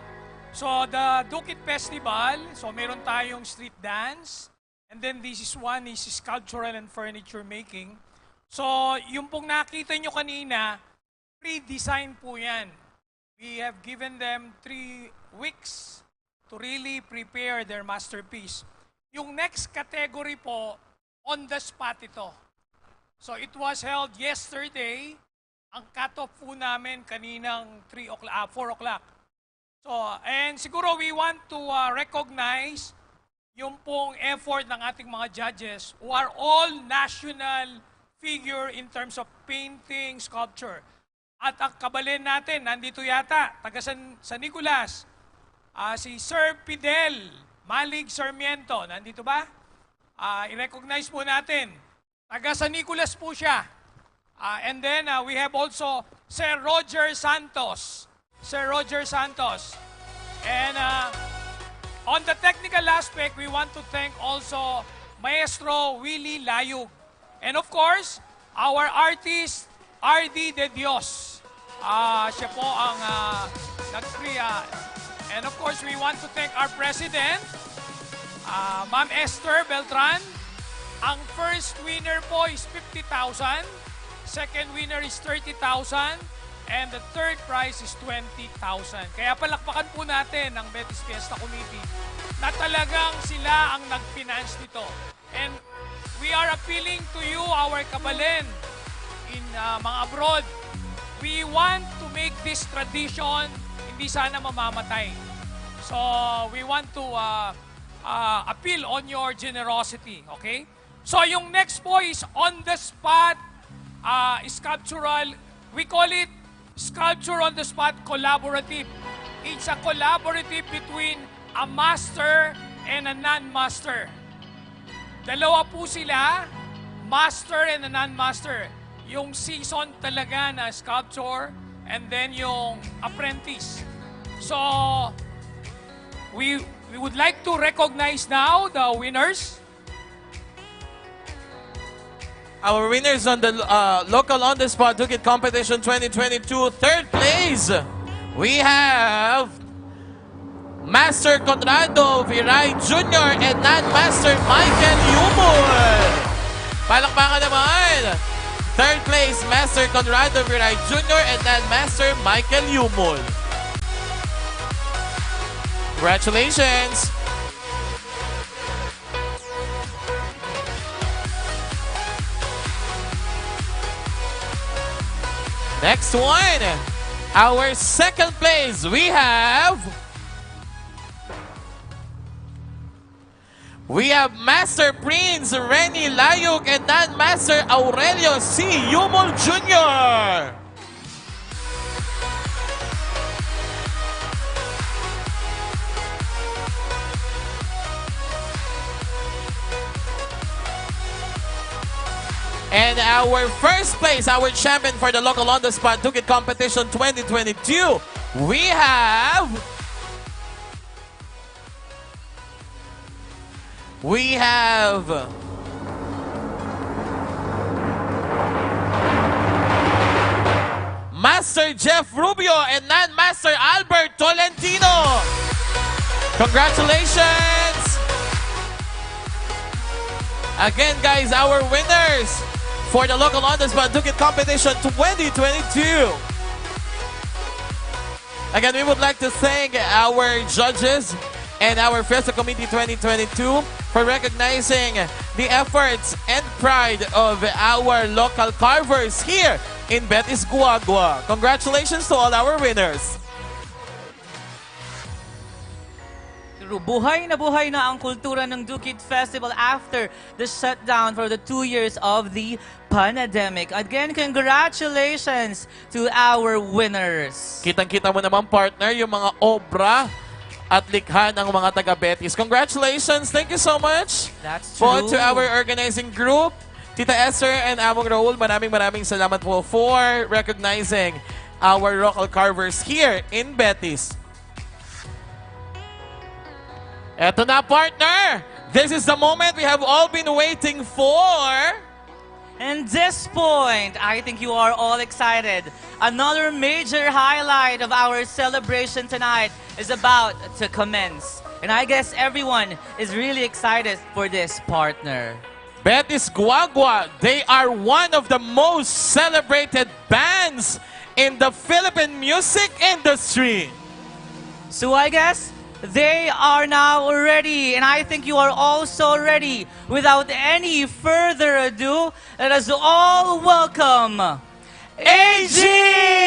So, the Dukit Festival, so meron tayong street dance. And then this is one is sculptural and furniture making. So, yung pong nakita nyo kanina, pre-design po yan. We have given them 3 weeks to really prepare their masterpiece. Yung next category po, on the spot ito. So, it was held yesterday. Ang cut-off po namin kaninang 4 o'clock. So, and siguro we want to recognize yung pong effort ng ating mga judges who are all national figure in terms of painting, sculpture. At ang kabalin natin, nandito yata, taga San Nicolas, si Sir Fidel Malig Sarmiento. Nandito ba? I-recognize po natin. Taga San Nicolas po siya. And then we have also Sir Roger Santos. Sir Roger Santos. And on the technical aspect, we want to thank also Maestro Willie Layug. And of course, our artist, R.D. De Dios. Siya po ang nag-crea. And of course, we want to thank our President, Ma'am Esther Beltran. Ang first winner po is 50,000. Second winner is 30,000. And the third prize is 20,000. Kaya palakpakan po natin ang Betis Fiesta Committee na talagang sila ang nag-finance nito. And we are appealing to you, our kabalin in mga abroad. We want to make this tradition hindi sana mamamatay. So we want to appeal on your generosity, okay? So yung next po is on the spot sculptural. We call it Sculpture on the Spot Collaborative. It's a collaborative between a master and a non-master. Dalawa po sila, master and a non-master. Yung season talaga na sculpture and then yung apprentice. So, we would like to recognize now the winners. Our winners on the local on-the-spot Dukit Competition 2022 third place, we have Master Conrado Viray Jr. and Non-Master Michael Yumul. Palakpakan naman. Third place, Master Conrado Viray Jr. and Non-Master Michael Yumul. Congratulations. Next one, our second place, we have Master Prince Renny Layuk and Non-Master Aurelio C. Yumol Jr. And our first place, our champion for the local on the spot Dukit Competition 2022, we have Master Jeff Rubio and Non-Master Albert Tolentino. Congratulations! Again, guys, our winners for the local on the spot Dukit Competition 2022. Again, we would like to thank our judges and our Fiesta Committee 2022 for recognizing the efforts and pride of our local carvers here in Betis, Guagua. Congratulations to all our winners. Buhay na ang kultura ng Dukit Festival after the shutdown for the 2 years of the pandemic. Again, congratulations to our winners. Kitang-kita mo naman, partner, yung mga obra at likha ng mga taga-Betis. Congratulations! Thank you so much. That's true. To our organizing group, Tita Esther and Among Raul, maraming salamat po for recognizing our local carvers here in Betis. Eto na, partner! This is the moment we have all been waiting for. And this point, I think you are all excited. Another major highlight of our celebration tonight is about to commence. And I guess everyone is really excited for this, partner. Betis Guagua, they are one of the most celebrated bands in the Philippine music industry. So I guess they are now ready, and I think you are also ready. Without any further ado, let us all welcome AEGIS!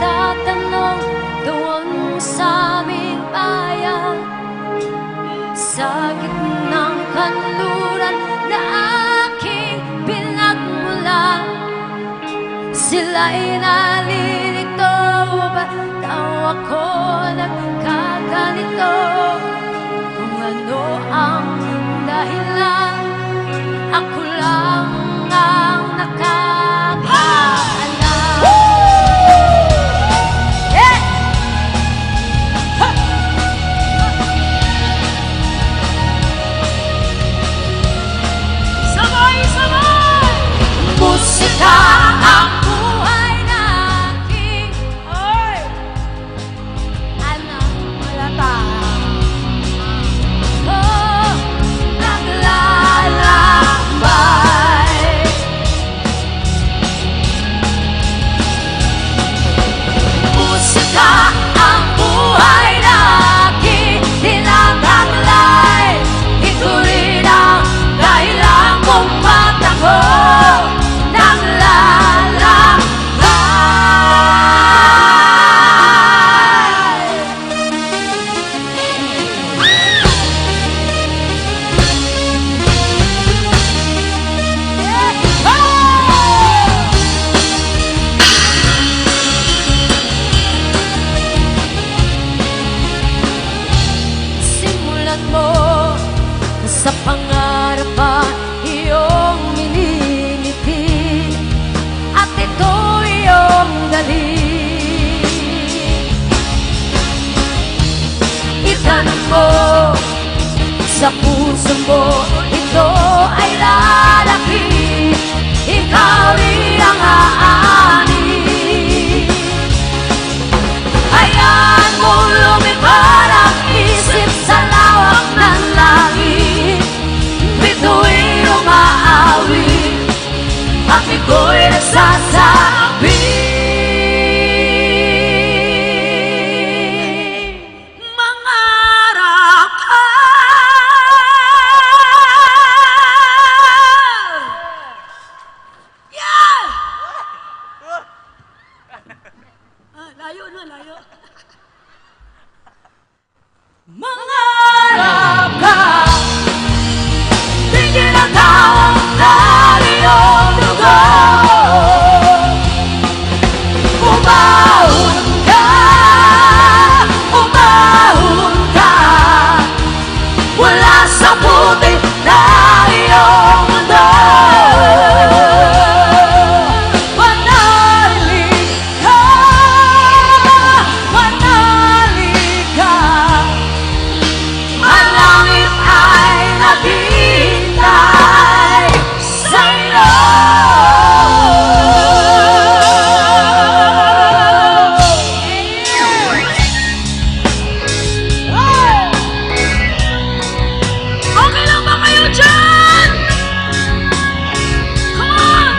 Tatanong doon sa aming bayan, sa gitnang kanluran na aking pinagmulan. Sila'y nalilito, ba't daw ako nagkaganito? Kung ano ang dahilan, ako lang ang nakakaalam. Musika ang buhay na aking anak malata. Oh, naglalakbay. Musika ang buhay na aking tinataglay. Ito rin ang dahilan kung ba't ako sa pangarap ba iyong miningiti? sa puso mo, ito ay lalaki. Ikaw rin ang aani. Hayaan mong lumipad ang isip sa lawak ng langit. Bituin umaawit at iko'y nagsasabi. Mangarap ka. Yeah! Layo na, layo. Mangarap ka. Tingin ang tawang dali ang dugo. Umahon ka. Umahon ka. Wala sa puti na iyong mundo. Manalig ka. Manalig ka. Ang langit ay naghihintay sa'yo. Okay lang ba kayo dyan? Come on!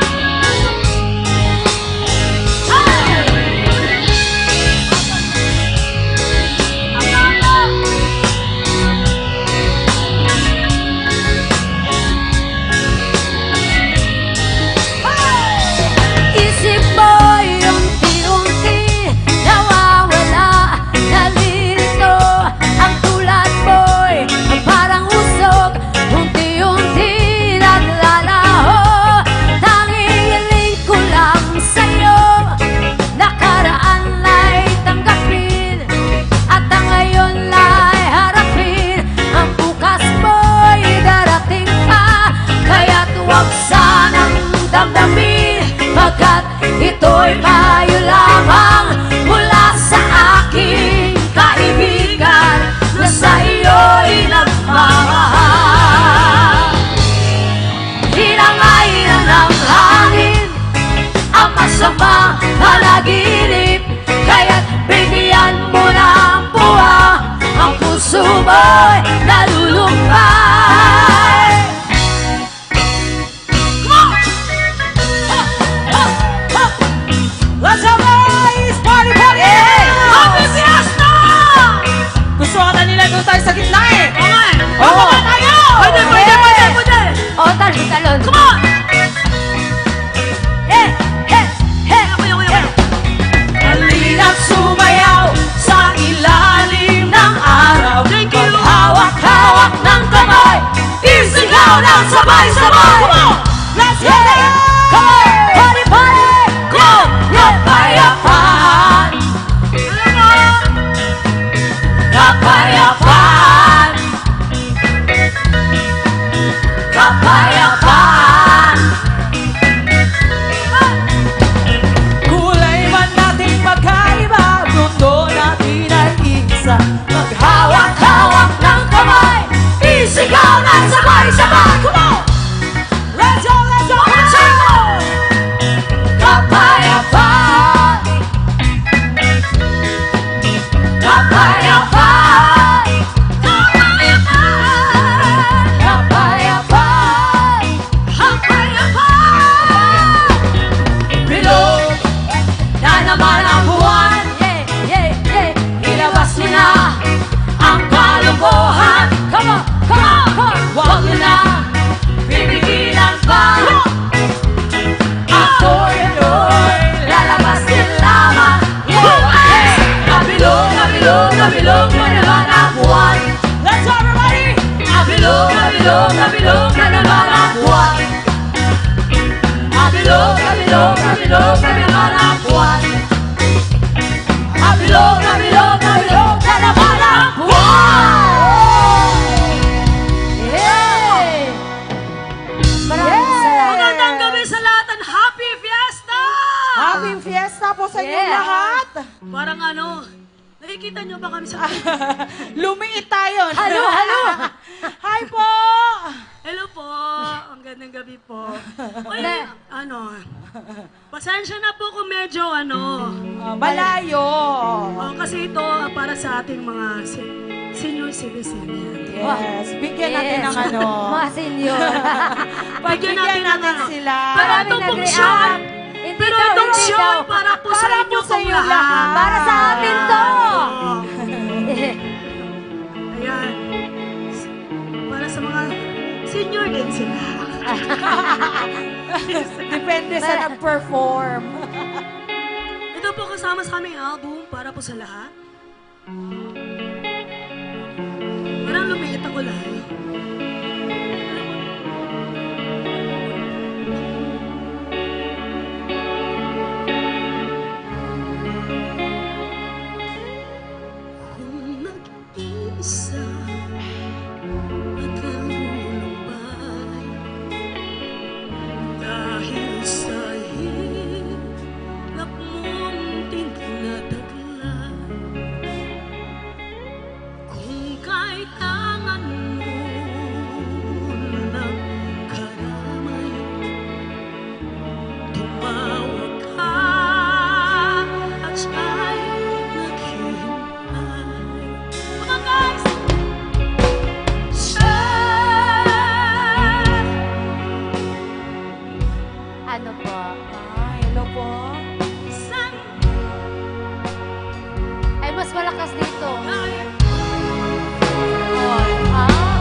Isip mo'y unti-unti nawawala, nalilito. Ang tulad mo'y parang usok, unti-unti naglalaho. Nangingiling ko lang sa'yo, nakaraan ay tanggapin, at ang ngayon ay harapin. Ang bukas mo'y darating pa, kaya't huwag sanang damdamin, pagkat ito'y payo lamang mula sa aking kaibigan na sa iyo'y nagmamahal. Hinangayin ng hangin ang masamang panaginip, kaya't bigyan mo ng buwan ang puso mo'y nalulumbay. Let's have guys! Party, party! Happy Fiesta! Gusto ka nila doon tayo sa gitna eh. Okay. Oo. Ano ba tayo? Pwede, pwede, pwede, pwede. O, talon. Come on! Eh, eh, eh. Halina't sumayaw sa ilalim ng araw. Thank you. Maghawak-hawak ng kamay, isigaw ng sabay-sabay. Come on. Let's get it! Come on! Party, party! Go! Kapayapaan! Kapayapaan! Kapayapaan! Kulay man natin magkaiba, mundo natin ay isa. Maghawak-hawak ng kamay, isigaw ng sabay-sabay. Come on! Let's go, let's go, let's go! Kapayapaan! Kapayapaan! Kapayapaan! Kapayapaan! Bilog na naman ang buwan, ilabas niyo na ang kalungkuhan. Come on, come on, come on! Huwag niyo na pipigilan pa. Ako'y lalabas din lamang. Nabilog, nabilog, nabilog na naman ang buwan. Let's go everybody! Nabilog, nabilog, nabilog na naman ang buwan. Nabilog, nabilog, nabilog na naman ang buwan. Nabilog, nabilog, nabilog na naman ang buwan. Yay! Maraming salamat. Magandang gabi sa lahat and Happy Fiesta! Happy Fiesta po sa inyo lahat. Parang ano, nakikita nyo ba kami sa... Lumiit tayo. Halo, halo. Hi Pasensya na po kung medyo Malayo. kasi ito para sa ating mga senior citizen yan. Yes, bigyan natin ng Mga senior. Pagbigyan natin sila. Pero ito pong show, pero itong show para po sa inyo pong lahat. Para sa amin to. Ayan. Para sa mga senior din sila. Depende sa nag-perform. Ito po kasama sa aming album para po sa lahat. Parang lumiit ako lang. Kung nag-iisa at lulumbay dahil sa hirap mong tinatagla, kung kailangan mo ng karamay, tumawag ka at siya'y naghihintay. Come on, guys! Ano po? Hello po. Ay, mas malakas dito. Ay, Ah,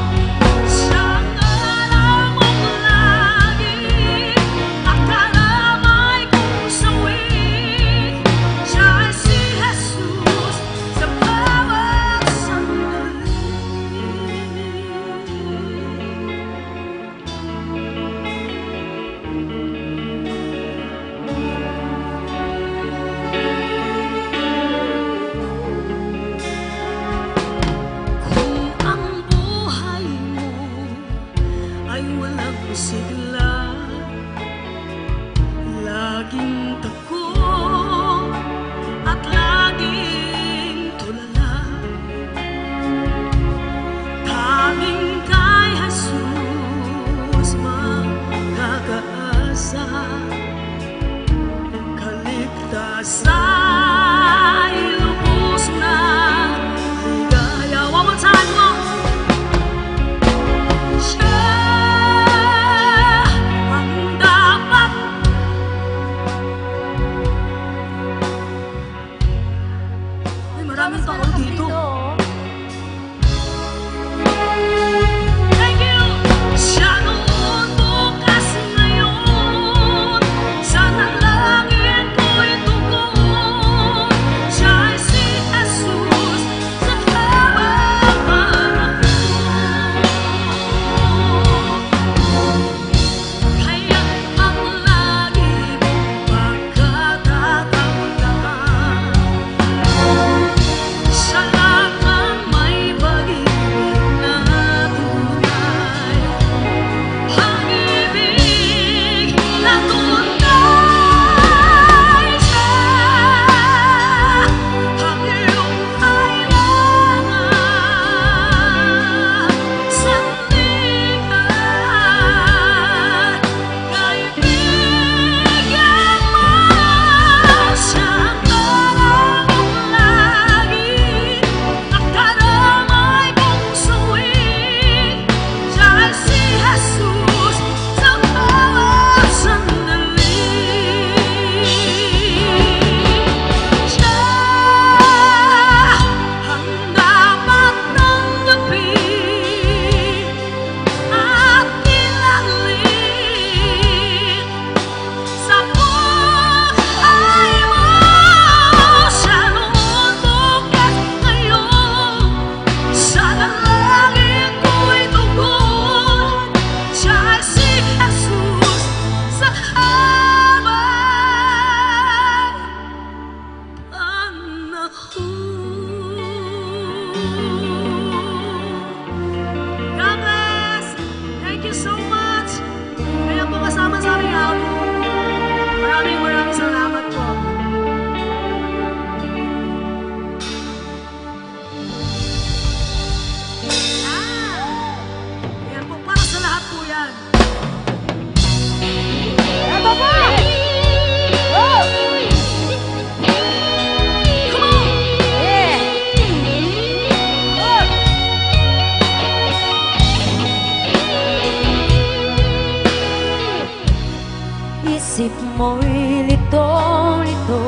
mo'y litong-lito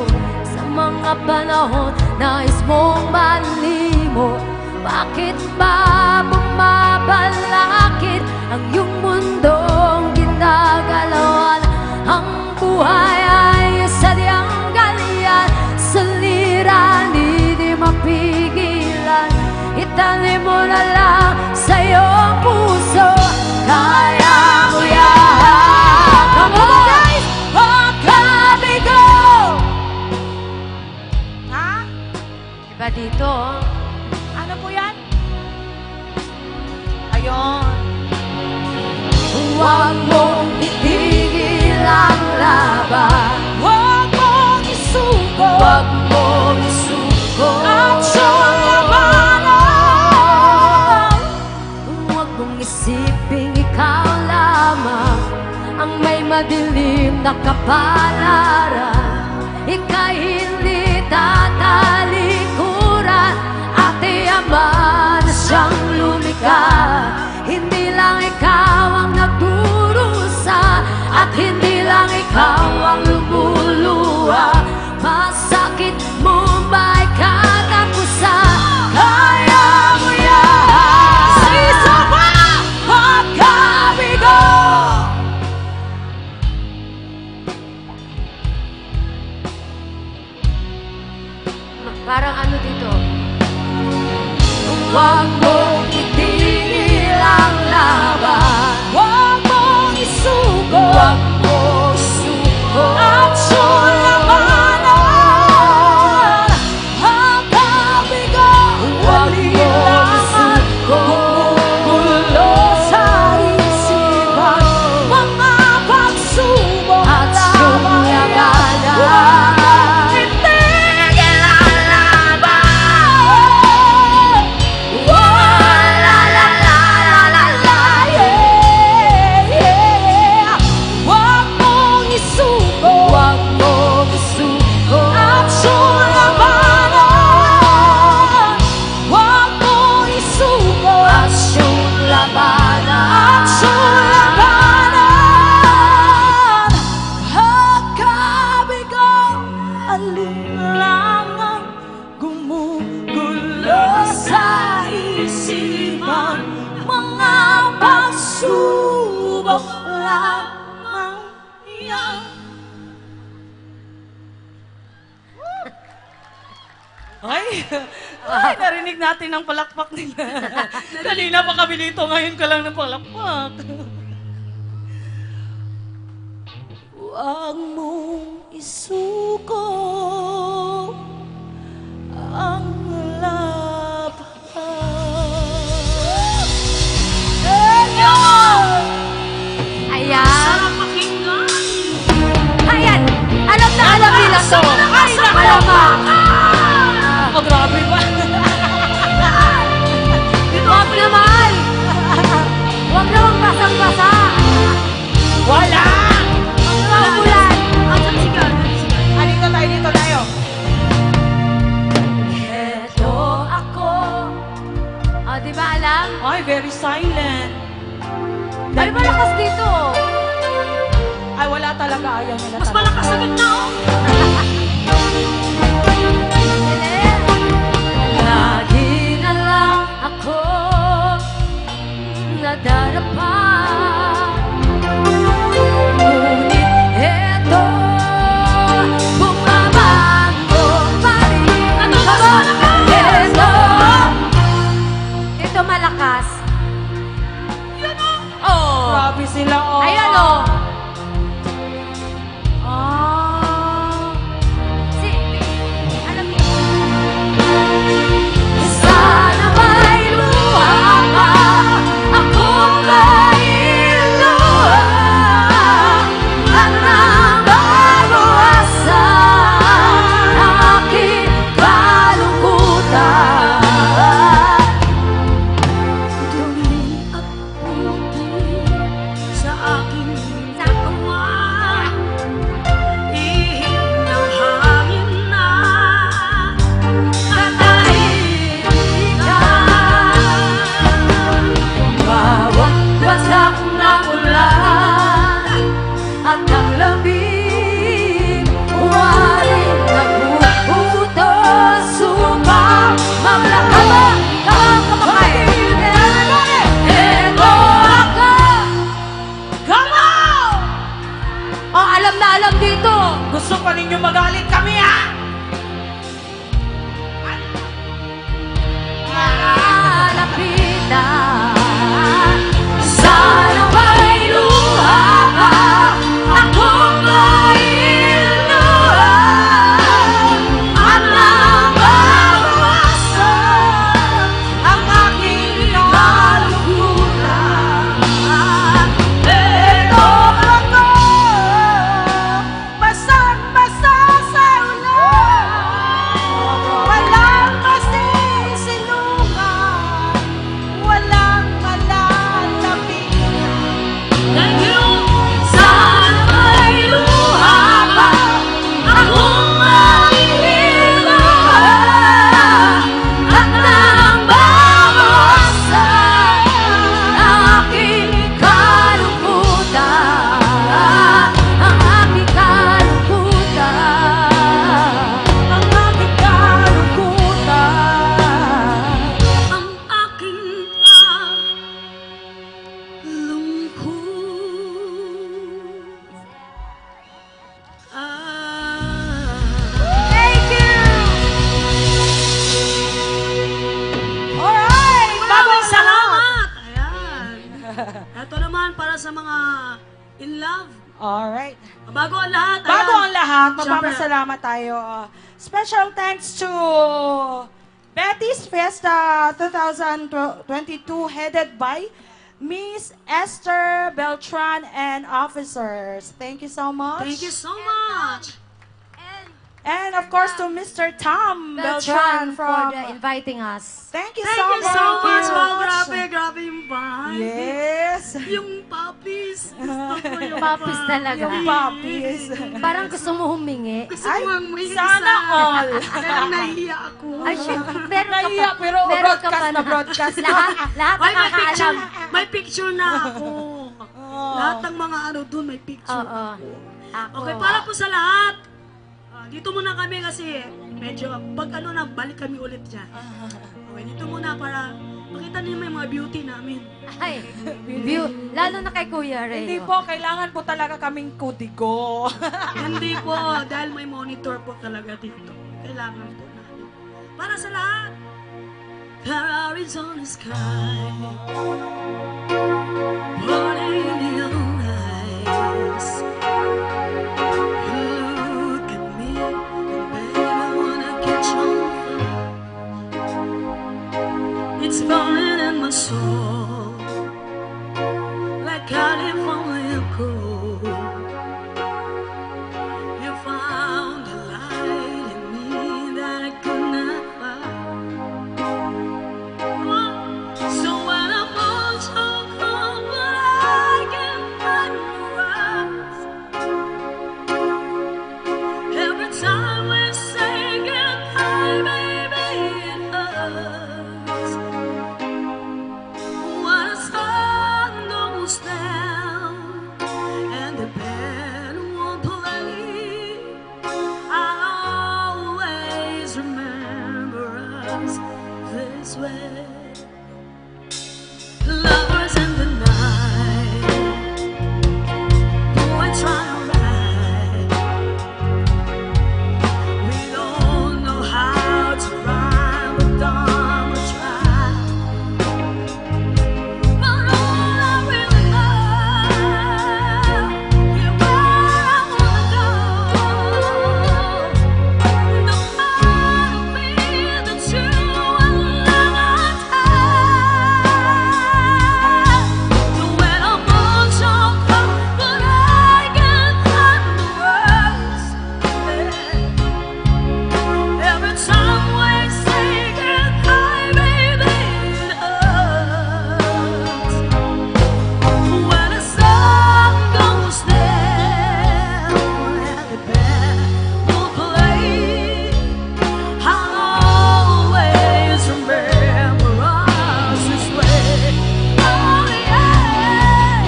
sa mga panahon nais mong manlimot. Bakit ba bumabalakid ang iyong mundong ginagalawan? Ang buhay ay sadyang galian, suliranin di mapigilan. Itanim mo na lang sa iyong puso, kaya mo yan. Come on guys! Pagkabigo! Ha? Iba dito, Ano po yan? Ayun. huwag mong itigil ang laban. Huwag mong isuko Huwag mong isuko at siyang labanan. Huwag mong isiping ikaw lamang ang may madilim na kapalaran. Ika'y hindi tatalikuran, Ate Ama na siyang lumikha. Hindi lang ikaw ang nagdurusa at hindi lang ikaw ang lumuluha. Masakit mo ba'y katapusan? Kaya mo yan! Sisa pa! Pagkabigo! Parang ano dito? Huwag mong itigil ang laban. Huwag mong isuko Huwag mong isuko at siyang labanan. Pagkabigo, Huwag mong isuko gulo sa isipan, mga pagsubok at siyang labanan. Itigil ang laban. La la la la la la, Yeah, yeah. Huwag mong isuko Huwag mong isuko at siyang labanan. Huwag mong isuko at siyang labanan. at siyang labanan. Pagkabigo, alinlangan, gumugulo sa isipan, mga pagsubok lamang yan. Ay, narinig natin ang palakpak nila. Kanina pa kami dito, ngayon ka lang ng palakpak. Huwag mong isuko ang laban. Ayan. Ayan. Alam na alam nila to. Malamang. Oh, grabe ba? Huwag naman. Huwag naman basang-basa. Wala! Magulan. Dito tayo. Eto ako. O, di ba alam? Ay, very silent. Ay, malakas dito. Ay, wala talaga. Ayaw nila Mas talaga. malakas sa gitna, oh. Lagi na lang ako nadarapa. Ngunit eto, bumabago pa rin. Ito malakas. Oh. Grabe sila, oh. Ayan, oh. Ah. Alam niyo. Sana may luha ka, ako may luha, at nababawasan ang aking kalungkutan. Dumi at puti sa aking Ito naman para sa mga in love. Alright. Bago ang lahat. Bago ayan. ang lahat, Siyempre, magpapasalamat tayo. Special thanks to Betis Fiesta 2022 headed by Miss Esther Beltran and officers. Thank you so much. Thank you so much. And of course to Mr. Tom Beltran Beltran for from... inviting us. Thank you Thank so you much. so much. Wow, grabe yung vibe. Yes. Yung puppies. Gusto ko yung Puppies talaga. Yung puppies. Parang gusto mo humingi. Gusto ko ang may sana all. Pero nahiya ako. Ay, shit. Meron ka Nahiya, pa- pero meron ka broadcast pa na broadcast. Lahat Ay, nakakaalam. may picture na ako. Lahat ng mga ano dun, may picture. Oo. Ako. Okay, para po sa lahat. Dito muna kami kasi medyo pag ano na, balik kami ulit dyan. Okay, dito muna para makita niyo yung mga beauty namin. Ay, lalo na kay Kuya Ray. Hindi po, kailangan po talaga kaming kudigo. Hindi po, dahil may monitor po talaga dito. Kailangan po namin. Para sa lahat. There is on the sky, burning in your eyes. You look at me, and baby, I wanna catch on fire. It's burning in my soul, like California cold. You found a light in me that I could not find. So when I'm all so cold, but I can find words. Every time we say goodbye, baby, it hurts. When the sun goes down and the band won't play, I'll always remember us this way. Lovers in the night, boy, try to ride. We don't know how to rhyme, but darn, we'll try. But all I really know is where I wanna go. The part of me that you will never take. So when I'm all so cold, but I can't find the words. Every time we say goodbye, baby, it hurts. When the sun goes down and the band will play, I'll always remember us this way. Oh yeah,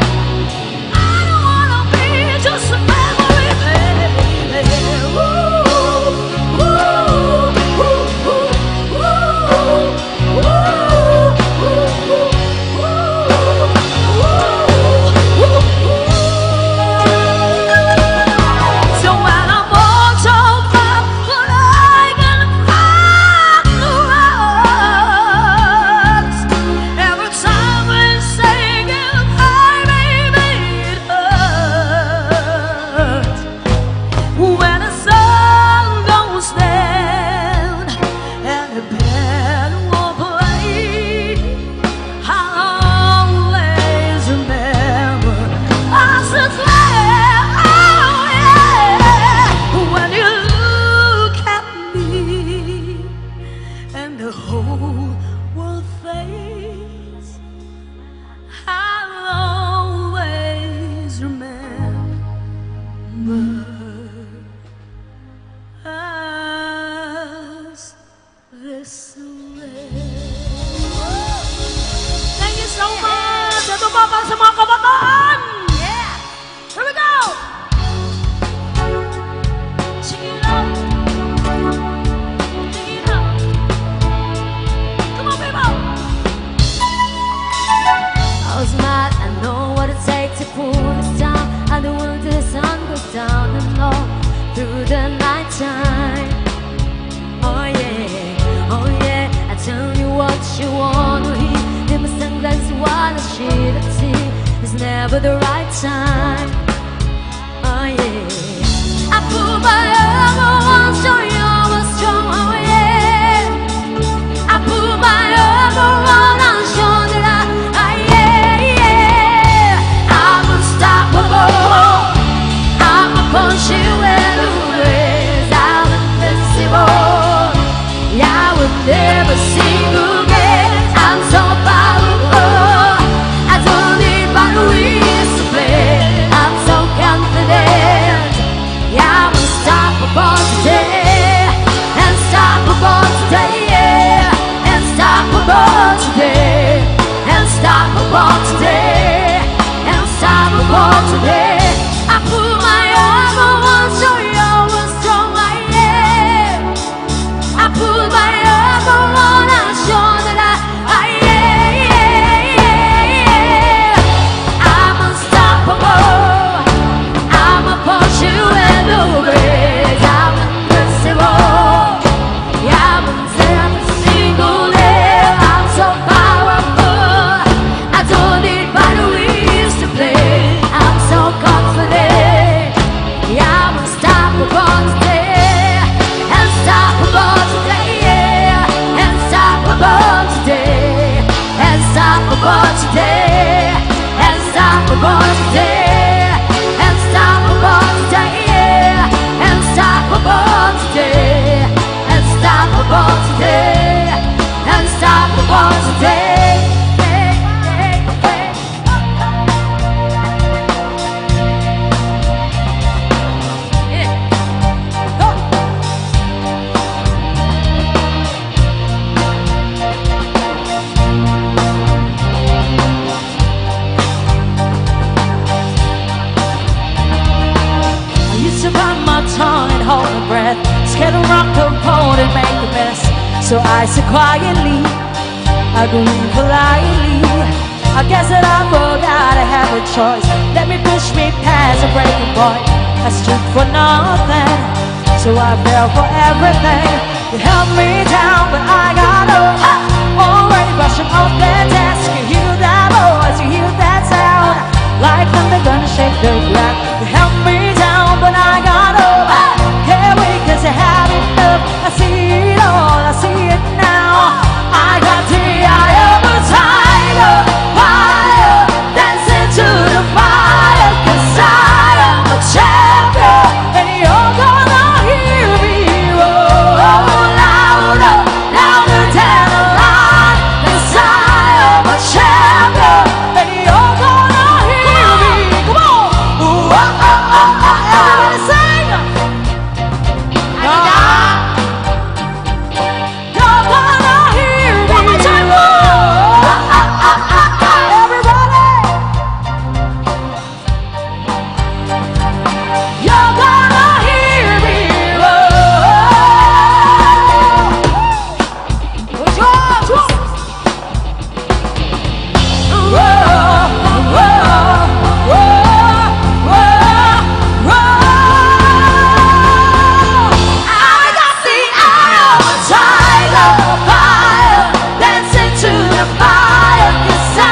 I don't wanna be just a memory, baby. Ooh, ooh, ooh, ooh, so when I'm all choked up, but I can find the words. Every time we say goodbye, baby, it hurts. When the sun goes down and the band won't play, I'll always remember us as well. Oh yeah, when you look at me and the whole world fades, I'll always remember us this way. Thank you so much! Ito pa para sa mga kabataan! Yeah! Here we go! Check it out! Check it out! Come on, people! I was mad, I know what it takes to pull this down. I don't want the sun goes down and all through the night time. Oh yeah, I tell you what you wanna hear. In my sunglasses while I shed a tear. never the right time. Oh yeah. I put my arm around show you was strong. Oh yeah. I put my arm around and show that I'm unstoppable. I'm a punch you in the ways. I'm invincible. I will never sing again. I'm so powerful. I don't need batteries to play. I'm so confident. I'm unstoppable today. Unstoppable today. Yeah. Unstoppable today. Unstoppable today. Unstoppable today. I put my arm around so you were strong. I am. I put my arm around and show that I'm unstoppable. I'm a punch you in the ways. I'm invincible. I'm every single day. I'm so powerful. I don't need batteries to play. I'm so confident. I'm unstoppable today. Unstoppable today. Yeah. Unstoppable today. Unstoppable today. Unstoppable today. Unstoppable today. Yeah. Unstoppable today. Unstoppable today. Unstoppable today. I used to bite my tongue and hold my breath, scared to rock the boat and make a mess. So I said quietly, I grieve politely. I guess that I forgot I have a choice. Let me push me past a breaking point. I stood for nothing, so I fell for everything. You held me down, but I got up. Already brushing off that desk. You hear that voice, you hear that sound, like thunder gonna shake the ground. You held me down, but I got up. Can't wait 'cause I had enough. I see it all, I see it now. I got the eye of a tiger, fire, dancing to the fire. 'Cause I am a champion, and you're gonna hear me roar louder, louder than a lion. 'Cause I am a champion, and you're gonna hear me. Come on, ooh, oh, oh, oh, oh, everybody sing. You're gonna hear me. One more time, roar. Everybody. You're gonna hear me roar. What's yours? Roar, roar, roar, roar, roar. I got the eye of a tiger, fire, dancing to the fire. 'Cause I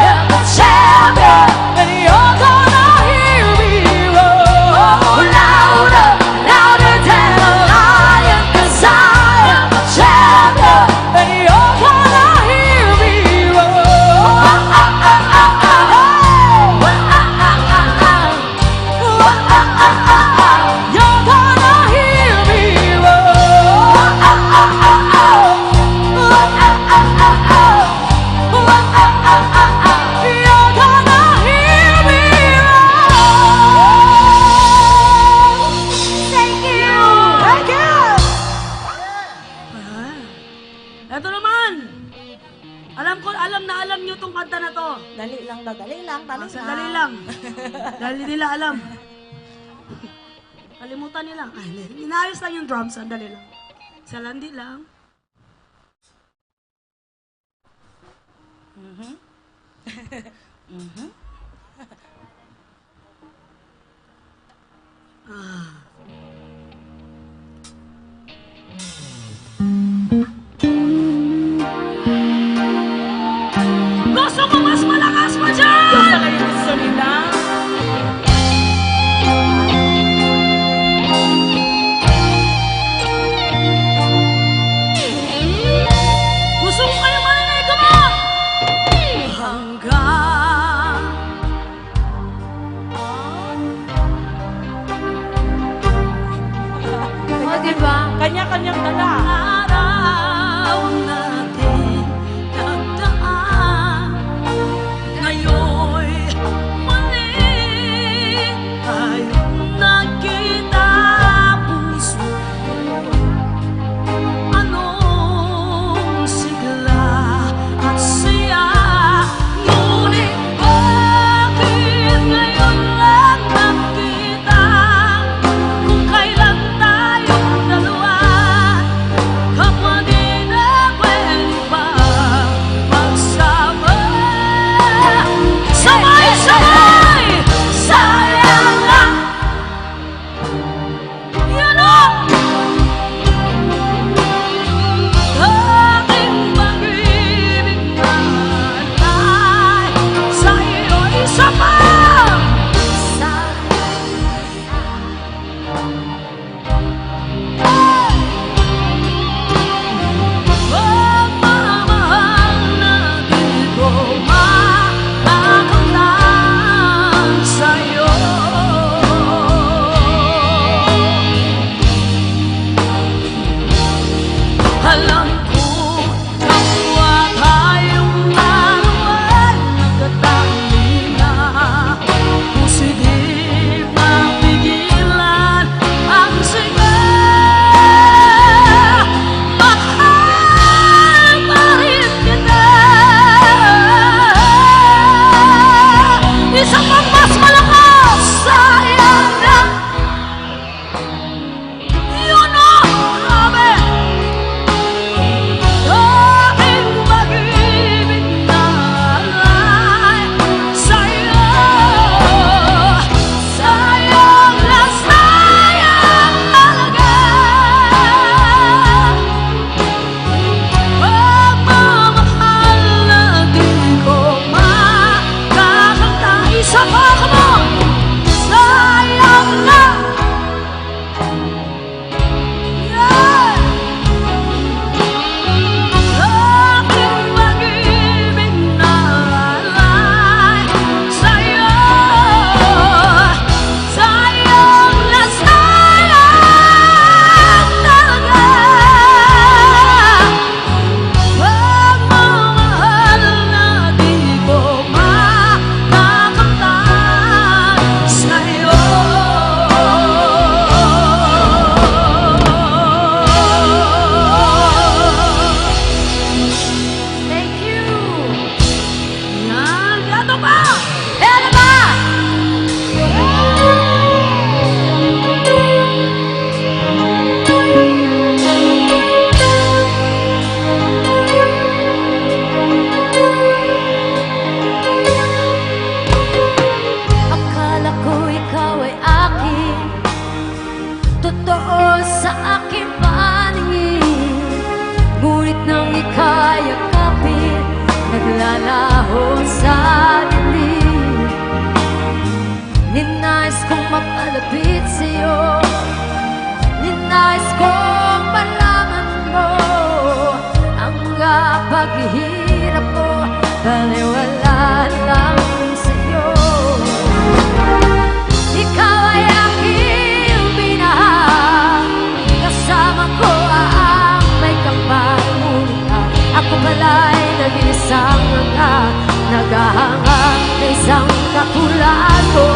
am a champion, and you're gonna hear me roar louder, louder than a lion. 'Cause I am a champion, and you're gonna hear me roar. You're gonna hear me roar. You're gonna hear me roar. Thank you. Thank you! Ito naman! Alam nyo tong kanta na to. Dali lang daw, dali lang, dali lang. Dali lang. Dali nila alam. Kalimutan nila. Ay, inayos lang yung drums. Dali lang. Sa landi lang. Gusto ko mas malakas pa dyan! Yung pala yung gusto nila. Gusto ko kayo marinig ko mo! Hanggang O, diba? Kanya-kanyang dala. araw natin nagdaan. Ngayon'y muli tayong nagkita. Puso anong sigla at siya. Ngunit bakit ngayon lang nagkita? Kung kailan tayong dalawa kapatid na pwede pa magsama. Sabay-sabay! Sayang lang! Yan ang aking pag-ibig na alay sa iyo'y isa pa! Pagmamahal na di ko makakantang sa'yo. Alam ko kapwa tayong naman nagtatanging na posibleng mapigilan ang siga. Mahal pa rin kita. Isa pang mas malakas, sayang na. Yun ang sabi. Aking pag-ibig na alay sa'yo. Sayang na sayang talaga. Pagmamahal na di ko makakantang. Isa pa, come on! Sayang na. Yeah! Aking pag-ibig na alay sa'yo. Sayang na sayang talaga. Pagmamahal na di ko makakantang sa'yo. Thank you. Yan, eto pa! Eto pa! Akala ko ikaw ay akin, totoo sa aking paningin. Ngunit nang ika'y yakapin, naglalaho sa dilim. Ninais kong mapalapit sa'yo, ninais kong malaman mo ang paghihirap mo, baliwala lang sa'yo. Ikaw ay aking binahag, kasama ko ang may kapal. Ngunit ako pala'y nag-iisang nga, naghahangang na isang kakulaan mo.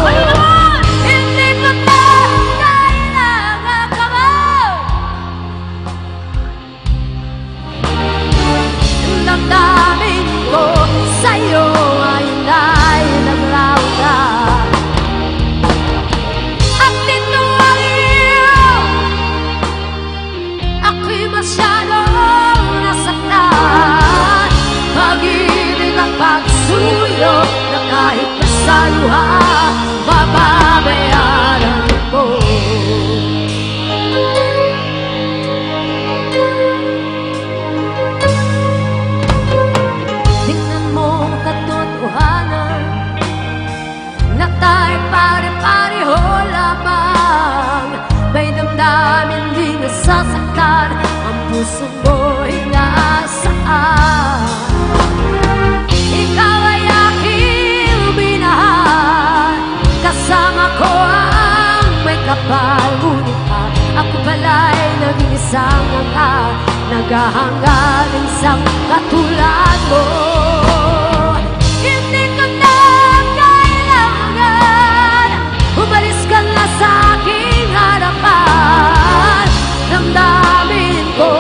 Kayo naman! Hindi ko na kailangan ka mo. Ang damdamin ko sa'yo ay naglauna. At ito ang iyo, ako'y masyadong nasaktan. Pag-ibig ang pagsuyo na kahit masaluhan. maghahangaling isang katulad mo. Hindi ko na kailangan umalis ka na sa aking harapan. Damdamin ko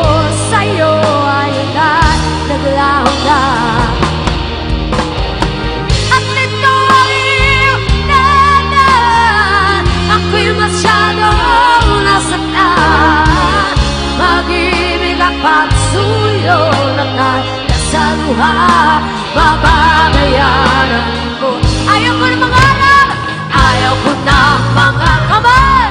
sa'yo ay na naglaho na. At nito ang iyong nanan, ako'y masyadong nasaktan. Mag-ibig at pagsuyo ng kasaluha, mababayaran ko. Ayaw ko ng mangarap, ayaw ko ng mga kamay.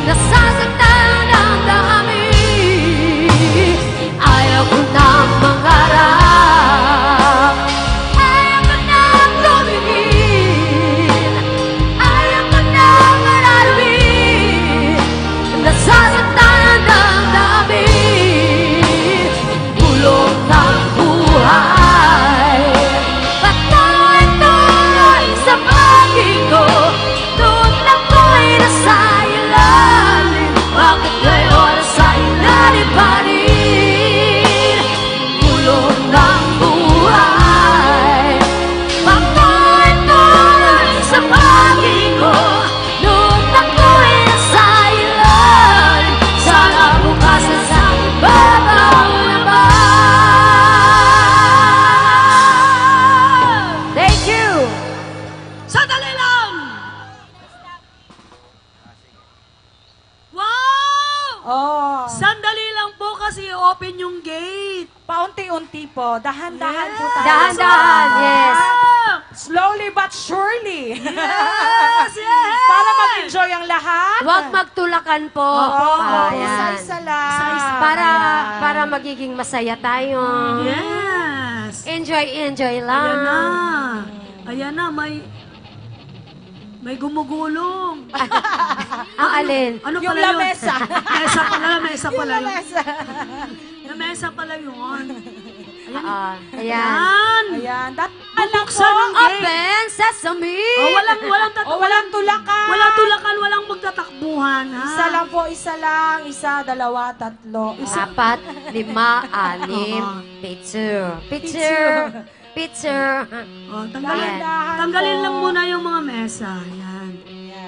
Nasasaktan ang dami, ayaw ko ng mangarap, ayaw ko ng tumingin, ayaw ko ng aralin. Nasasaktan ang dami, bulong ng buhay. Patuloy-tuloy sa pag-ingo, doon lang ko'y nasa ilalim. Bakit ngayon sa ilalim pa rin? Bulong ng buhay. Patuloy-tuloy sa pag-ingo, doon lang ko'y nasa ilalim. Sana bukas na sa babaw naman. Thank you! Sandali lang! Wow! Oh. Sandali lang po kasi open yung gate. Paunti-unti po. Dahan-dahan po tayo. Dahan-dahan, yes. Slowly but surely. Yes, yes! Para mag-enjoy ang lahat. Huwag magtulakan po. Oo, Ayan. isa-isa lang. Para magiging masaya tayo. Yes! Enjoy Ayan na. lang. Ayan na, may gumugulong. Ang alin? Ano Yung pala yun? lamesa. Mesa pala, mesa Yung pala yun. lamesa. Lamesa pala yun. Ayan. Ayan. Ayan. Bubuksan ang gate. Open sesame. Oh, walang walang tulakan. Walang tulakan, walang magtatakbuhan. Ha? Isa lang po, isa lang. Isa, dalawa, tatlo. Apat, lima, anim, picture. Oh, tanggalin lang muna yung mga mesa. Ayan.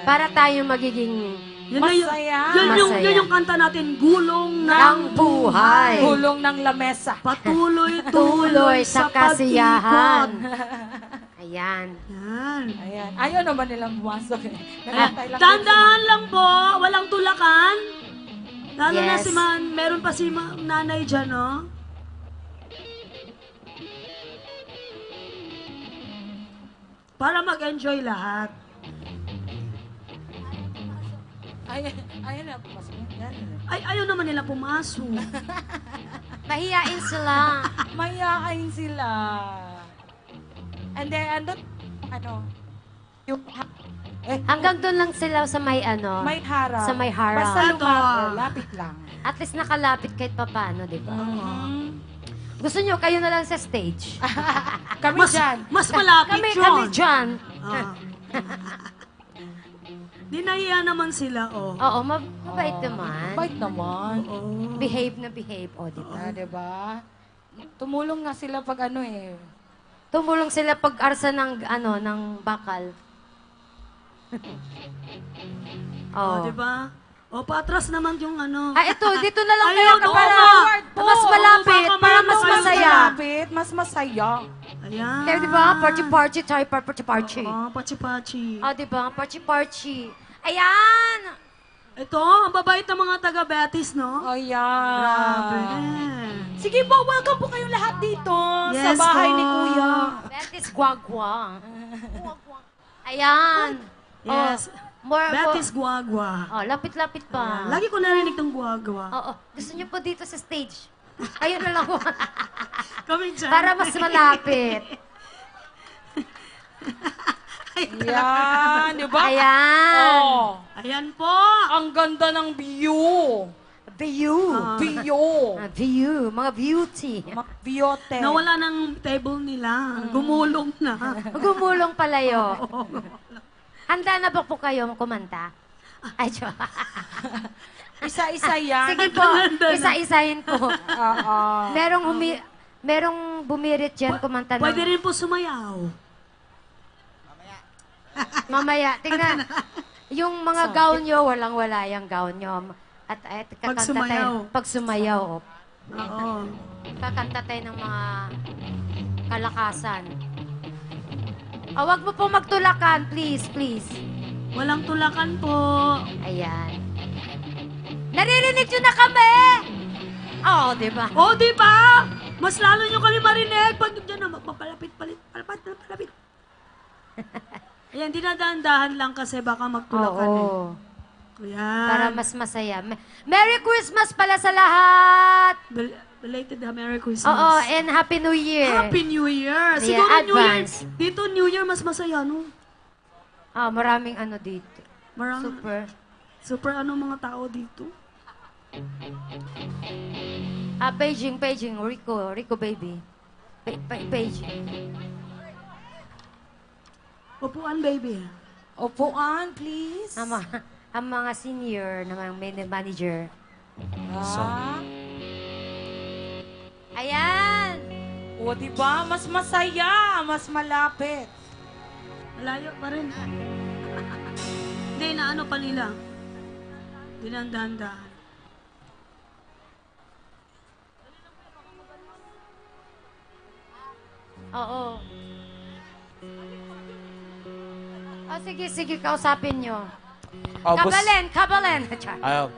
Para tayo magiging Masaya. Yun yung kanta natin, Gulong ng Buhay. Gulong ng lamesa. Patuloy sa kasiyahan. Ayan. Ayan. Ayaw naman nilang pumasok eh. Tandaan lang po, walang tulakan. Lalo na Yes. meron pa si nanay dyan, no? Para mag-enjoy lahat. Ayaw na pumasok. Ay, ayaw naman nila pumasok. Mahiyain sila. Mayayain sila. And then, yung Hanggang doon lang sila sa may ano. may harap. Sa may harap. Basta lumapit, lapit lang. At least nakalapit kahit papano, di ba? Gusto nyo, kayo na lang sa stage. Kami dyan. Mas malapit kami, yun. kami dyan. Dinahiya naman sila, oh. Oo, mabait naman. Bait naman. Behave na behave, o, di ba? Diba? Tumulong nga sila pag Tumulong sila pag-arsa ng, ng bakal. Oh, di ba? O, paatras naman yung Ito, dito na lang kayo Ayun, oo para nga. mas malapit, baka para meron mas kayong masaya. Malapit, mas masaya. Ayan. Kaya, di ba? Party-party tayo, party-party. Oo, pachi-pachi. Di ba? Party-party. Ayan! Ito, ang babait ng mga taga-Betis, no? Ayan. Grabe. Sige po, welcome po kayong lahat dito sa Yes bahay po. ni Kuya. Betis Guagua. Ayan. Yes. Betis More. Guagua. Lapit-lapit pa. Lagi ko narinig tong Guagua. Oo. Gusto niyo po dito sa stage? Kayo na lang. Kami dyan. Para mas malapit. Ayan, di ba? Ayan. Oh, Ayan po. ang ganda ng view. View. View. Mga beauty. Beauty. Nawala ng table nila. Gumulong na. Gumulong palayo. Handa na ba po kayo kumanta? Ay, Isa-isa yan. sige po, isa-isahin ko. Merong bumirit dyan kumanta ng... Pwede rin po sumayaw. Mamaya, tingnan. Yung mga gown nyo, walang-wala yung gown nyo. At kakanta tayo. Pag sumayaw. Oo. Kakanta tayo ng mga kalakasan. Wag mo po magtulakan, please, please. Walang tulakan po. Ayan. Naririnig nyo na kami! Oo, di ba? Oo, di ba? Mas lalo nyo kami marinig pag dyan na magpapalapit. Ayan, dinadahan-dahan lang kasi baka magtulakan Oo. Ayan. Para mas masaya. Merry Christmas pala sa lahat! Belated Merry Christmas. Oo, and Happy New Year. Happy New Year. Yeah, Siguro New Year. advance. Dito, New Year mas masaya, no? Maraming ano dito. Super. Super ano mga tao dito? Paging, Rico baby. Paging. Upuan, baby. Upuan, please. Ang mga senior na mga manager. Ayan! O, diba? Mas masaya, mas malapit. Malayo pa rin. Hindi, na ano pa nila. Dinandaan-daan. Oo. Sige, kausapin nyo. Kabalen! Ayaw.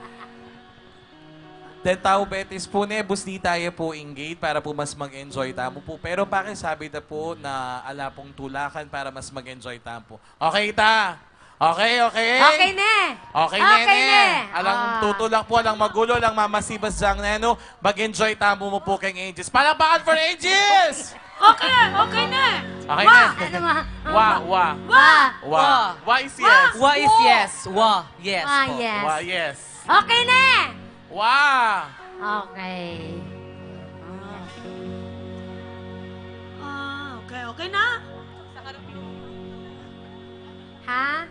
Then tao Betis po ne, bus di tayo po engage para po mas mag-enjoy tamo po. Pero pakisabi na po na ala pong tulakan para mas mag-enjoy tamo po. Okay ta? Okay. Okay, ne! Okay, ne. Alang tutulak po, alang magulo, alang mamasibas dyan, neno. Mag-enjoy tamo mo po kay Aegis. Palakpakan for Aegis! Okay na. Okay Wa! na. Wa! Wa is yes. Wa is yes. Wa, yes. Yes. Wa, yes. Okay na! Wa! Okay. Okay na? Ha?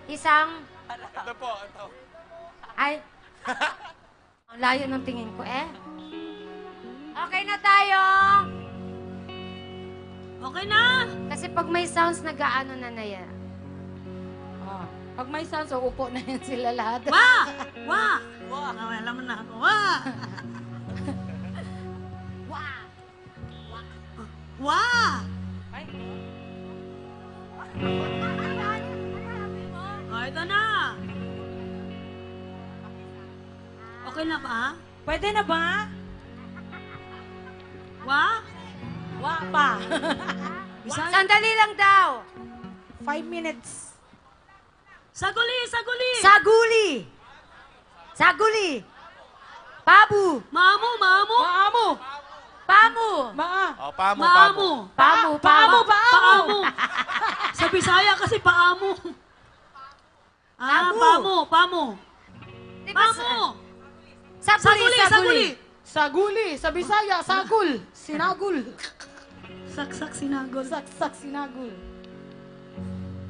Isang... Ito po, ito. Ay. Ang layo ng tingin ko Okay na tayo. Okay na? Kasi pag may sounds, nag-aano na yan. Pag may sounds, upo na yan sila lahat. Wa! Alam mo na ako. Wa! Ito na. Okay na ba? Pwede na ba? Wa pa. Sandali lang daw. 5 minutes. Saguli. Pabu. Pamu. Sa Bisaya kasi paamu. Pamu. Saguli. Sa Bisaya, sagul. Sinagul. Saksak sinagol.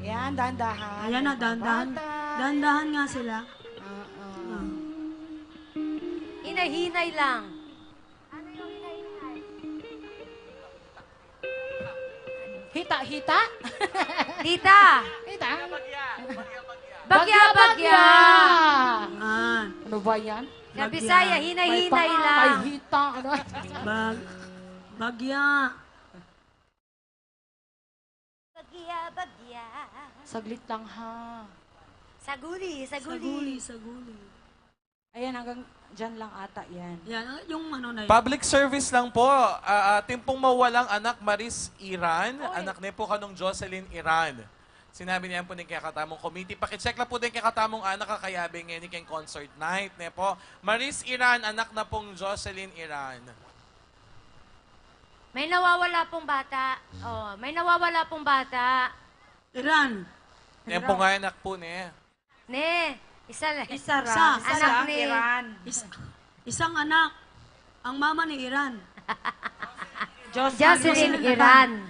Yan, dahan-dahan. Ayan na, dahan-dahan. Dahan-dahan nga sila. Hinahinay lang. Hita. Tita. Bagya. Ano ba yan? Sa Bisaya, hinay-hinay lang. May hita. Ano? Bagya. Bagya. Saglit lang ha. Saguli. Ayan, hanggang dyan lang ata yan. Yan, yung ano na yun. Public service lang po. Ating pong mawalang anak Maris Iran. Anak niya po kanong Jocelyn Iran. Sinabi niya po ng kakatamong committee. Pakicheck lang po din kakatamong anak kakayabing ngayon kayong concert night. Niya po. Maris Iran, anak na pong Jocelyn Iran. May nawawala pong bata. Iran. Yan po nga anak po niya. Isa lang. Isa. Anak ni... Isang anak. Ang mama ni Iran. Jocelyn Iran.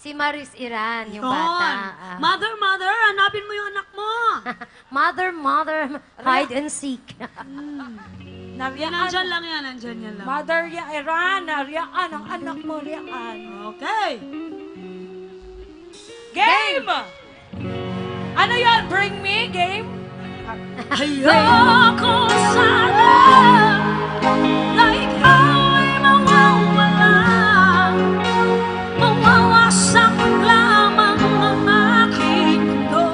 Si Maris Iran, yung bata. Mother, hanapin mo yung anak mo. Mother, hide and seek. Yan, nandyan lang yan, nandyan yan lang. Mother Iran, Riaan, ang anak mo, Riaan. Okay. Game! Ano yan? Bring me, game? Ayoko sana na ikaw ay mawawala. Mawawasak lamang ang aking mundo.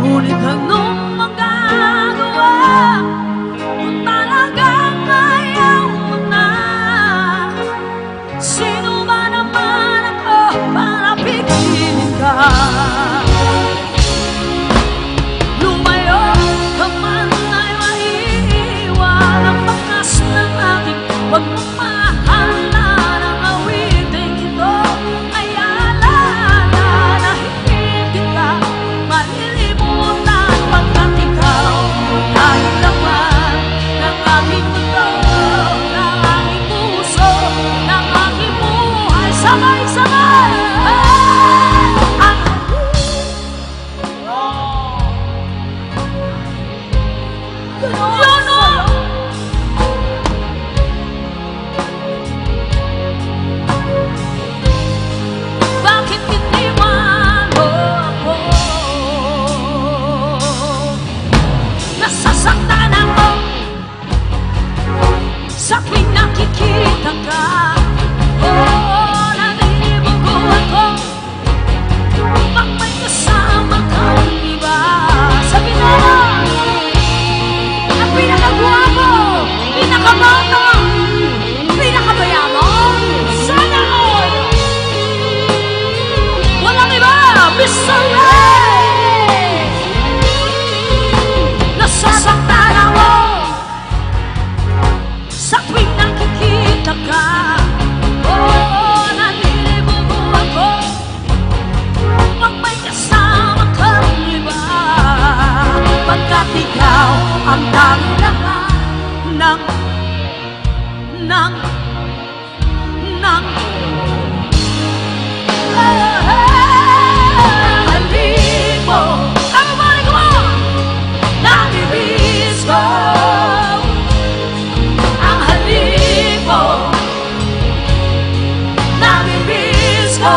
Ngunit anong magagawa kung talagang ayaw mo na? Sino ba naman ako para pigilin ka? Lumayo ka man ay maiiwan ang bakas ng aking pagmamahal na ng awiting ito ay alala na hindi kita malilimutan pagkat ikaw ay laman ng aking mundo, ng aking puso, ng aking buhay. Sabay-sabay! Bakit iniwan mo ako? Nasasaktan ako sa tuwing nakikita ka. Oh, naninibago ako pag may kasama kang iba. Sabi na ang pinakagwapo, pinakabata, pinakabayabang, sana all! Walang iba, Mr. Ray! Nasasaktan ako sa tuwing nakikita ka. Oh, naninibago ako pag may kasama kang iba. Pagkat ikaw ang tanging laman ng halip mo. Ang balik mo, nabibis ko. Ang halip mo, nabibis ko.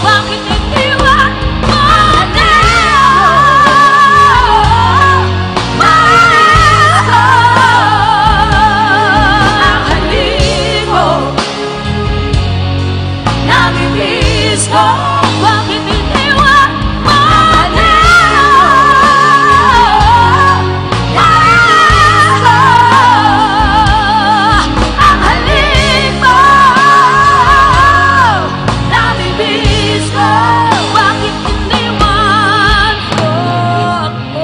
Bakit iniwan mo na? Ang halip mo, nabibis ko. Bakit iniwan mo na? Ang halip mo, nabibis ko. Bakit iniwan mo ako?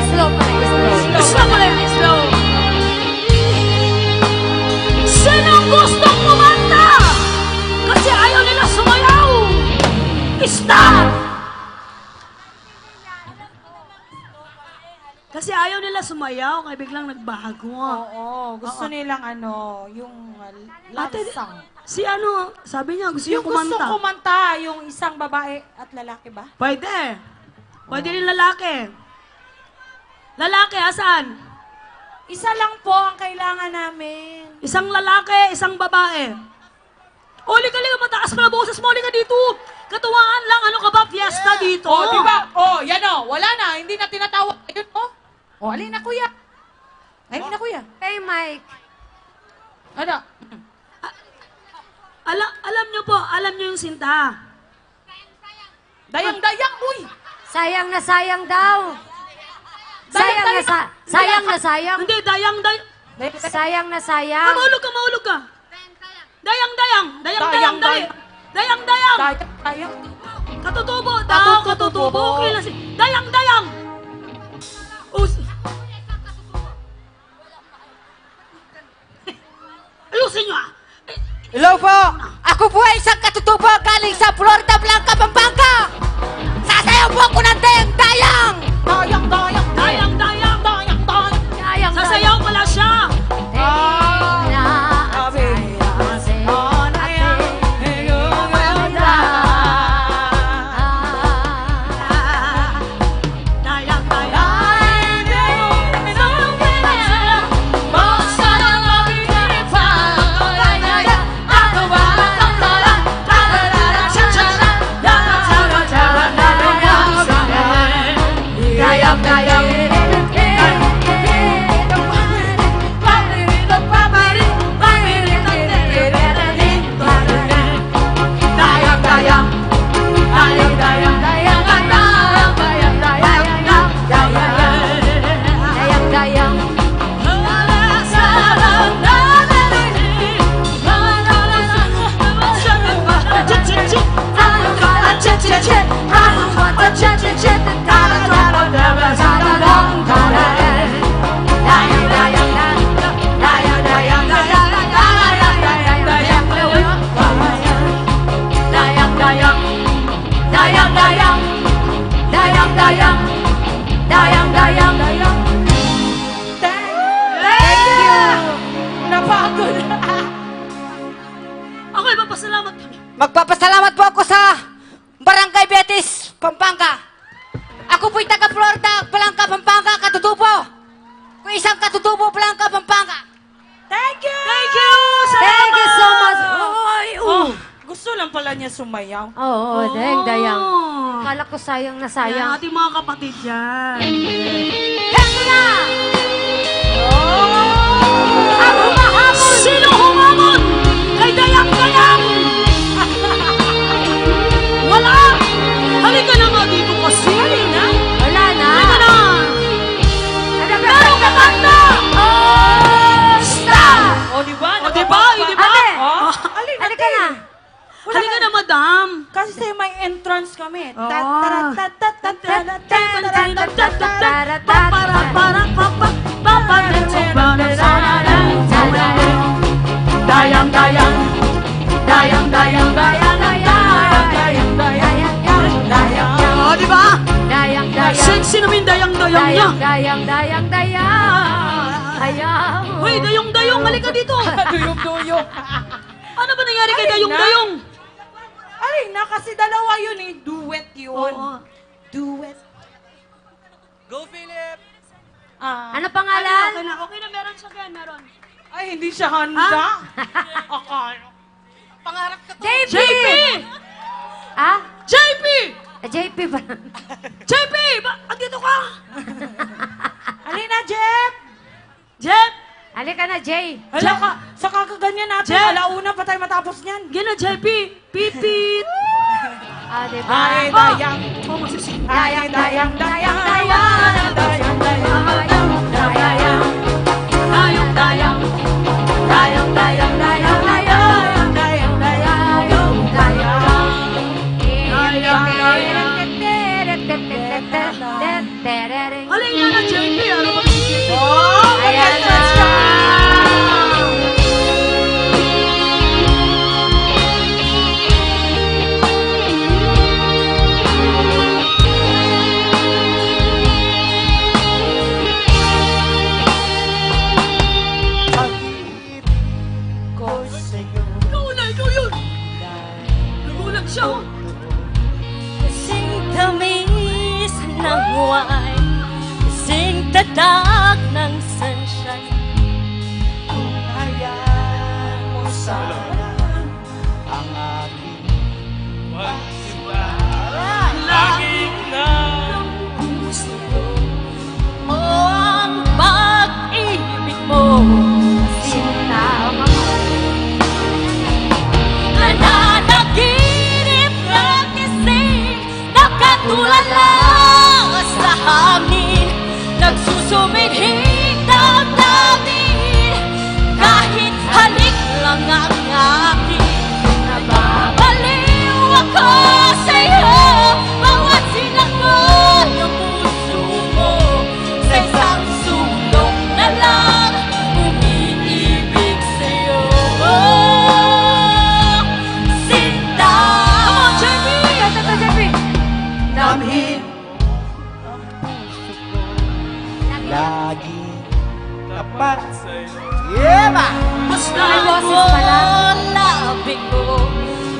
Slow pa rin, slow. Slow pa rin, slow. Sinong gustong kumanta? Kasi ayaw nila sumayaw. Stop! Kasi ayaw nila sumayaw, kaya biglang nagbago. Oo, gusto nilang yung love Ate, song. si sabi niya gusto Yung niya kumanta. gusto kumanta, yung isang babae at lalaki ba? Pwede. Pwede rin lalaki. Lalaki, asan? Isa lang po ang kailangan namin. Isang lalaki, isang babae. Oli ka lang, mataas pa na boses mo. Oli ka dito. Katuwaan lang, ano ka ba? Fiesta dito. Oh, di ba? Oh, yan wala na. Hindi na tinatawag. Ayun, oh, alin na, kuya. Alin na, kuya. Hey, Mike. Ano? Alam niyo yung sinta. Dayang-dayang, uy! Sayang na sayang daw. Sayang na sayang. Hindi, dayang. Sayang na sayang. Mahulog ka. Dayang. Dayang. Dayang. Katutubo daw, katutubo. Okay lang. Dayang. isang katutubo galing sa Florida Blanca, Pampanga. Sasayaw po ako ng dayang-dayang. Dayang-dayang. Dayang-dayang. Dayang-dayang. Sasayaw pala siya. Magpapasalamat po ako sa Barangay Betis, Pampanga. Ako po'y taga Florida, Blanca, Pampanga, katutubo. Kung isang katutubo, Blanca, Pampanga. Thank you! Thank you! Thank you so much. Ay, gusto lang pala niya sumayaw. Oo, dayang-dayang. Kala ko sayang na sayang. Yan, ating mga kapatid yan. Heto na! Ang humahamon! Sino humamon? Kay dayang-dayang! Wala! Halika na nga dito kasi! Halika! Wala na! Halika na! Merong kakanta! Stop! O, diba? O, diba? Diba? Ate! Oh. Halika na! Halika na, madam! Kasi may entrance kami. Dayang, dayang, dayang, dayang, dayang, dayang, dayang. Oh, di ba? Dayang, dayang. Sexy naman yung dayang-dayang niya. Dayang, dayang, dayang. Hoy, dayong-dayong, halika dito. Duyong-duyong. Ano ba nangyari kay dayong-dayong? Ay, na kasi dalawa yun eh. Duet yun. Oo. Duet. Go, Philip! Ano pangalan? Okay na, meron siya yan, meron. Ay, hindi siya handa. Akala. Pangarap ka to. JP! Ah? JP! JP ba? JP! Andito ka! Halina, Jeff! Jeff! Halika na, Jay. Hala, sa kakaganyan natin, Jeff! alauna pa tayo matapos niyan. Gina, JP! Pipit! Diba? Ay, dayang. Dayang, dayang, dayang, dayang, dayang, dayang, Dayang, dayang, dayang, dayang, dayang, dayang, Halin nyo na, JP! Ano ba? Ayan na! Ikaw yun! Nagulat siya, oh! Kasing tamis ng wine, kasing tatak ng sunshine. Kung hayaan mo sana ang aking Laging na Gusto mo ang pag-ibig mo, sinta mo. Nananaginip na kising nakatulala sa hangin, nagsusumid lagi tapat sa'yo. Yeah, ma! Basta ako labig ko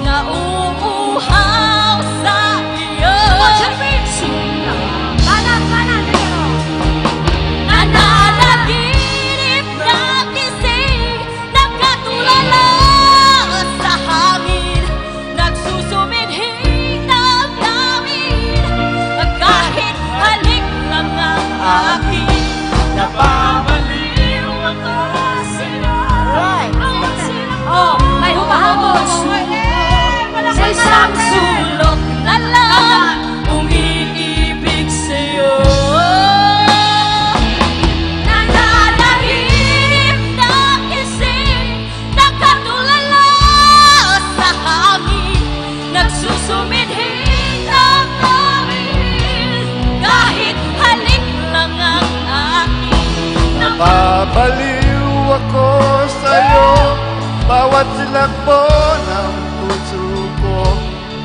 nauuhaw sa iyo. Nananaginip na gising, nakatulala sa hangin, nagsusumidhing damdamin, kahit halik lang ang akin. Napapaliw ako sa'yo. Oh, may humahabol. Sa isang sulok na lang, umiibig sa'yo. Nananaginip na gising, nakatulala sa hangin, nagsusumidhing damdamin, kahit halik lang ang akin. Napapaliw ako sa'yo, bawat silakbo ng puso ko,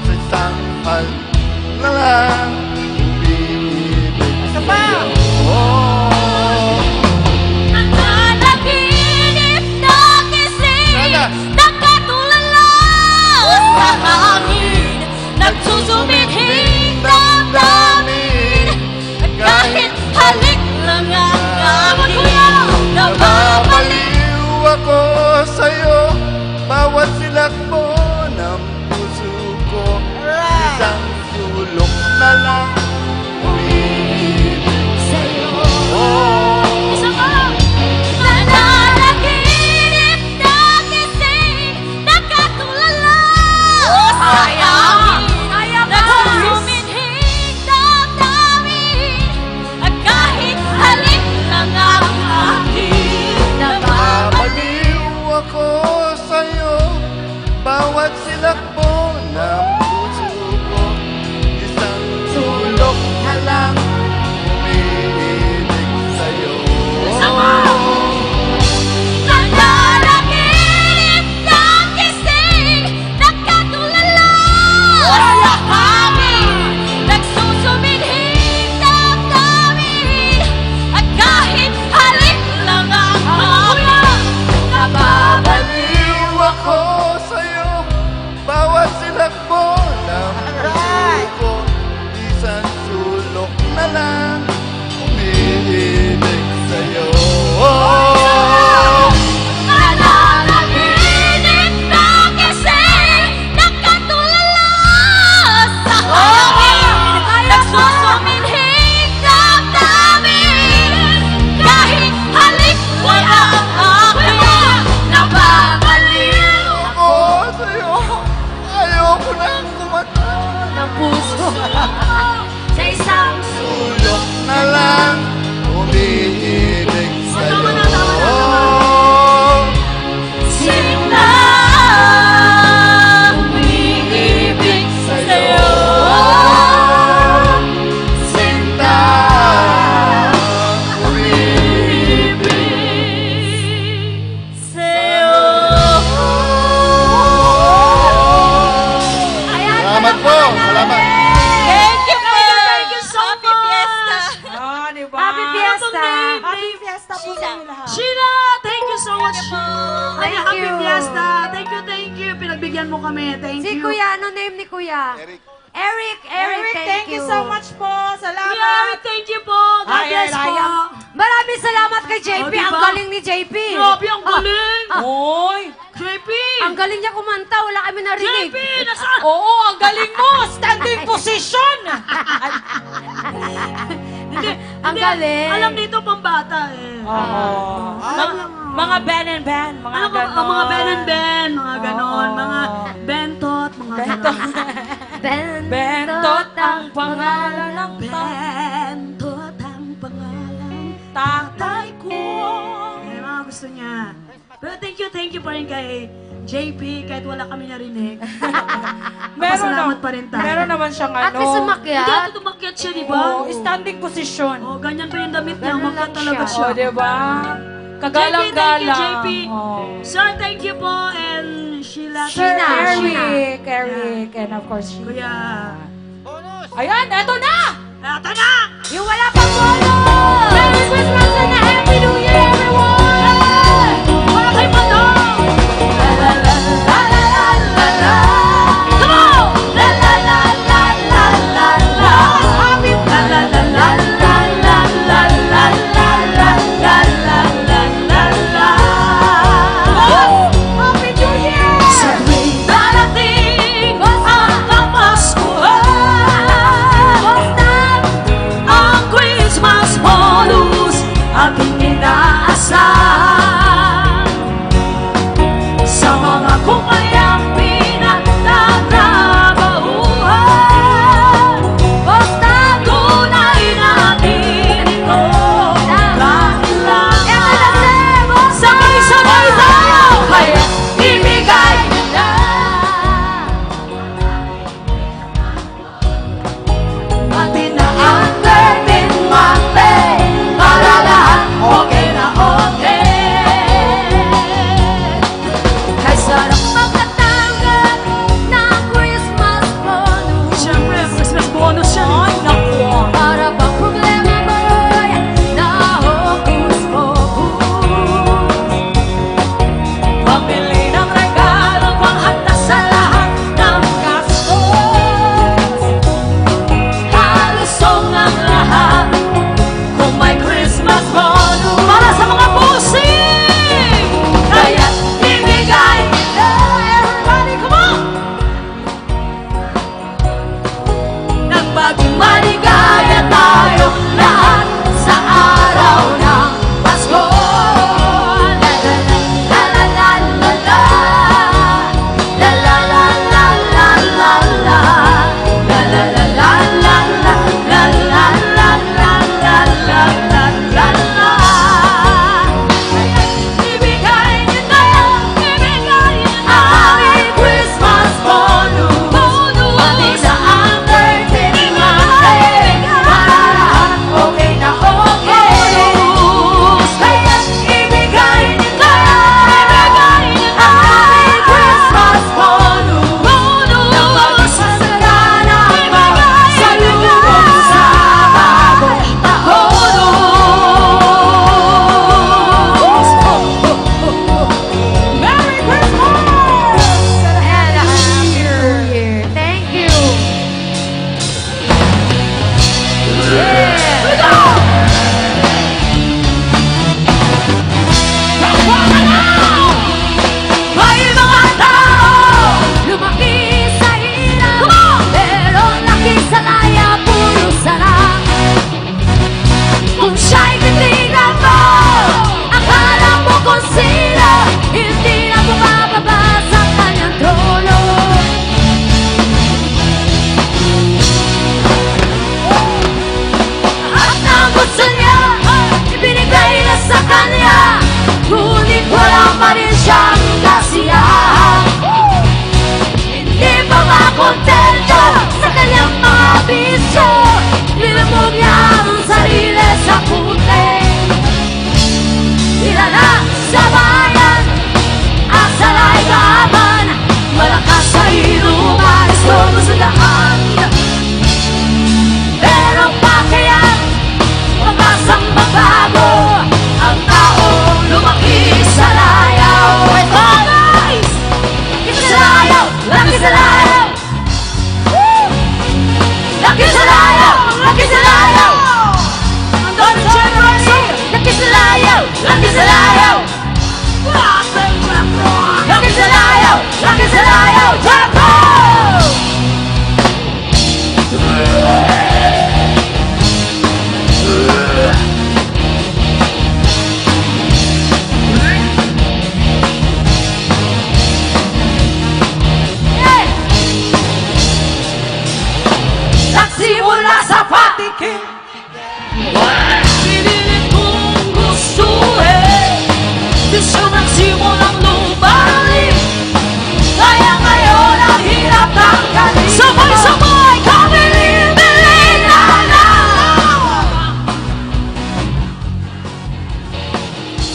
sa isang hal na lang umiibig sa'yo. Nananaginip na gising, nakatulala sa hangin, nagsusumidhing damdamin, kahit halik lang ang akin. Napapaliw ako sa'yo, bawat silakbo ng puso ko, isang sulok na lang umiibig sa'yo. Isa pa! Nananaginip na gising, nakatulala sa hangin, nagsusumidhing damdamin, kahit halik lang ang akin. Napapaliw ako sa'yo, bawat silakbo ng puso ko, isang sulok na lang umiibig sa'yo. Nananaginip na gising, nakatulala sa hangin, nagsusumidhing damdamin, kahit halik lang ang akin. Napapaliw ako sa'yo, bawat silakbo ng puso ko, isang sulok na lang umiibig sa'yo. Nananaginip na gising, nakatulala sa hangin, nagsusumidhing damdamin, kahit halik lang ang akin. Napapaliw ako sa'yo, ayoko nang kumanta ng puso sa isang sulok na lang umiibig sa'yo. sinta, umiibig sa'yo. Sinta, umiibig sa'yo. Salamat po, salamat. Thank you po. Thank you so Happy Fiesta. Happy Fiesta! Happy Fiesta po sa inyo lahat. Sheila, thank you so much po. Thank Happy you. Fiesta. Thank you. Pinagbigyan mo kami. Thank Si you. Kuya, ano name ni Kuya? Eric, Thank you so much po. Salamat. Kuya, thank you po. God Ay, bless ay, po. Maraming salamat kay JP. Oh, diba? Ang galing ni JP. Grabe, ang galing. Hoy! JP! Ang galing niya kumanta. Wala kami narinig. JP, nasaan? Oo, ang galing mo! Standing position! Ang galing. Alam dito pambata eh. Mga Ben and Ben, mga Ano ba, ganon. ang mga Ben and Ben, mga ganon, mga bentot, mga ganon. Bentot ang pangalan ng Bentot ang pangalan tatay ko. Eh, mga gusto niya. Pero thank you pa rin kay JP, kahit wala kami narinig. Pasalamat pa rin tayo. Meron naman siyang ano. At least umakyat. Hindi ito tumakyat siya, di ba? Oo, standing position. Oh, ganyan pa yung damit niya. Ganun Umakyat lang talaga siya. siya. O, diba? JP, thank you, Kagalang-galang. JP. Oh. Sir, thank you po. And Sheila. Sheila. Eric, and of course, Sheila. Kuya. Ayan, eto na! Eto na! Yung wala pang bonus! Merry Christmas! sa bayan at sa laylaban, malakas sa inuman, gusto sa daan. Pero pakayan, pag-asang magbago, ang taong lumaki sa layaw. Ay, guys! Laki sa layaw! Laki sa layaw! Laki sa layaw! Laki sa layaw! Ang dami generation! Laki sa layaw! Laki sa layaw! Laki sa layaw! Laki sa layaw! Jericho! Nagsimula sa patikin, pinilit kong gustuhin, gusto nagsimulang lumalik, kaya ngayon ang hirap tanggalin. Sabay-sabay kami bili na lang.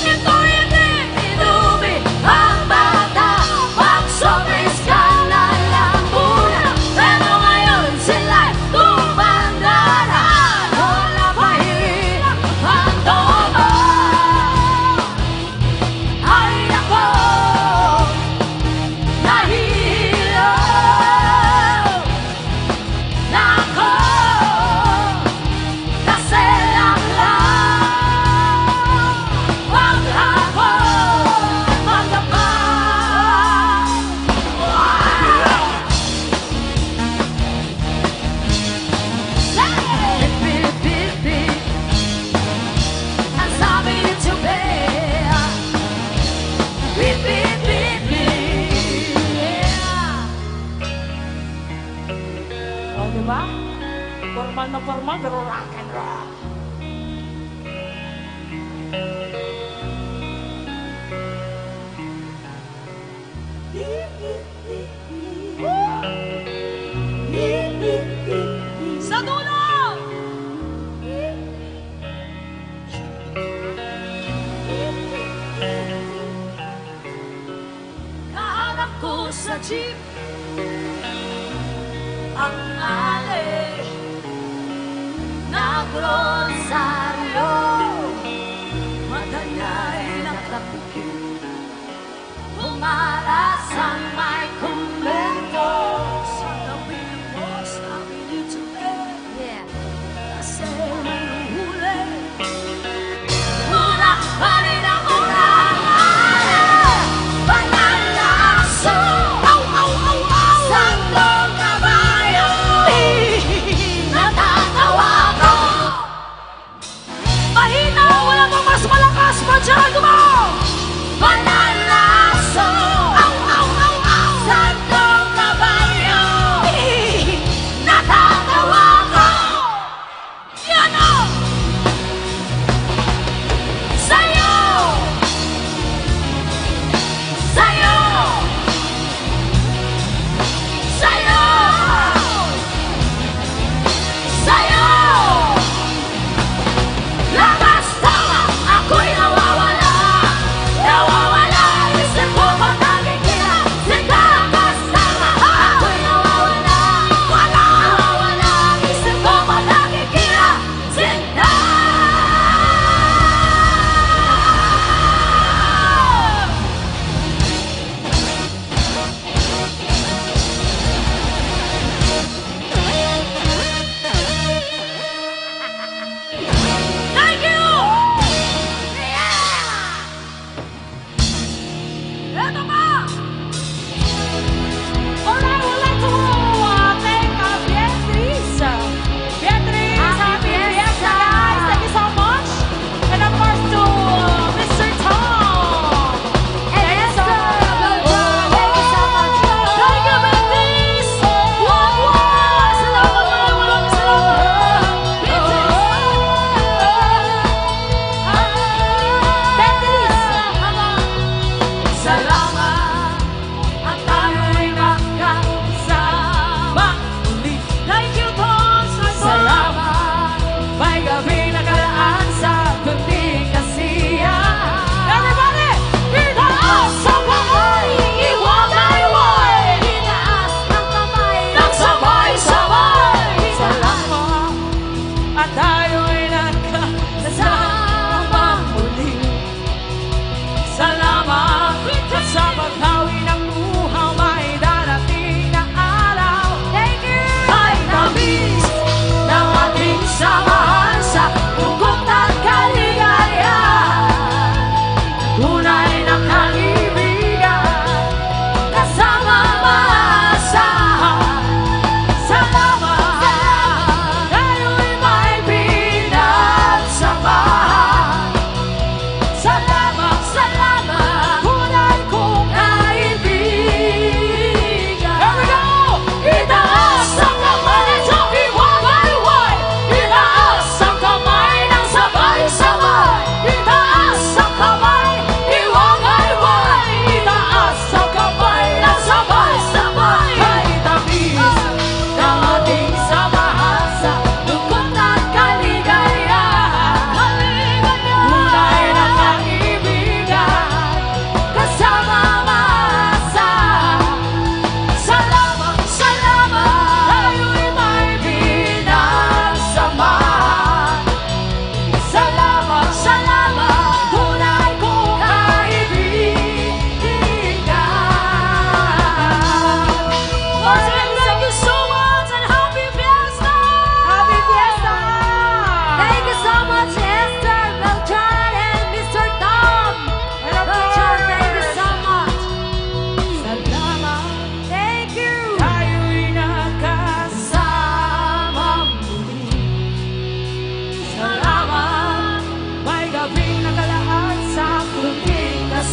Ito hindi inubi ang bata, pag-sobres ka na lang muna, pero ngayon sila'y tumanda na. Wala pa hirap ang tono. Ay nako, nahihilo. Nako, kasi lang wag ako magdama. Bip, bip, bip, ang sabi ni Tube. Bip, bip, bip, bip. O, diba? Formal na formal, pero rock and roll. Sa dulo! Kaharap ko sa jeep ang alay, nagrosaryo, mata niya'y nakapikit, umaras ang may kumbento. Sa tabi mo, sabi ni Tube, kasi manuhuli, una pa rin ang ulan, pananaso, sandong kabayo, natatawa ko. Mahina, wala pang mas malakas pa dyan, mo! Pananaso,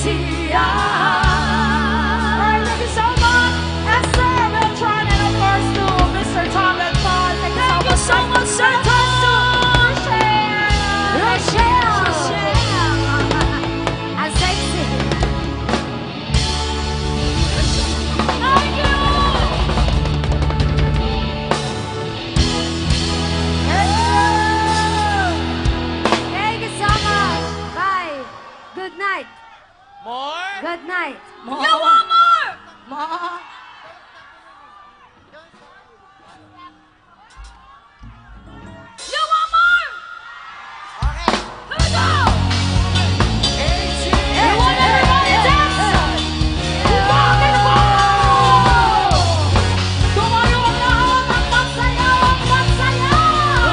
Alright, thank you so much. Esther, Beltran, and of course to Mr. Tom Beltran. Thank you so much, sir. Ang sexy. Thank you so much. Bye. Good night. More? Good night. You want more? More. You want more? Okay. Here we go. You want everybody dance? Rock and roll. Tumayo ang lahat ng magsayaw ang magsayaw.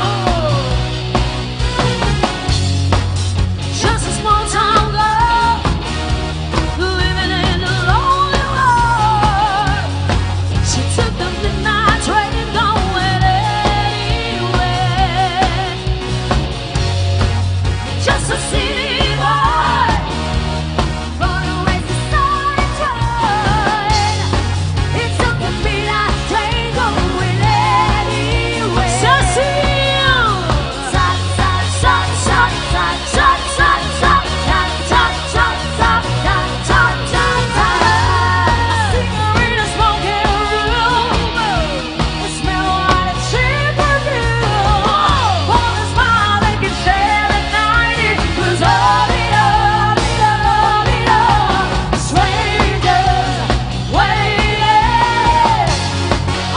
Just a small town girl living in a lonely world. She took the midnight train going anywhere. Just a city boy, Born away to starry train. It took the midnight train going anywhere. Cecile. Shot, shot, shot, shot, shot, shot, shot, shot, shot, shot, shot, shot, shot, shot, shot, shot. Senorita smoking room. It smell like cheap perfume. For the smile they can share at night. It was all it all, it all, it all. Strangers waiting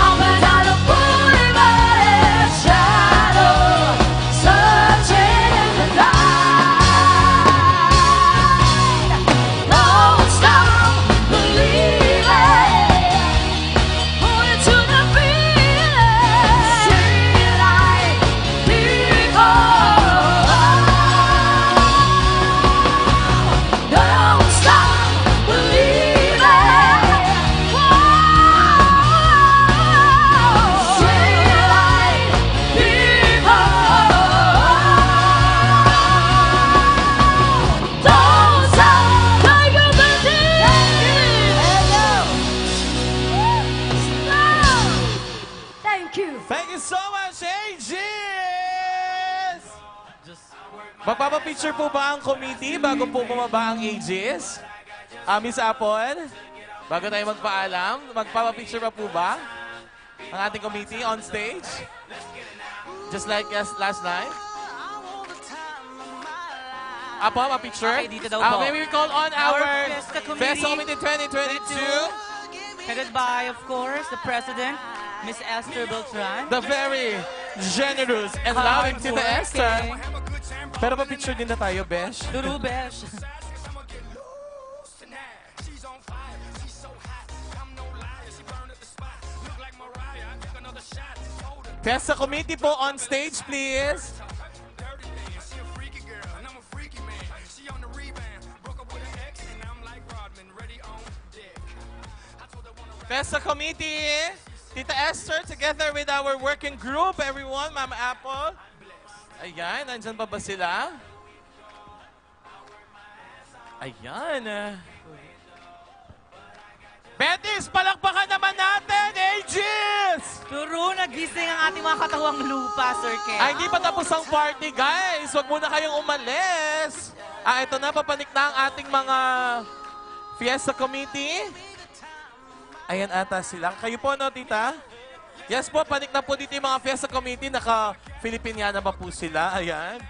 on the side of boulevard shadow, searching in the night. Don't stop believing. Hold it to the feeling. Sing like people. Don't stop believing. Sing like people. Don't stop like a Thank you. Thank you so much, AEGIS! Magpapapicture po ba ang committee bago po bumaba ang AEGIS? Miss Apple, bago tayo magpaalam, magpapapicture pa po ba ang ating committee on stage? Just like last night? Apo, ma-picture? Okay, dito daw po. May we call on our Fiesta Fiesta Committee 2022. Headed by, of course, the President, Miss Esther Beltran. The very generous and loving Tita Esther. Pero pa-picture din na tayo, Besh. Duru, Besh. Fiesta Committee po on stage, please. Fiesta Committee, Tita Esther, together with our working group, everyone, Ma'am Apple. Ayan, nandyan pa ba sila? Ayan. Betis, palakpakan naman natin, AEGIS! Turo, nagising ang ating mga katawang lupa, Sir Ken. Ay, hindi pa tapos ang party, guys. Huwag muna kayong umalis. Ito na, papanik na ang ating mga Fiesta Committee. Ayan ata sila. Kayo po, no, tita? Yes po, panik na po dito yung mga Fiesta Committee. Naka-Filipiniana ba po sila? Ayan.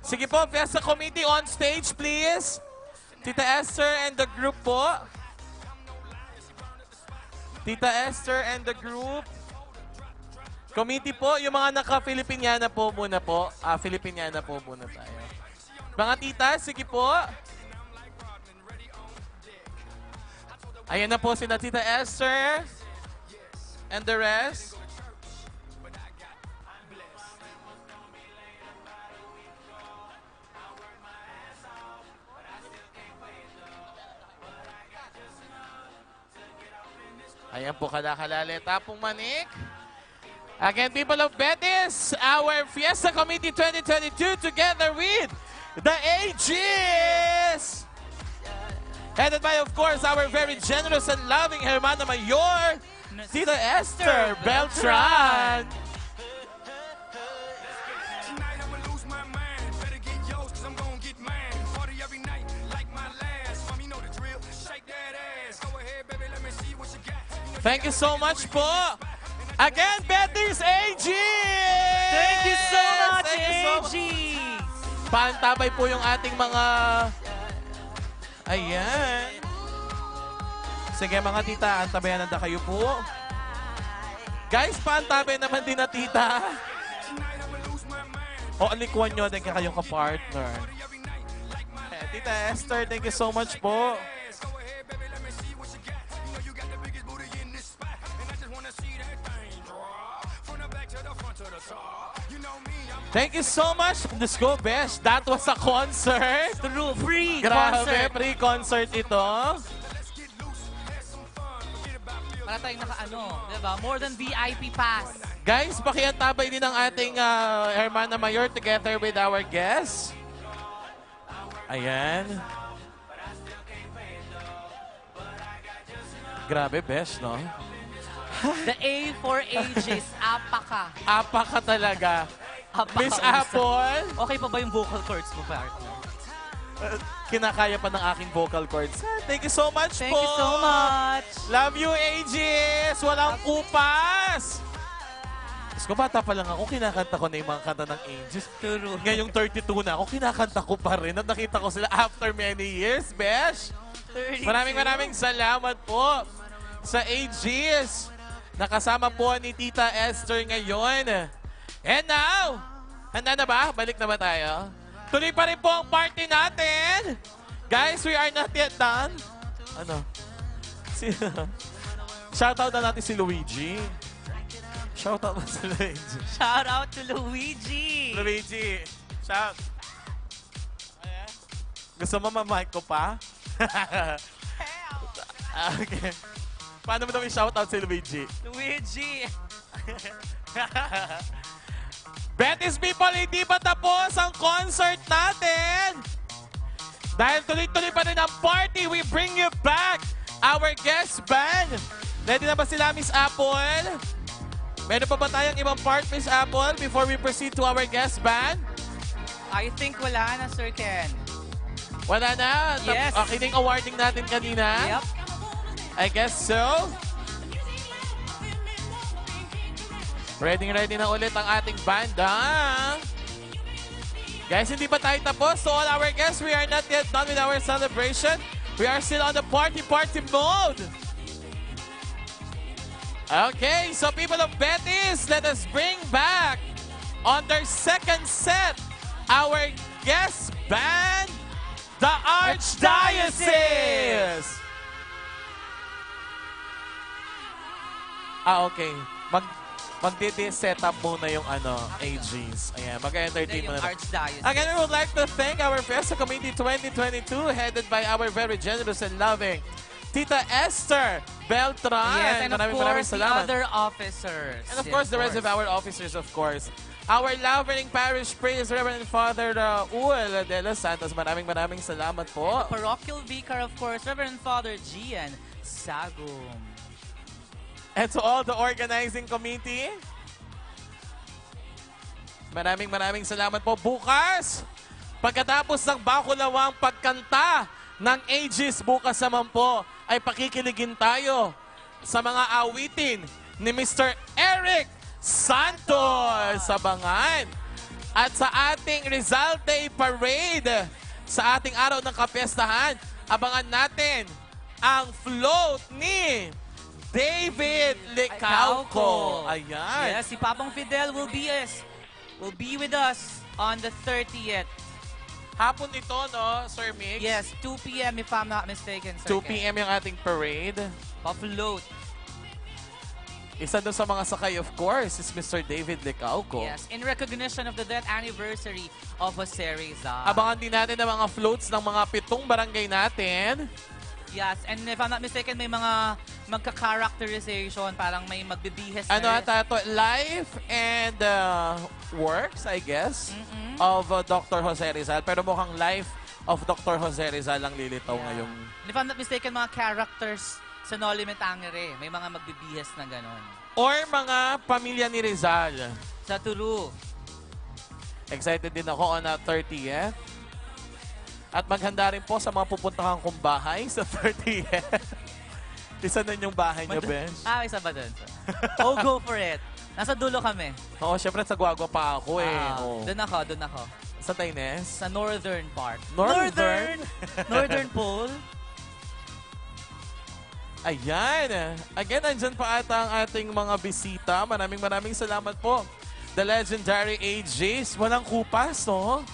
Sige po, Fiesta Committee on stage, please. Tita Esther and the group po. Tita Esther and the group. Committee po, yung mga naka-Filipiniana po muna po. Filipiniana po muna tayo. Mga tita, sige po. Ayan na po sina Tita Esther and the rest. Ayan po, kalakalali. Tapong manik. Again, people of Betis, our Fiesta Committee 2022 together with the AEGIS. Headed by, of course, our very generous and loving Hermana Mayor, Tita Esther Beltran. Tonight I'ma lose my mind. Better get yours, cause I'm gonna get mine. Party every night, like my last. Mommy know the drill. Shake that ass. Go ahead, baby, let me see what you got. Thank you so much po. Again, Betis AEGIS! Thank you so much, Thank you so much. AEGIS! Paantabay po yung ating mga... Ayan. Sige mga tita, antabayan na kayo po. Guys, paantabay naman din na tita. O, alikuan nyo din kayong kapartner. Tita Esther, thank you so much po. Thank you so much. Let's go, Besh. That was a concert. True, free Grabe, concert. free concert ito. Para tayong diba? More than VIP pass. Guys, pakiantabay din ang ating Hermana Mayor together with our guests. Ayan. Grabe, Besh, no? The A for ages, apaka. Apaka talaga. Apaka Miss usap. Apple. Okay pa ba yung vocal cords mo, partner? Kinakaya pa ng aking vocal cords. Thank you so much Thank po. you so much. Love you, AEGIS. Walang upas. Diyos ko, bata pa lang ako, kinakanta ko na yung mga kanta ng AEGIS. True. Ngayong 32 na ako, kinakanta ko pa rin. At nakita ko sila after many years, Besh. 32. Maraming salamat po sa AEGIS. Nakasama po ni Tita Esther ngayon. And now, handa na ba? Balik na ba tayo? Tuloy pa rin po ang party natin. Guys, we are not yet done. Ano? Shoutout na natin si Luigi. Shoutout mo si Luigi. Shout out to Luigi. Luigi, shout. Ayan. Gusto mo ma-mic ko pa? Okay. Paano mo namin shoutout si Luigi? Luigi. Betis people, hindi pa tapos ang concert natin. Dahil tuloy-tuloy pa rin ang party, we bring you back our guest band. Ready na ba sila, Miss Apple? Meron pa ba tayong ibang part, Miss Apple, before we proceed to our guest band? I think wala na, Sir Ken. Wala na? Yes. Kining awarding natin kanina? Yep. I guess so. Ready na ulit ang ating banda. Guys, hindi pa tayo tapos. So all our guests, we are not yet done with our celebration. We are still on the party mode. Okay, so people of Betis, let us bring back on their second set our guest band, the Archdiocese. Okay. Mag-set up muna yung AEGIS. Ayan, mag-entertain muna. Archdiocese. Again, we would like to thank our Fiesta Committee 2022 headed by our very generous and loving Tita Esther Beltran. Yes, and of course, the salamat. other officers. And of course, the rest of our officers, of course. Our loving parish priest, Reverend Father Raul de los Santos. Maraming salamat po. Parochial Vicar, of course, Reverend Father Gian Sagum. And to all the organizing committee, maraming salamat po. Bukas, pagkatapos ng bakulawang pagkanta ng AEGIS, bukas naman po ay pakikiligin tayo sa mga awitin ni Mr. Eric Santos sa Bangan. At sa ating Rizal Day Parade, sa ating araw ng kapiestahan, abangan natin ang float ni David Licauco. Ayan. Yes, si Papang Fidel will be with us on the 30th. Hapon ito, no, Sir Mix? Yes, 2 p.m. if I'm not mistaken, Sir 2 p.m. yung ating parade. Pa-float. Isa doon sa mga sakay, of course, is Mr. David Licauco. Yes, in recognition of the death anniversary of Jose Rizal. Abangan din natin ang mga floats ng mga 7 barangay natin. Yes, and if I'm not mistaken, may mga magka-characterization, parang may magbibihes na Ano ata ito? Life and works, I guess, of Dr. Jose Rizal. Pero mukhang life of Dr. Jose Rizal ang lilitaw ngayong... And if I'm not mistaken, mga characters sa Noli Me Tangere, may mga magbibihis na ganon. Or mga pamilya ni Rizal. Sa Tulu. Excited din ako on a 30th. At maghanda rin po sa mga pupuntahan kong bahay sa 30th. Isa na yung bahay niyo, Bench. Isa ba dun? Oh, go for it. Nasa dulo kami. Oo, syempre sa Guagua pa ako eh. Doon ako. Sa Taines? Sa northern part. Northern? Northern pole. Ayan. Again, andyan pa ata ang ating mga bisita. Maraming salamat po. The legendary AEGIS. Walang kupas, no?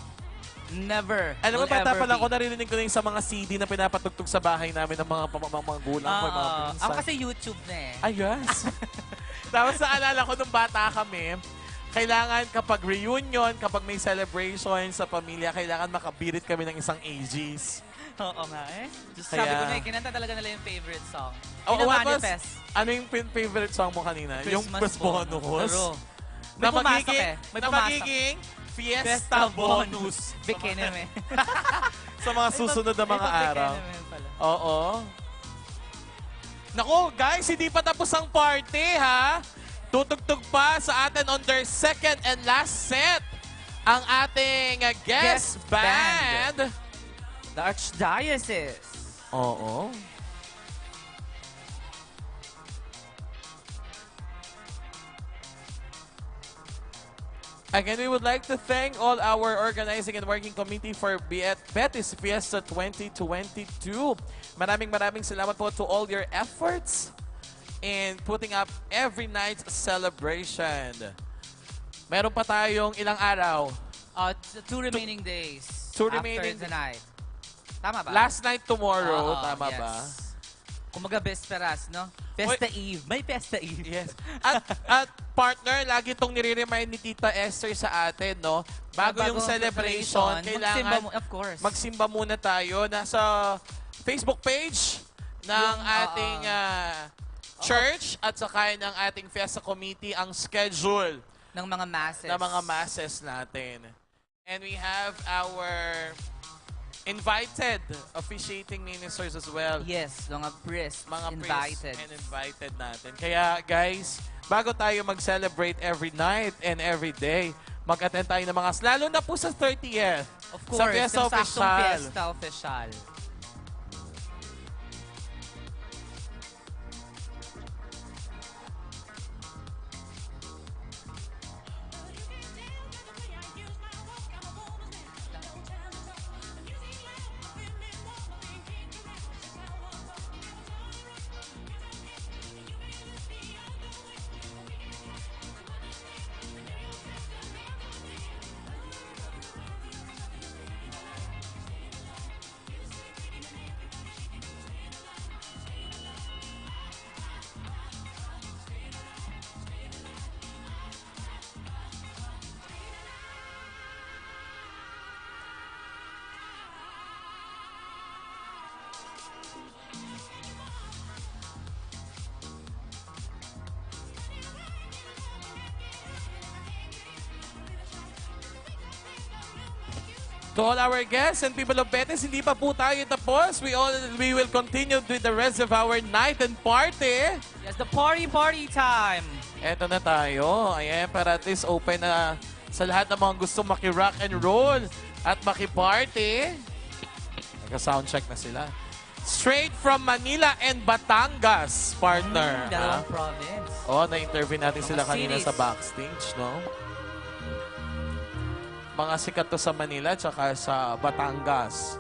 Never. Alam mo, bata pa lang ako, naririnig ko na yung sa mga CD na pinapatugtog sa bahay namin ng mga magulang ko, mga pinsan. Ako kasi YouTube na eh. Ay, yes. Tapos naalala ko nung bata kami, kailangan kapag reunion, kapag may celebration sa pamilya, kailangan makabirit kami ng isang AEGIS. Oo nga eh. Sabi ko na, kinanta talaga nila yung favorite song. Manifest. Ano yung favorite song mo kanina? Yung Christmas Bonus. May pumasok eh. May magiging Fiesta Bonus. Bikini me. Sa mga susunod na mga araw. Oo. Naku, guys, hindi pa tapos ang party, ha? Tutugtog pa sa atin on their second and last set ang ating guest band. The Archdiocese. Oo. Again, we would like to thank all our organizing and working committee for Betis Fiesta 2022. Maraming salamat po to all your efforts in putting up every night's celebration. Meron pa tayong ilang araw? 2 remaining days. 2 remaining after the night. Tama ba? Last night tomorrow, tama yes. ba? Kumaga Vesperas, no? Festa Eve. May Festa Eve. Yes. At partner, lagi itong nire-remind ni Tita Esther sa atin, no? Bago yung celebration, kailangan magsimba muna tayo. Nasa Facebook page ng ating church at saka ng ating Fiesta Committee ang schedule ng mga masses. Ng mga masses natin. And we have our invited officiating ministers as well. Yes, mga priests invited. And invited natin. Kaya guys, bago tayo mag-celebrate every night and every day, mag-attend tayo ng mga, lalo na po sa 30th. Of course, sa Fiesta Official. Fiesta Official. To all our guests and people of Betis, hindi pa po tayo tapos. We will continue with the rest of our night and party. Yes, the party time. Eto na tayo. Ayan, para at least open na sa lahat ng mga gusto maki-rock and roll at maki-party. Nagka-soundcheck na sila. Straight from Manila and Batangas, partner. Dalawang province. Na-interview natin sila kanina sa backstage, no? Mga sikat to sa Manila tsaka sa Batangas.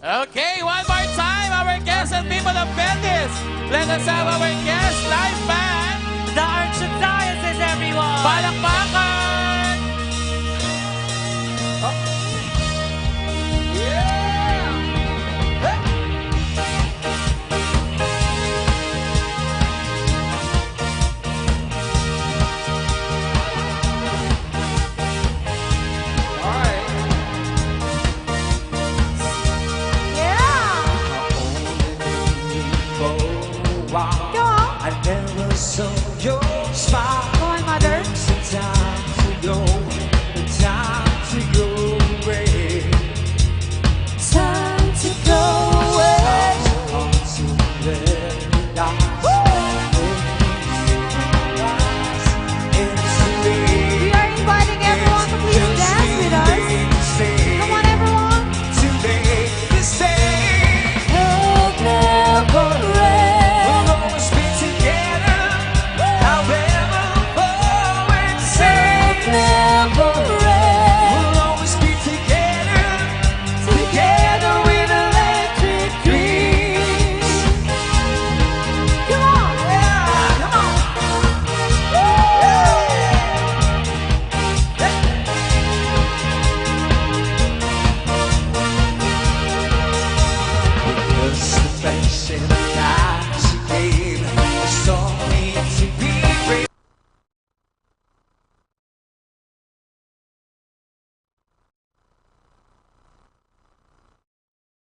Okay, one more time, our guests and people of Betis. Let us have our guest live band.